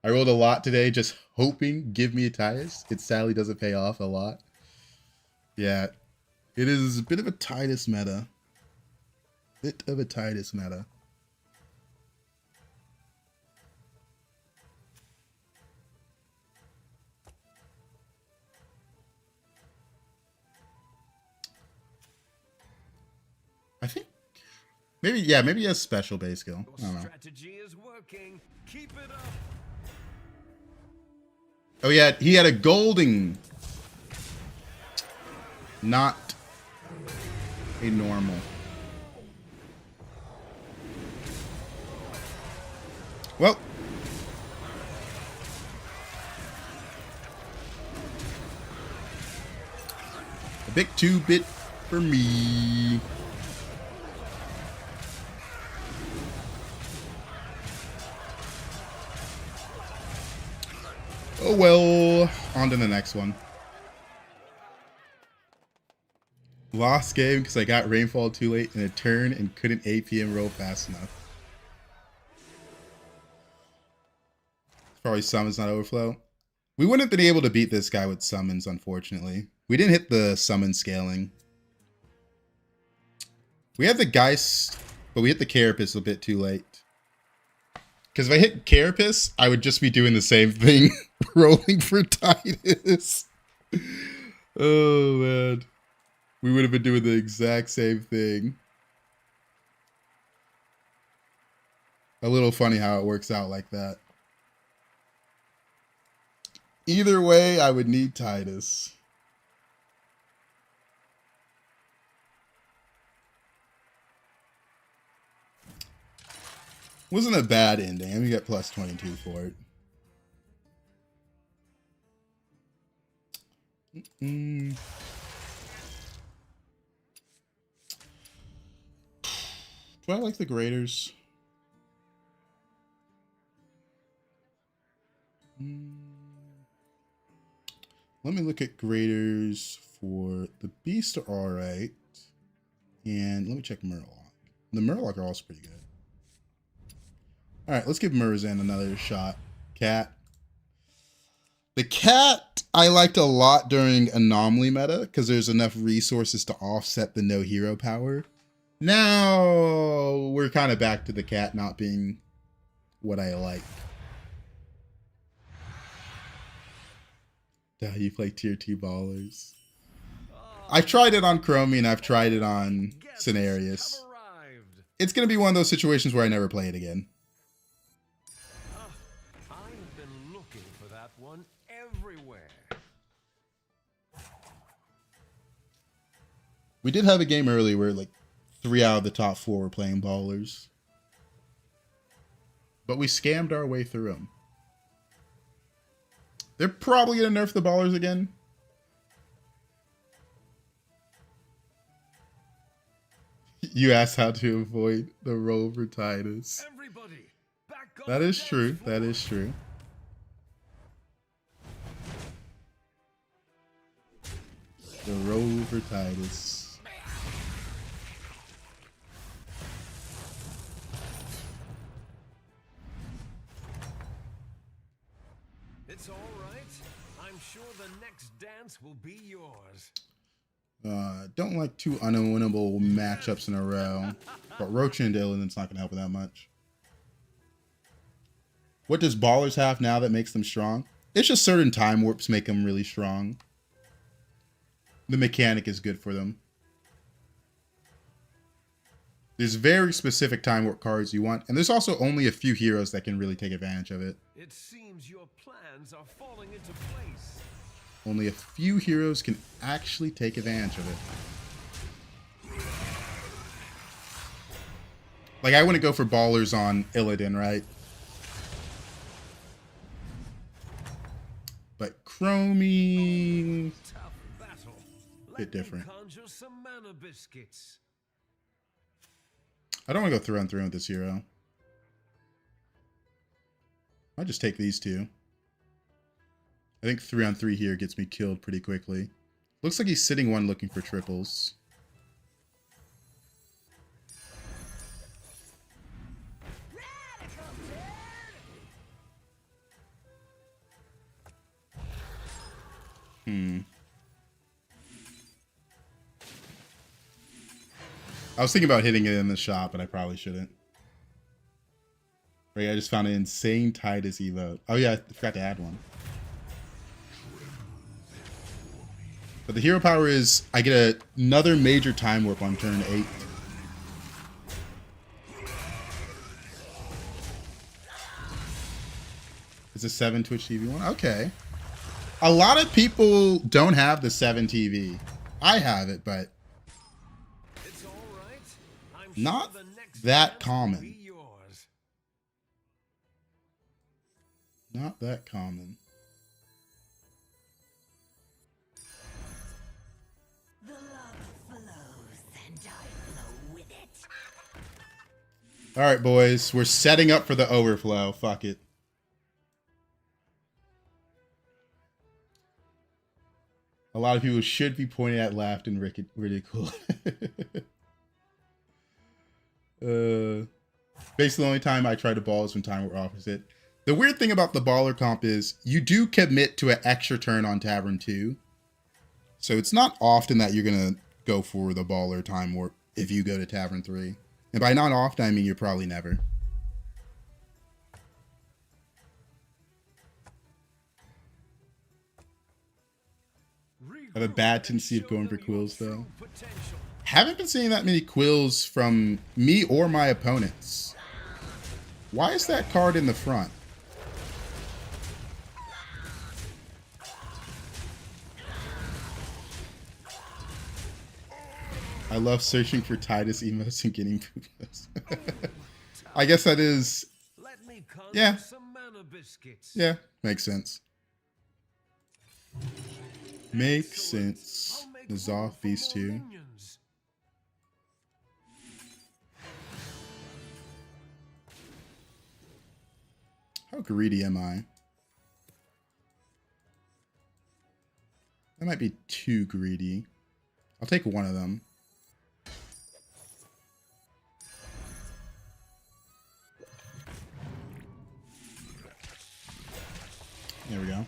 I rolled a lot today just hoping give me a Titus. It sadly doesn't pay off a lot. Yeah, it is a bit of a Titus meta. Bit of a Titus meta. I think maybe, yeah, maybe he has special base skill. I don't know. Strategy is working. Keep it up. Oh yeah, he had a golding. Not a normal. Well. A bit 2-bit for me. Oh well, on to the next one. Lost game because I got rainfall too late in a turn and couldn't APM roll fast enough. Probably summons not overflow. We wouldn't have been able to beat this guy with summons, unfortunately. We didn't hit the summon scaling. We had the Geist, but we hit the Carapace a bit too late. Because if I hit Carapace, I would just be doing the same thing, rolling for Titus. Oh, man. We would have been doing the exact same thing. A little funny how it works out like that. Either way, I would need Titus. Wasn't a bad ending. And we got plus 22 for it. Do I like the graders? Let me look at graders for the Beast are alright. And let me check Murloc. The Murloc are also pretty good. Alright, let's give Murzan another shot. Cat. The cat I liked a lot during Anomaly meta because there's enough resources to offset the no hero power. Now we're kind of back to the cat not being what I like. You play tier 2 ballers. I've tried it on Chromie and I've tried it on Cenarius. It's going to be one of those situations where I never play it again. I've been looking for that one everywhere. We did have a game earlier where like 3 out of the top 4 were playing ballers. But we scammed our way through them. They're probably going to nerf the ballers again. You asked how to avoid the roll for Titus. Everybody, back up. That is true. That is true. The roll for Titus. It's all right. I'm sure the next dance will be yours. Don't like two unwinnable matchups in a row. But Roach and Illidan's not going to help with that much. What does Ballers have now that makes them strong? It's just certain time warps make them really strong. The mechanic is good for them. There's very specific time warp cards you want, and there's also only a few heroes that can really take advantage of it. It seems your plans are falling into place. Only a few heroes can actually take advantage of it. Like, I wouldn't go for Ballers on Illidan, right? But Chromie... Tough battle. Bit different. Let me conjure some mana biscuits. I don't want to go 3-on-3 with this hero. I'll just take these two. I think 3-on-3 here gets me killed pretty quickly. Looks like he's sitting one looking for triples. I was thinking about hitting it in the shop, but I probably shouldn't. Right, I just found an insane Titus emote. Oh yeah, I forgot to add one. But the hero power is I get another major time warp on turn 8. It's a 7 Twitch TV one? Okay. A lot of people don't have the 7 TV. I have it, but It's all right. I'm not sure the next that chance common. will be yours. Not that common. The love flows and I flow with it. Alright, boys. We're setting up for the overflow. Fuck it. A lot of people should be pointing at laughed and ridicule. Basically, the only time I try to ball is when time we're opposite. The weird thing about the baller comp is you do commit to an extra turn on Tavern 2. So it's not often that you're going to go for the baller time warp if you go to Tavern 3. And by not often, I mean you're probably never. I have a bad tendency of going for quills, though. Haven't been seeing that many quills from me or my opponents. Why is that card in the front? I love searching for Titus emotes and getting poopos. I guess that is... Let me conjure Yeah. some mana biscuits. Yeah, makes sense. Makes sense. I'll make The room Zoth for Beast more 2. minions. How greedy am I? That might be too greedy. I'll take one of them. There we go.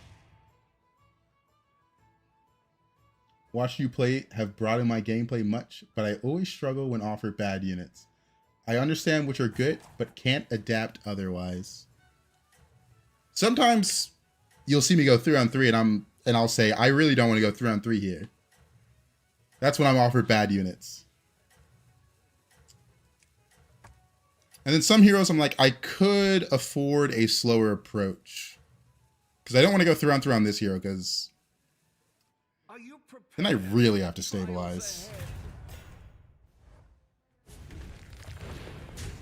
Watching you play have broadened my gameplay much, but I always struggle when offered bad units. I understand which are good, but can't adapt otherwise. Sometimes you'll see me go 3-on-3 and I'll say, I really don't want to go 3-on-3 here. That's when I'm offered bad units. And then some heroes I'm like, I could afford a slower approach. Because I don't want to go 3-on-3 on this hero, because Are you then I prepared? really have to Trials stabilize. ahead.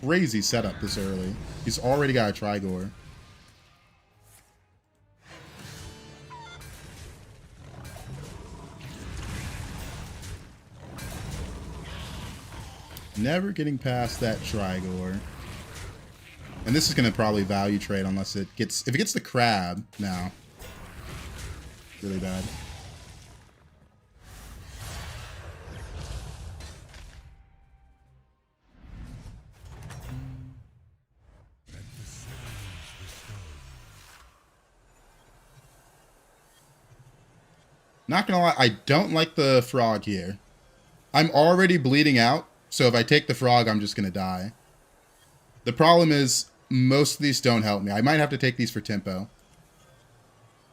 Crazy setup this early. He's already got a Trigor. Never getting past that Trigor. And this is going to probably value trade unless it gets... If it gets the crab now. Really bad. Not gonna lie, I don't like the frog here. I'm already bleeding out, so if I take the frog, I'm just gonna die. The problem is, most of these don't help me. I might have to take these for tempo.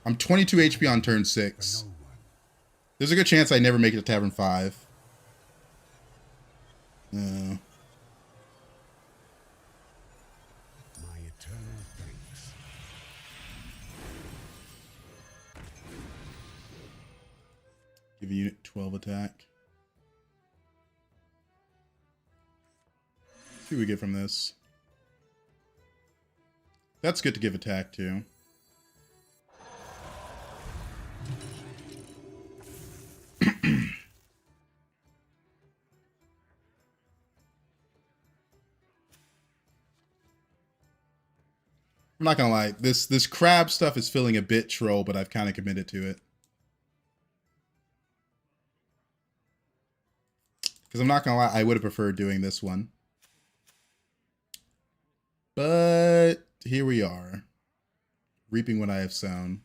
I'm 22 HP on turn 6. There's a good chance I never make it to Tavern 5. My eternal thanks. Give a unit 12 attack. See what we get from this. That's good to give attack to. I'm not gonna lie, this crab stuff is feeling a bit troll, but I've kind of committed to it. Because I'm not gonna lie, I would have preferred doing this one. But here we are. Reaping what I have sown.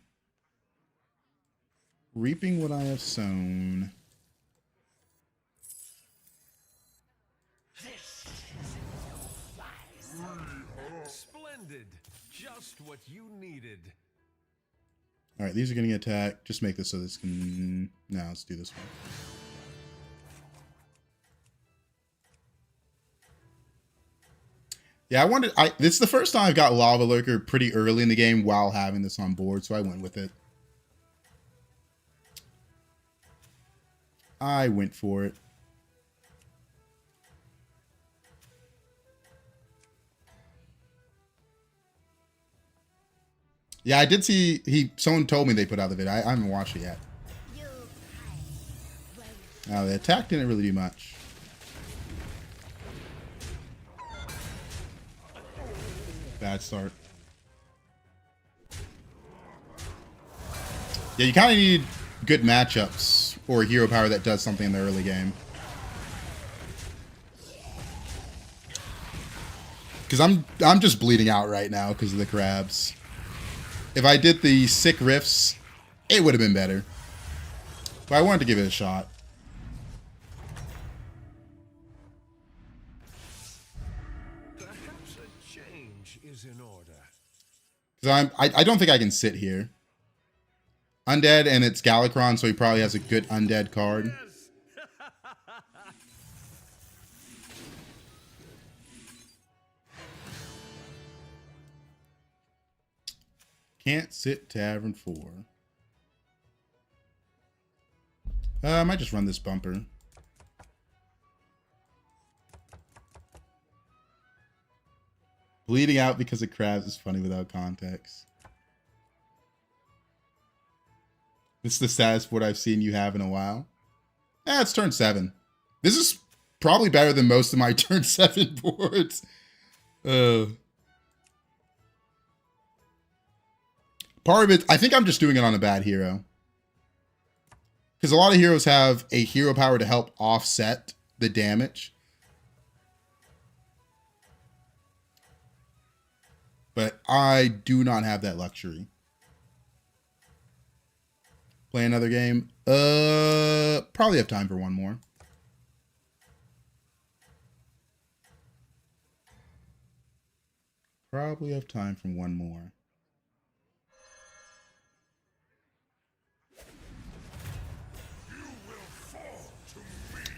Reaping what I have sown. Splendid. Just what you needed. Alright, these are getting attacked. Just make this so this can... No, let's do this one. Yeah, this is the first time I've got Lava Lurker pretty early in the game while having this on board, so I went with it. I went for it. Yeah, I did see someone told me they put out the video. I haven't watched it yet. Now the attack didn't really do much. Bad start. Yeah, you kind of need good matchups or a hero power that does something in the early game. Because I'm just bleeding out right now because of the crabs. If I did the sick riffs, it would have been better. But I wanted to give it a shot. Perhaps a change is in order. Because I don't think I can sit here. Undead, and it's Galakron, so he probably has a good undead card. Yes. Can't sit Tavern 4. I might just run this bumper. Bleeding out because of crabs is funny without context. This is the saddest board I've seen you have in a while. It's turn 7. This is probably better than most of my turn 7 boards. Part of it, I think I'm just doing it on a bad hero. Because a lot of heroes have a hero power to help offset the damage. But I do not have that luxury. Play another game? Probably have time for one more. Probably have time for one more.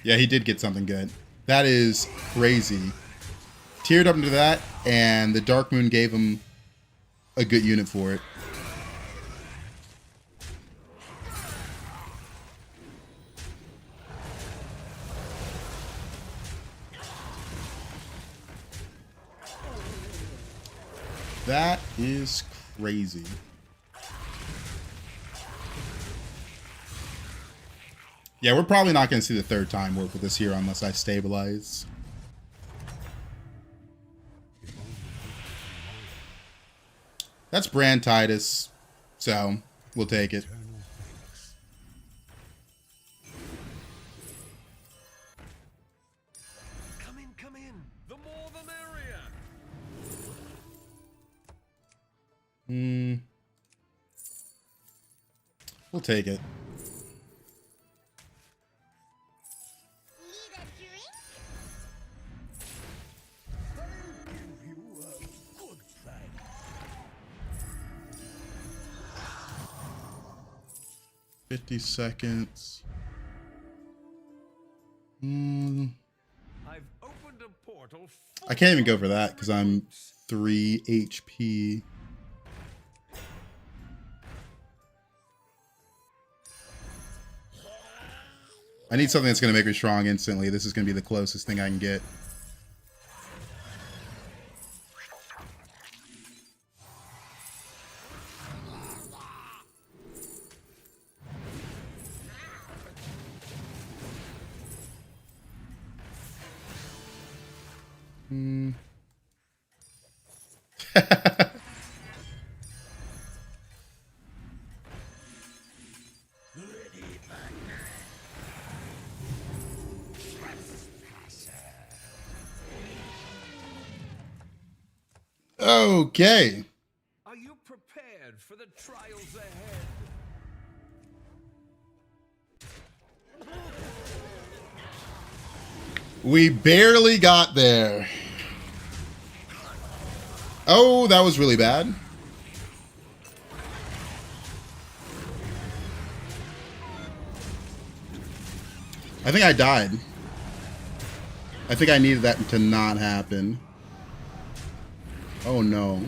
Yeah, he did get something good. That is crazy. Tiered up into that, and the Dark Moon gave him a good unit for it. That is crazy. Yeah, we're probably not going to see the third time work with this hero unless I stabilize. That's Brand Titus, so we'll take it. Come in, come in. The more the merrier. We'll take it. 50 seconds. I've opened a portal. I can't even go for that because I'm 3 HP. I need something that's going to make me strong instantly. This is going to be the closest thing I can get. Okay. Are you prepared for the trials ahead? We barely got there. Oh, that was really bad. I think I died. I think I needed that to not happen. Oh no.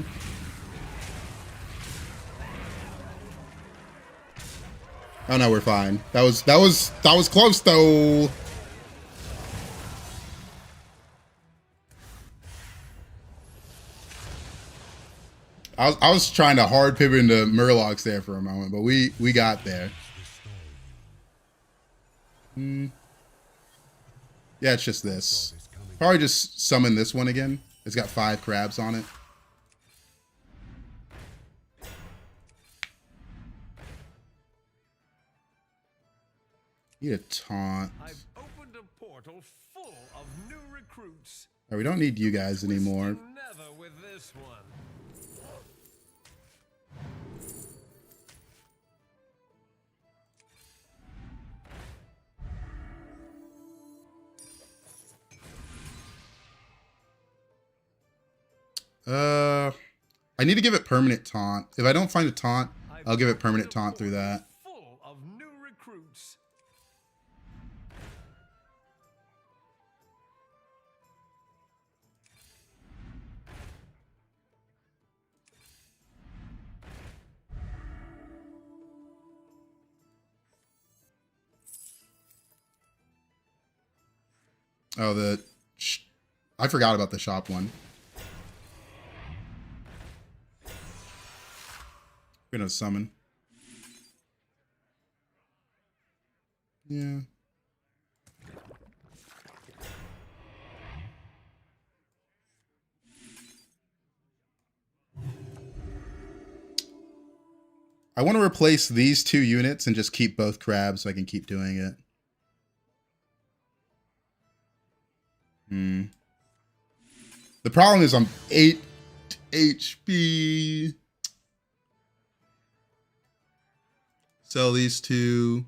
Oh no, we're fine. That was close though. I was trying to hard pivot into Murlocs there for a moment, but we got there. Yeah, it's just this. Probably just summon this one again. It's got 5 crabs on it. Need a taunt. I've opened a portal full of new recruits. Oh, we don't need you guys anymore. Never with this one. I need to give it permanent taunt. If I don't find a taunt, I'll give it permanent taunt through that. Full of new recruits. Oh, I forgot about the shop one. We're gonna summon. Yeah. I want to replace these 2 units and just keep both crabs so I can keep doing it. The problem is I'm 8 HP. Sell these 2,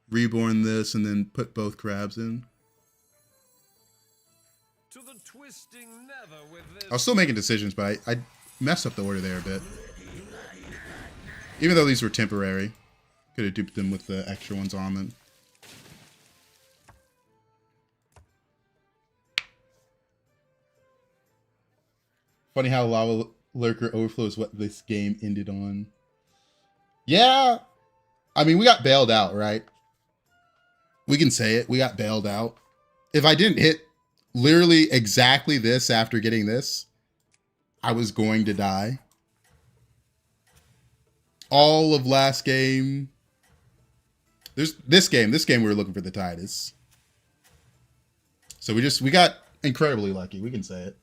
reborn this, and then put both crabs in. To the twisting never with this. I was still making decisions, but I messed up the order there a bit. Even though these were temporary. Could have duped them with the extra ones on them. Funny how Lava Lurker Overflow is what this game ended on. Yeah! I mean, we got bailed out, right? We can say it. We got bailed out. If I didn't hit literally exactly this after getting this, I was going to die. All of last game. There's this game we were looking for the Titus. So we got incredibly lucky. We can say it.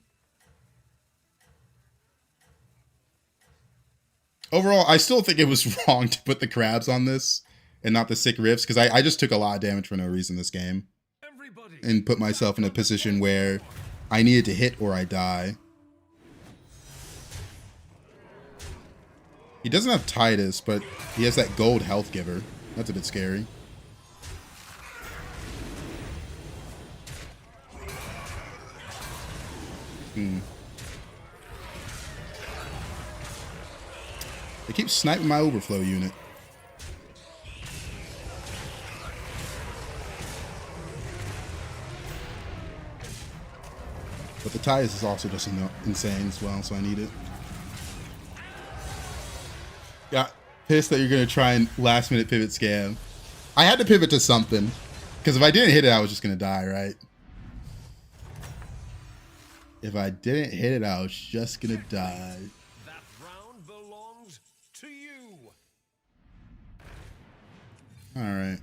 Overall, I still think it was wrong to put the crabs on this and not the sick rifts, because I just took a lot of damage for no reason this game. And put myself in a position where I needed to hit or I die. He doesn't have Titus, but he has that gold health giver. That's a bit scary. They keep sniping my overflow unit. The Titus is also just insane as well, so I need it. Got pissed that you're gonna try and last minute pivot scam. I had to pivot to something, because if I didn't hit it, I was just gonna die, right? If I didn't hit it, I was just gonna die. That round belongs to you. All right.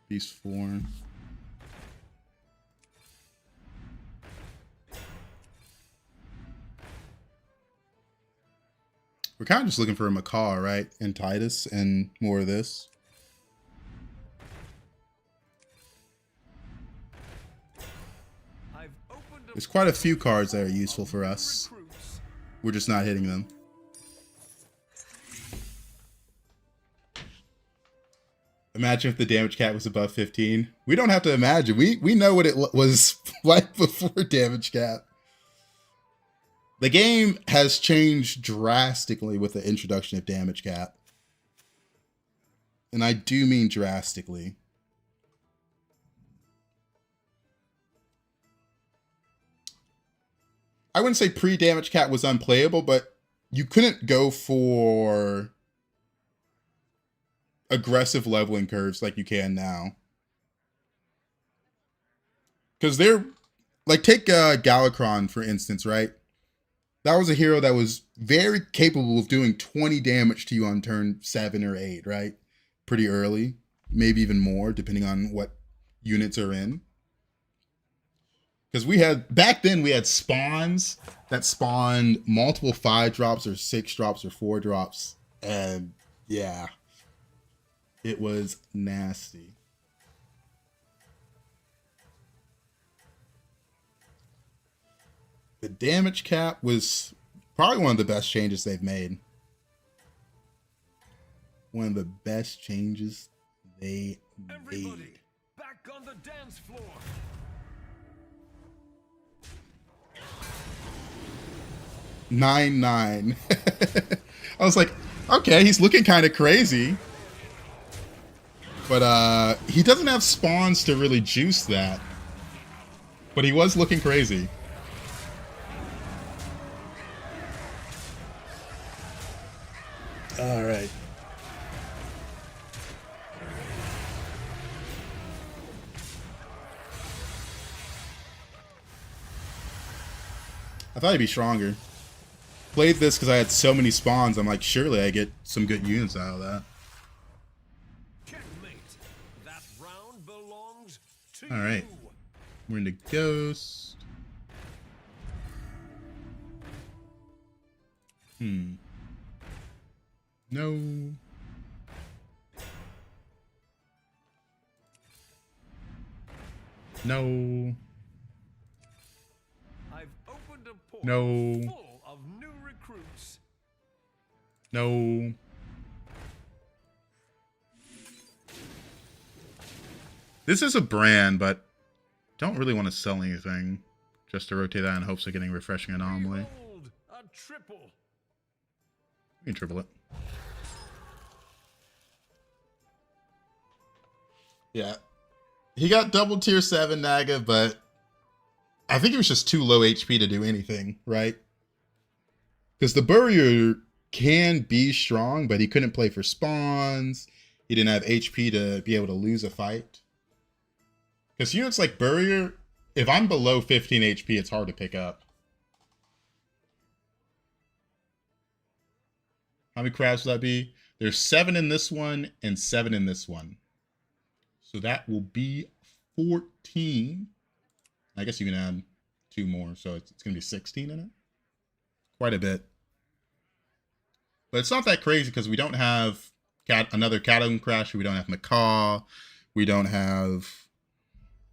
Beast 4. We're kind of just looking for a Macaw, right? And Titus and more of this. There's quite a few cards that are useful for us. We're just not hitting them. Imagine if the damage cap was above 15. We don't have to imagine. We know what it was like before damage cap. The game has changed drastically with the introduction of damage cap. And I do mean drastically. I wouldn't say pre-damage cap was unplayable, but you couldn't go for aggressive leveling curves like you can now. Because they're, like, take Galakrond, for instance, right? That was a hero that was very capable of doing 20 damage to you on turn 7 or 8, right? Pretty early. Maybe even more, depending on what units are in. Because we had, back then we had spawns that spawned multiple 5-drops or 6-drops or 4-drops. And yeah, it was nasty. The damage cap was probably one of the best changes they've made. One of the best changes they Everybody, made. back on the dance floor. 9-9. I was like, okay, he's looking kind of crazy. But he doesn't have spawns to really juice that. But he was looking crazy. All right. I thought he'd be stronger. Played this because I had so many spawns. I'm like, surely I get some good units out of that. Checkmate. That round belongs to All right. you. We're into Ghost. No. No. I've opened a portal No. full of new recruits. No. This is a brand, but don't really want to sell anything. Just to rotate that in hopes of getting refreshing anomaly. Behold, a triple. You can triple it. Yeah. He got double tier 7 Naga, but I think he was just too low HP to do anything, right? Because the Burrier can be strong, but he couldn't play for spawns. He didn't have HP to be able to lose a fight. Because units like Burrier, if I'm below 15 HP, it's hard to pick up. How many crabs will that be? There's 7 in this one and 7 in this one. So that will be 14. I guess you can add 2 more, so it's going to be 16 in it. Quite a bit. But it's not that crazy because we don't have another Catacomb Crasher. We don't have Macaw. We don't have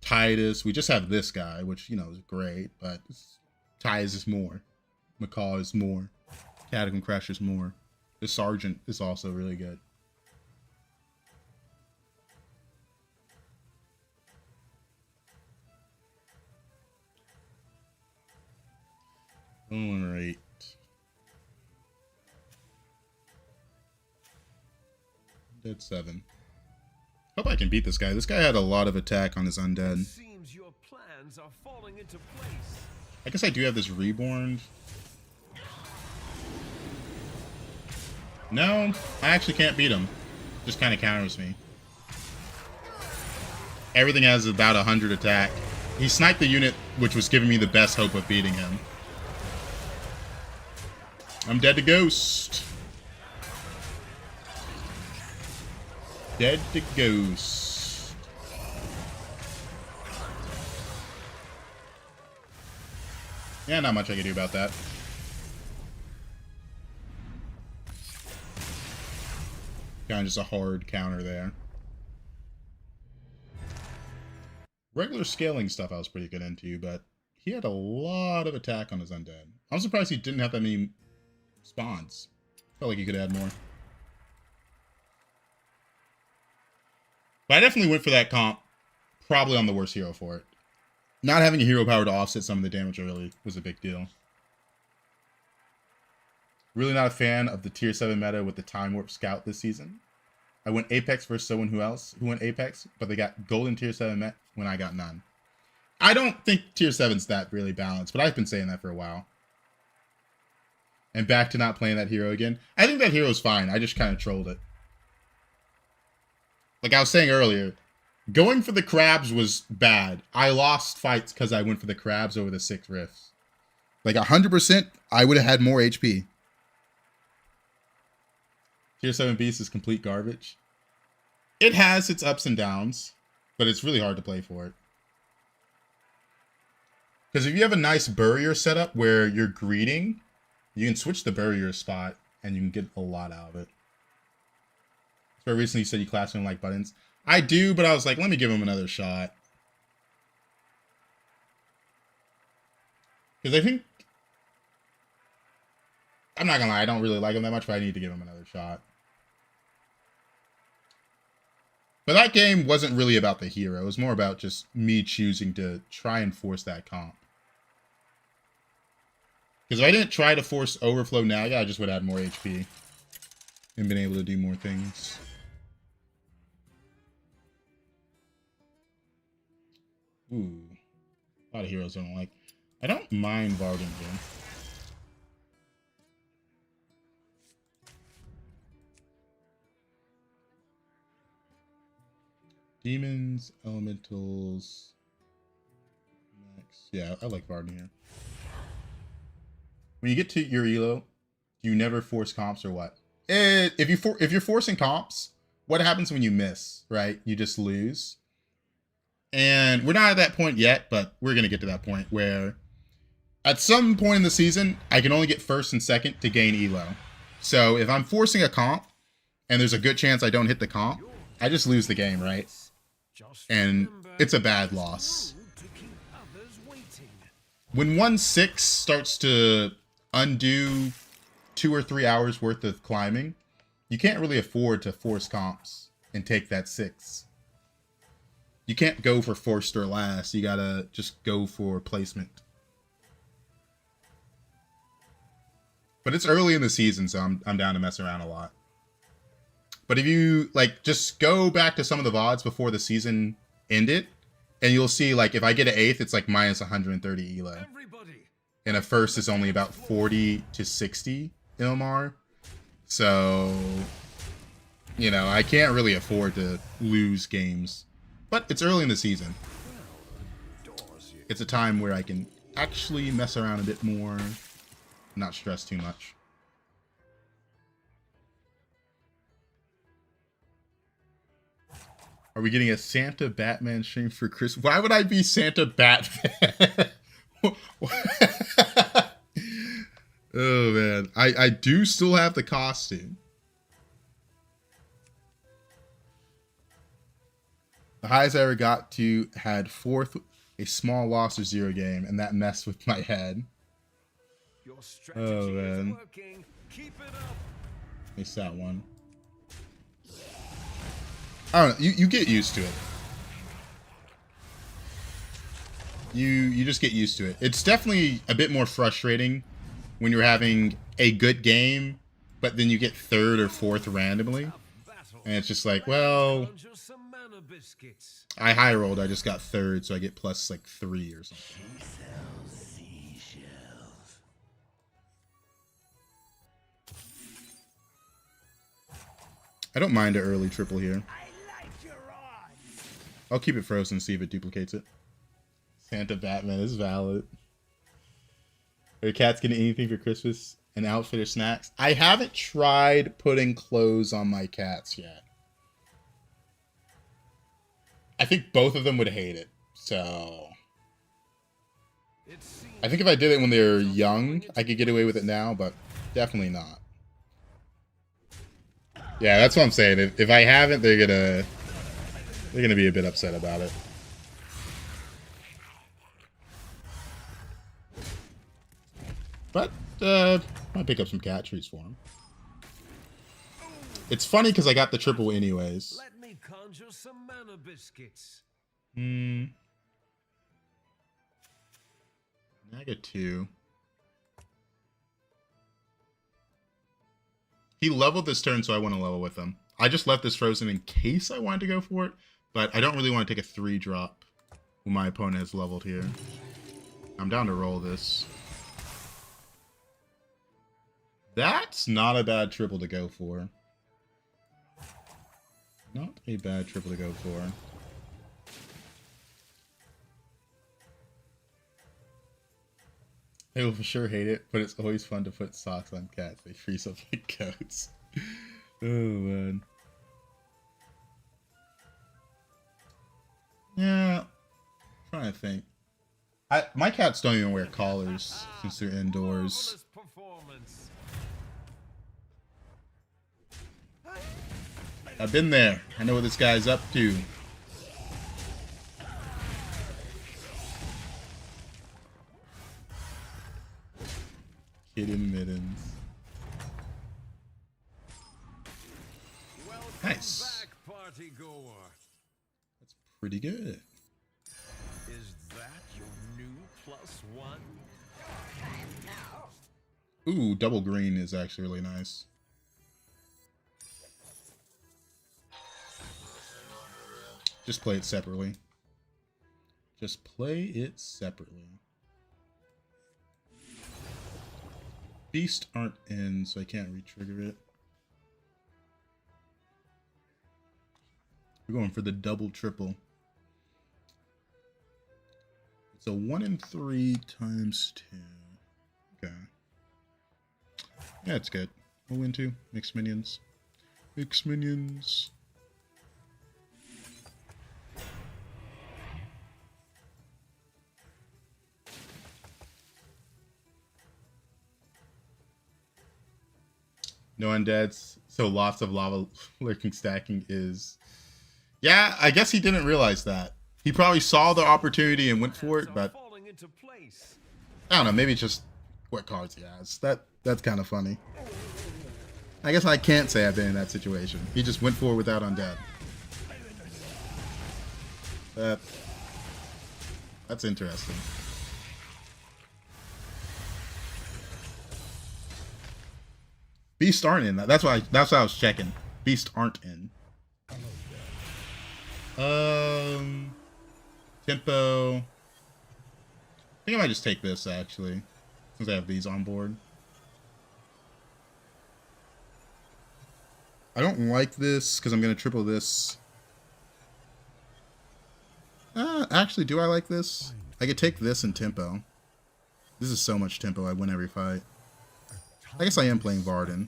Titus. We just have this guy, which, you know, is great. But Titus is more. Macaw is more. Catacomb Crasher is more. The Sergeant is also really good. All right. Dead 7. Hope I can beat this guy. This guy had a lot of attack on his undead. Seems your plans are falling into place. I guess I do have this reborn. No, I actually can't beat him. Just kind of counters me. Everything has about 100 attack. He sniped the unit, which was giving me the best hope of beating him. I'm dead to Ghost. Dead to Ghost. Yeah, not much I can do about that. Kind of just a hard counter there. Regular scaling stuff I was pretty good into, but he had a lot of attack on his undead. I'm surprised he didn't have that many spawns. Felt like he could add more. But I definitely went for that comp, probably on the worst hero for it. Not having a hero power to offset some of the damage really was a big deal. Really not a fan of the tier 7 meta with the Time Warp Scout this season. I went Apex versus someone who went Apex, but they got golden tier 7 met when I got none. I don't think tier 7's that really balanced, but I've been saying that for a while. And back to not playing that hero again. I think that hero's fine. I just kind of trolled it. Like I was saying earlier, going for the crabs was bad. I lost fights because I went for the crabs over the 6 rifts. Like 100%, I would have had more HP. Tier 7 Beast is complete garbage. It has its ups and downs, but it's really hard to play for it. Because if you have a nice Burrier setup where you're greeting, you can switch the Burrier spot and you can get a lot out of it. So recently you said you class don't like buttons. I do, but I was like, let me give him another shot. Because I think, I'm not gonna lie, I don't really like him that much, but I need to give him another shot. But that game wasn't really about the hero. It was more about just me choosing to try and force that comp. Because if I didn't try to force Overflow Naga, I just would have had more HP. And been able to do more things. Ooh. A lot of heroes I don't like. I don't mind Varden here. Demons, Elementals. Max. Yeah, I like Varden here. When you get to your elo, do you never force comps or what? If you're forcing comps, what happens when you miss, right? You just lose. And we're not at that point yet, but we're going to get to that point where at some point in the season, I can only get first and second to gain elo. So if I'm forcing a comp and there's a good chance I don't hit the comp, I just lose the game, right? And it's a bad loss. When 1-6 starts to undo 2 or 3 hours worth of climbing, you can't really afford to force comps and take that 6. You can't go for first or last. You gotta just go for placement. But it's early in the season, so I'm down to mess around a lot. But if you like just go back to some of the VODs before the season ended, and you'll see like if I get an 8th, it's like minus 130 elo. And a first is only about 40 to 60 Ilmar. So, you know, I can't really afford to lose games. But it's early in the season. It's a time where I can actually mess around a bit more, not stress too much. Are we getting a Santa Batman stream for Chris? Why would I be Santa Batman? Oh man, I do still have the costume. The highest I ever got to had 4th, a small loss or 0 game, and that messed with my head. Oh man. Missed that one. I don't know, you get used to it. You just get used to it. It's definitely a bit more frustrating when you're having a good game, but then you get 3rd or 4th randomly. And it's just like, well, biscuits. I high rolled. I just got third, so I get plus like 3 or something. I don't mind an early triple here. I'll keep it frozen and see if it duplicates it. Santa Batman is valid. Are your cats getting anything for Christmas? An outfit or snacks? I haven't tried putting clothes on my cats yet. I think both of them would hate it. So I think if I did it when they were young, I could get away with it now, but definitely not. Yeah, that's what I'm saying. If I haven't, they're gonna be a bit upset about it. But might pick up some cat treats for him. It's funny because I got the triple anyways. Let me conjure some mana biscuits. -2. He leveled this turn, so I want to level with him. I just left this frozen in case I wanted to go for it, but I don't really want to take a 3-drop when my opponent has leveled here. I'm down to roll this. That's not a bad triple to go for. Not a bad triple to go for. They will for sure hate it, but it's always fun to put socks on cats. They freeze up like goats. Oh, man. Yeah. I'm trying to think. My cats don't even wear collars since they're indoors. I've been there. I know what this guy's up to. Hidden mittens. Nice. That's pretty good. Is that your new +1? Ooh, double green is actually really nice. Just play it separately. Just play it separately. Beast aren't in, so I can't re-trigger it. We're going for the double triple. It's a 1 in 3 times 2. Okay. Yeah, it's good. We'll win 2. Mixed minions. Mixed minions. No undeads, so lots of lava lurking stacking is... Yeah, I guess he didn't realize that. He probably saw the opportunity and went for it, but... I don't know, maybe it's just what cards he has. That's kind of funny. I guess I can't say I've been in that situation. He just went for it without undead. That's interesting. Beasts aren't in that. That's why I was checking. Beasts aren't in. Tempo. I think I might just take this actually, since I have these on board. I don't like this because I'm gonna triple this. Actually, do I like this? I could take this and tempo. This is so much tempo. I win every fight. I guess I am playing Varden.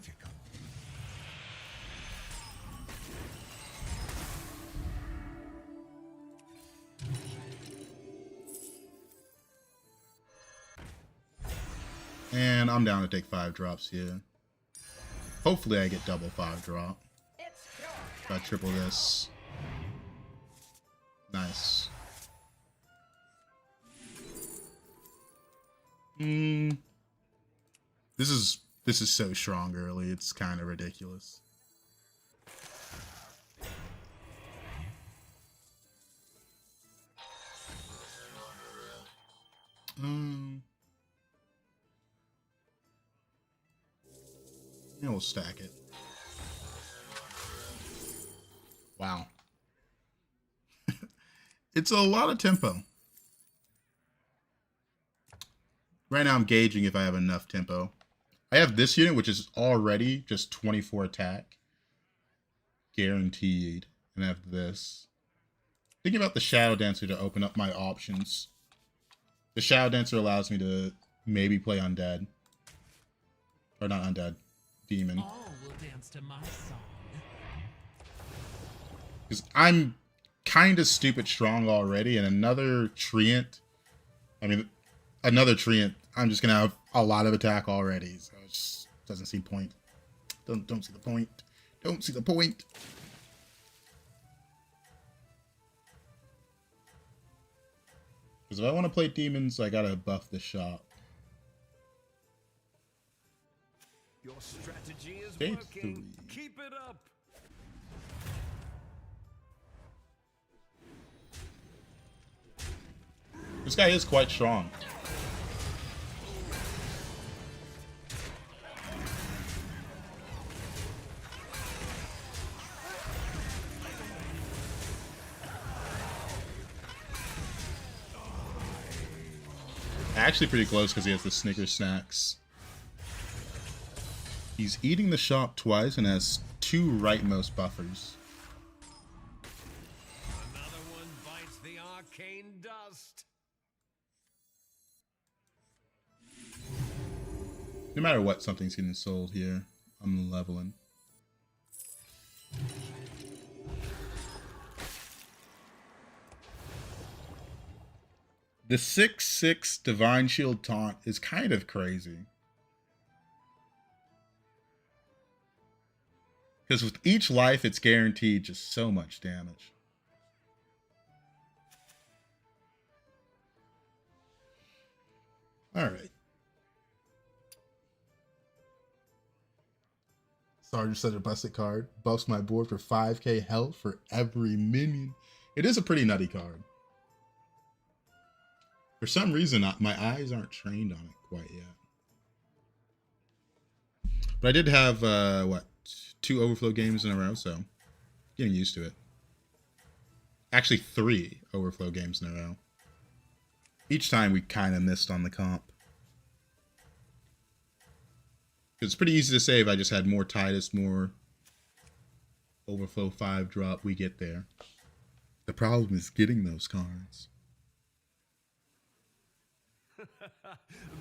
And I'm down to take 5 drops here. Hopefully I get double 5-drop. If I triple this. Nice. This is so strong early, it's kind of ridiculous. Yeah, we'll stack it. Wow. It's a lot of tempo. Right now I'm gauging if I have enough tempo. I have this unit, which is already just 24 attack. Guaranteed. And I have this. Thinking about the Shadow Dancer to open up my options. The Shadow Dancer allows me to maybe play Undead. Or not Undead. Demon. All will dance to my song. Because I'm kind of stupid strong already, and another Treant, I'm just gonna have a lot of attack already, so it just doesn't see the point. Don't see the point. Don't see the point. Because if I want to play demons, I gotta buff the shop. Your strategy is Stage working. 3. Keep it up. This guy is quite strong. Actually pretty close because he has the Snickers snacks. He's eating the shop twice and has 2 rightmost buffers. Another one bites the arcane dust. No matter what, something's getting sold here. I'm leveling. The 6/6 Divine Shield taunt is kind of crazy. Because with each life, it's guaranteed just so much damage. Alright. Sarge such a busted card. Buffs my board for 5k health for every minion. It is a pretty nutty card. For some reason, my eyes aren't trained on it quite yet. But I did have, 2 overflow games in a row, so getting used to it. Actually, 3 overflow games in a row. Each time we kind of missed on the comp. It's pretty easy to say if I just had more Titus, more overflow 5 drop, we get there. The problem is getting those cards.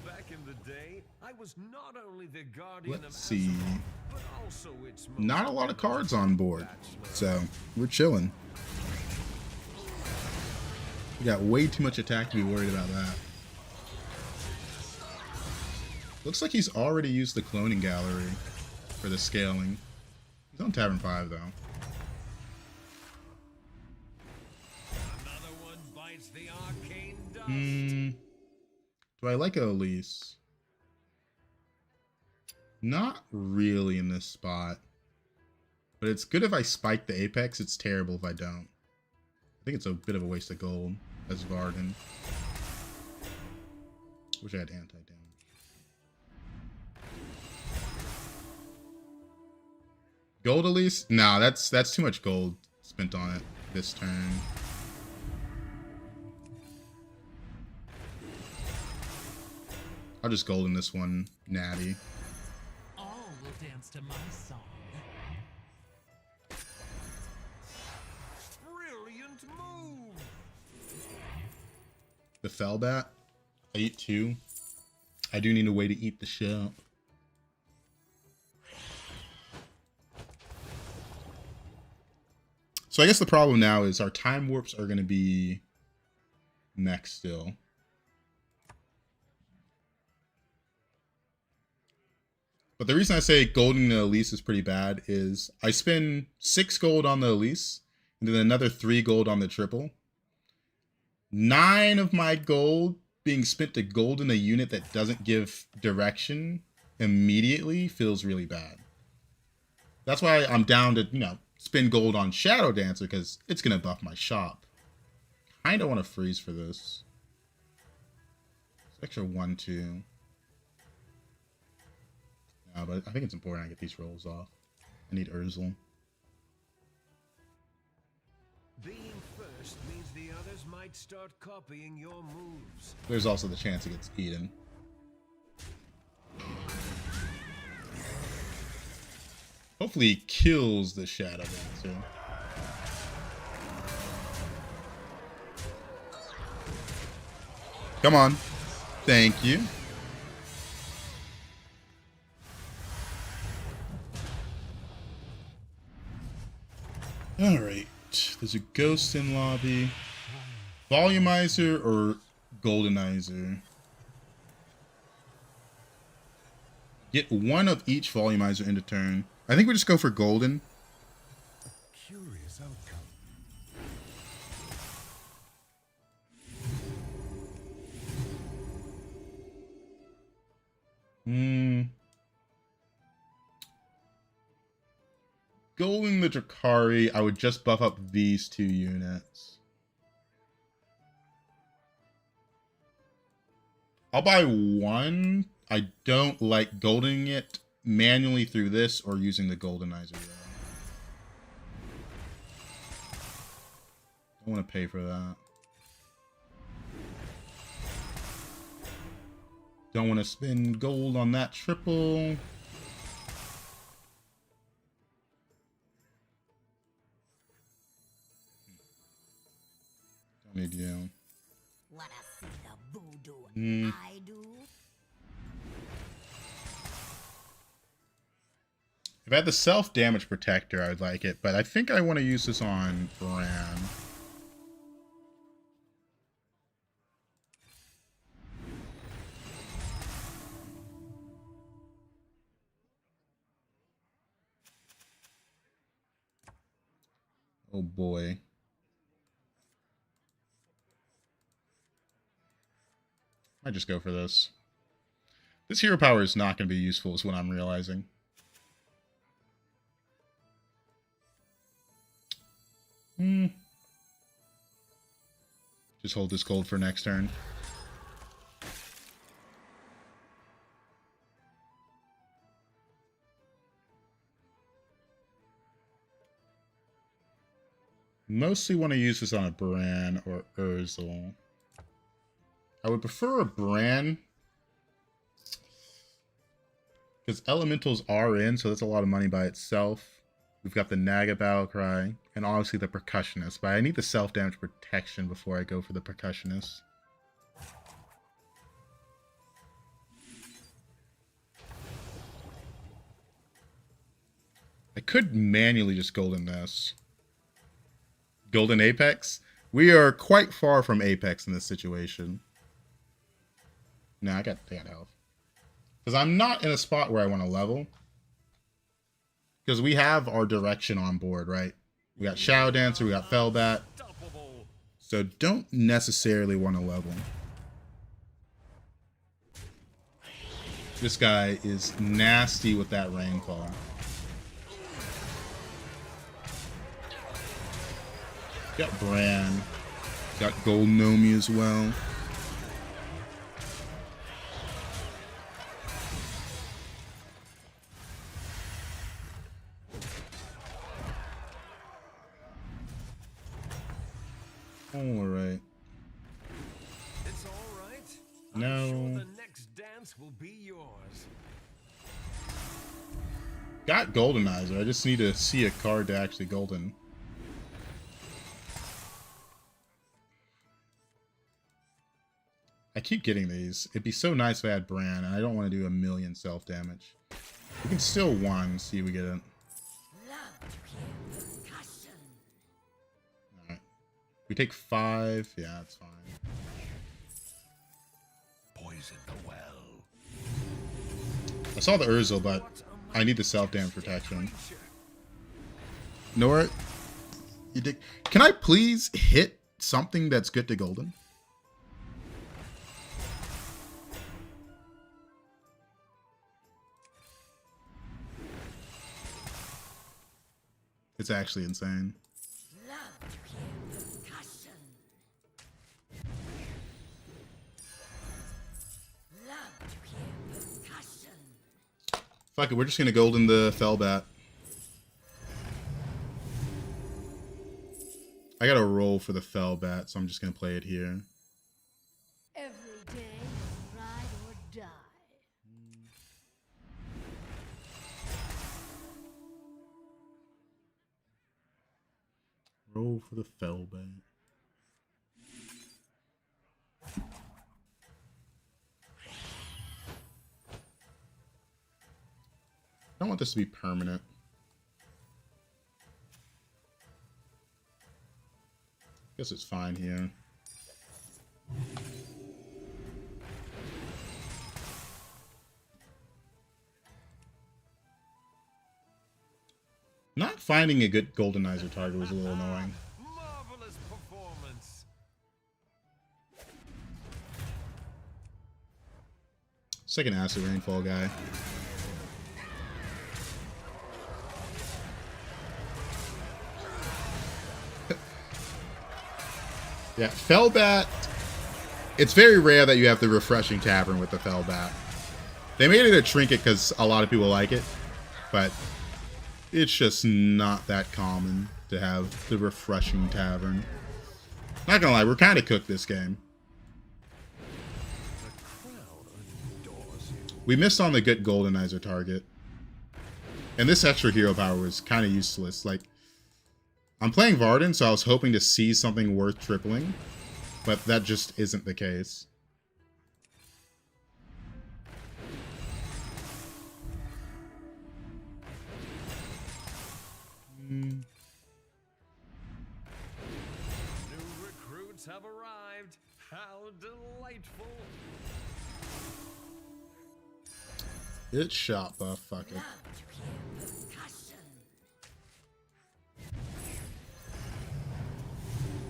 Back in the day, I was not only the guardian Let's of see. Asmodai, but also its most Not a lot of cards on board, bachelor. so we're chilling. We got way too much attack to be worried about that. Looks like he's already used the cloning gallery for the scaling. He's on Tavern 5 though. Another one bites the arcane dust. Do I like Elise? Not really in this spot. But it's good if I spike the Apex. It's terrible if I don't. I think it's a bit of a waste of gold as Varden. Wish I had anti-damage. Gold Elise? Nah, that's too much gold spent on it this turn. I'll just gold in this one, natty. All will dance to my song. Brilliant move. The Firebat. I eat 2. I do need a way to eat the shell. So I guess the problem now is our time warps are going to be mech still. But the reason I say golding the Elise is pretty bad is I spend 6 gold on the Elise and then another 3 gold on the triple. 9 of my gold being spent to gold in a unit that doesn't give direction immediately feels really bad. That's why I'm down to, spend gold on Shadow Dancer because it's going to buff my shop. I don't want to freeze for this. It's extra 1-2. No, but I think it's important I get these rolls off. I need Urzel. Being first means the others might start copying your moves. There's also the chance it gets eaten. Hopefully he kills the Shadow Dancer. Come on. Thank you. Alright. There's a ghost in lobby. Volumizer or Goldenizer? Get one of each Volumizer into turn. I think we just go for Golden. Curious outcome. Golden the Drakari, I would just buff up these 2 units. I'll buy 1. I don't like goldening it manually through this or using the Goldenizer. Don't want to pay for that. Don't want to spend gold on that triple. Don't need you. Wanna see the voodoo I do? If I had the self-damage protector, I would like it, but I think I want to use this on Bran. Oh boy. I just go for this. This hero power is not going to be useful is what I'm realizing. Just hold this gold for next turn. Mostly want to use this on a Bran or Urzel. I would prefer a Bran because elementals are in, so that's a lot of money by itself. We've got the Naga Battlecry and obviously the Percussionist, but I need the self-damage protection before I go for the Percussionist. I could manually just golden this. Golden Apex? We are quite far from Apex in this situation. No, I got health. Because I'm not in a spot where I want to level. Because we have our direction on board, right? We got Shadow Dancer, we got Firebat. So don't necessarily want to level. This guy is nasty with that Rainfall. Got Bran. Got Gold Nomi as well. Alright. It's all right. No. I'm sure the next dance will be yours. Got Goldenizer. I just need to see a card to actually golden. I keep getting these. It'd be so nice if I had Bran, and I don't want to do a million self-damage. We can still one, see if we get it. Alright. We take 5. Yeah, that's fine. Poison the well. I saw the Urzel, but I need the self-damage protection. Nora, you dig? Can I please hit something that's good to golden? It's actually insane. Fuck it, we're just gonna golden the Firebat. I got to roll for the Firebat, so I'm just going to play it here. Every day, ride or die. Roll for the Firebat. I don't want this to be permanent. Guess it's fine here. Not finding a good Goldenizer target was a little annoying. Marvelous performance. Second Acid Rainfall guy. Yeah, Firebat. It's very rare that you have the Refreshing Tavern with the Firebat. They made it a trinket because a lot of people like it, but it's just not that common to have the Refreshing Tavern. Not gonna lie, we're kind of cooked this game. We missed on the good Goldenizer target. And this extra hero power was kind of useless. Like, I'm playing Varden, so I was hoping to see something worth tripling, but that just isn't the case. New recruits have arrived. How delightful. It's shot buff, fuck it.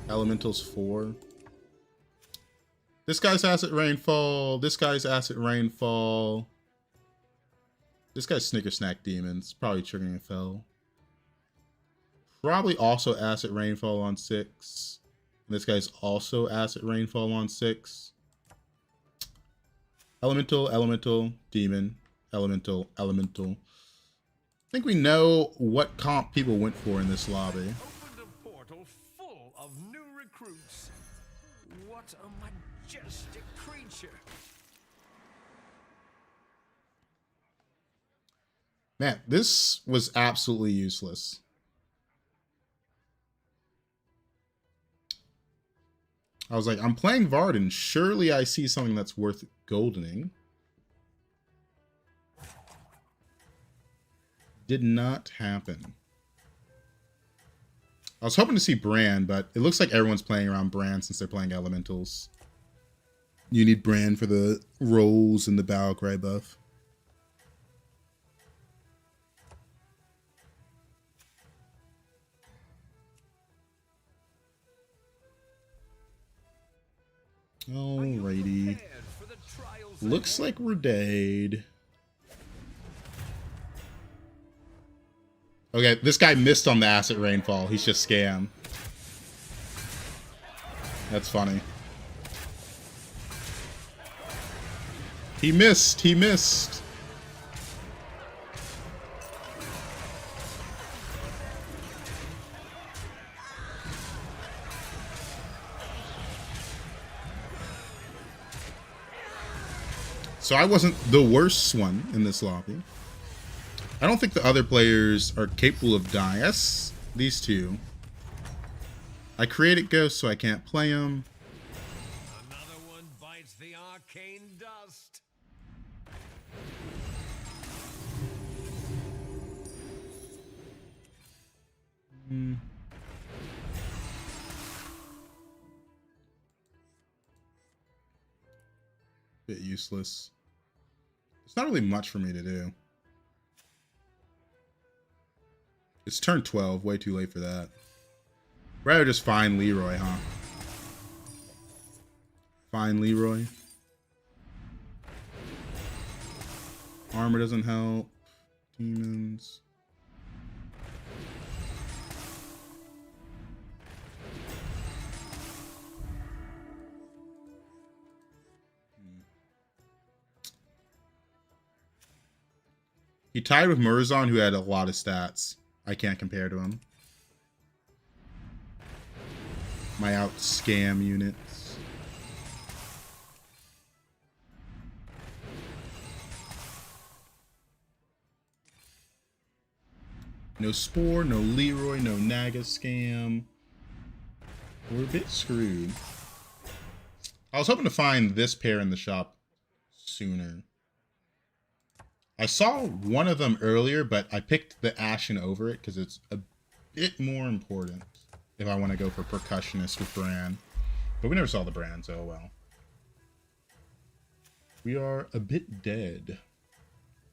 Elementals 4. This guy's Acid Rainfall. This guy's Acid Rainfall. This guy's Snicker Snack Demons. Probably triggering a fell. Probably also Acid Rainfall on 6. And this guy's also Acid Rainfall on 6. Elemental, Elemental, Demon. Elemental, Elemental. I think we know what comp people went for in this lobby. Opened a portal full of new recruits. What a majestic creature. Man, this was absolutely useless. I was like, I'm playing Varden. Surely I see something that's worth goldening. Did not happen. I was hoping to see Bran, but it looks like everyone's playing around Bran since they're playing Elementals. You need Bran for the rolls and the Battle Cry buff. Alrighty. Looks like we're dead. Okay, this guy missed on the Acid Rainfall. He's just scam. That's funny. He missed. He missed. So I wasn't the worst one in this lobby. I don't think the other players are capable of dying. That's these two. I created ghosts, so I can't play them. Another one bites the arcane dust. Bit useless. It's not really much for me to do. It's turn 12. Way too late for that. Rather just find Leroy, huh? Find Leroy. Armor doesn't help. Demons. He tied with Murzon, who had a lot of stats. I can't compare to him. my out scam units. No Spore, no Leroy, no Naga scam. We're a bit screwed. I was hoping to find this pair in the shop sooner. I saw one of them earlier, but I picked the Ashen over it because it's a bit more important if I want to go for Percussionist with Bran. But we never saw the Bran, so oh well. We are a bit dead.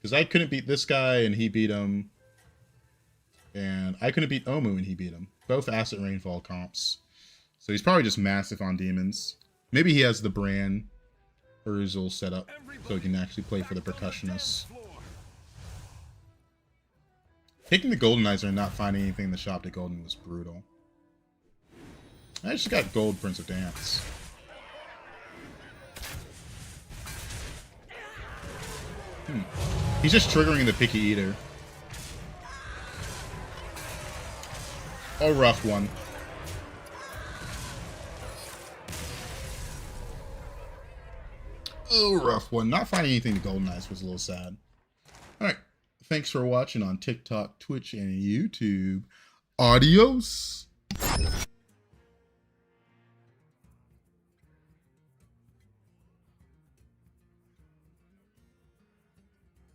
Because I couldn't beat this guy and he beat him. And I couldn't beat Omu and he beat him. Both Acid Rainfall comps. So he's probably just massive on demons. Maybe he has the Bran Urzel set up so he can actually play for the Percussionists. Taking the Goldenizer and not finding anything in the shop to Golden was brutal. I just got Gold Prince of Dance. He's just triggering the Picky Eater. A rough one. A rough one. Not finding anything to Goldenize was a little sad. Alright. Thanks for watching on TikTok, Twitch, and YouTube. Adios.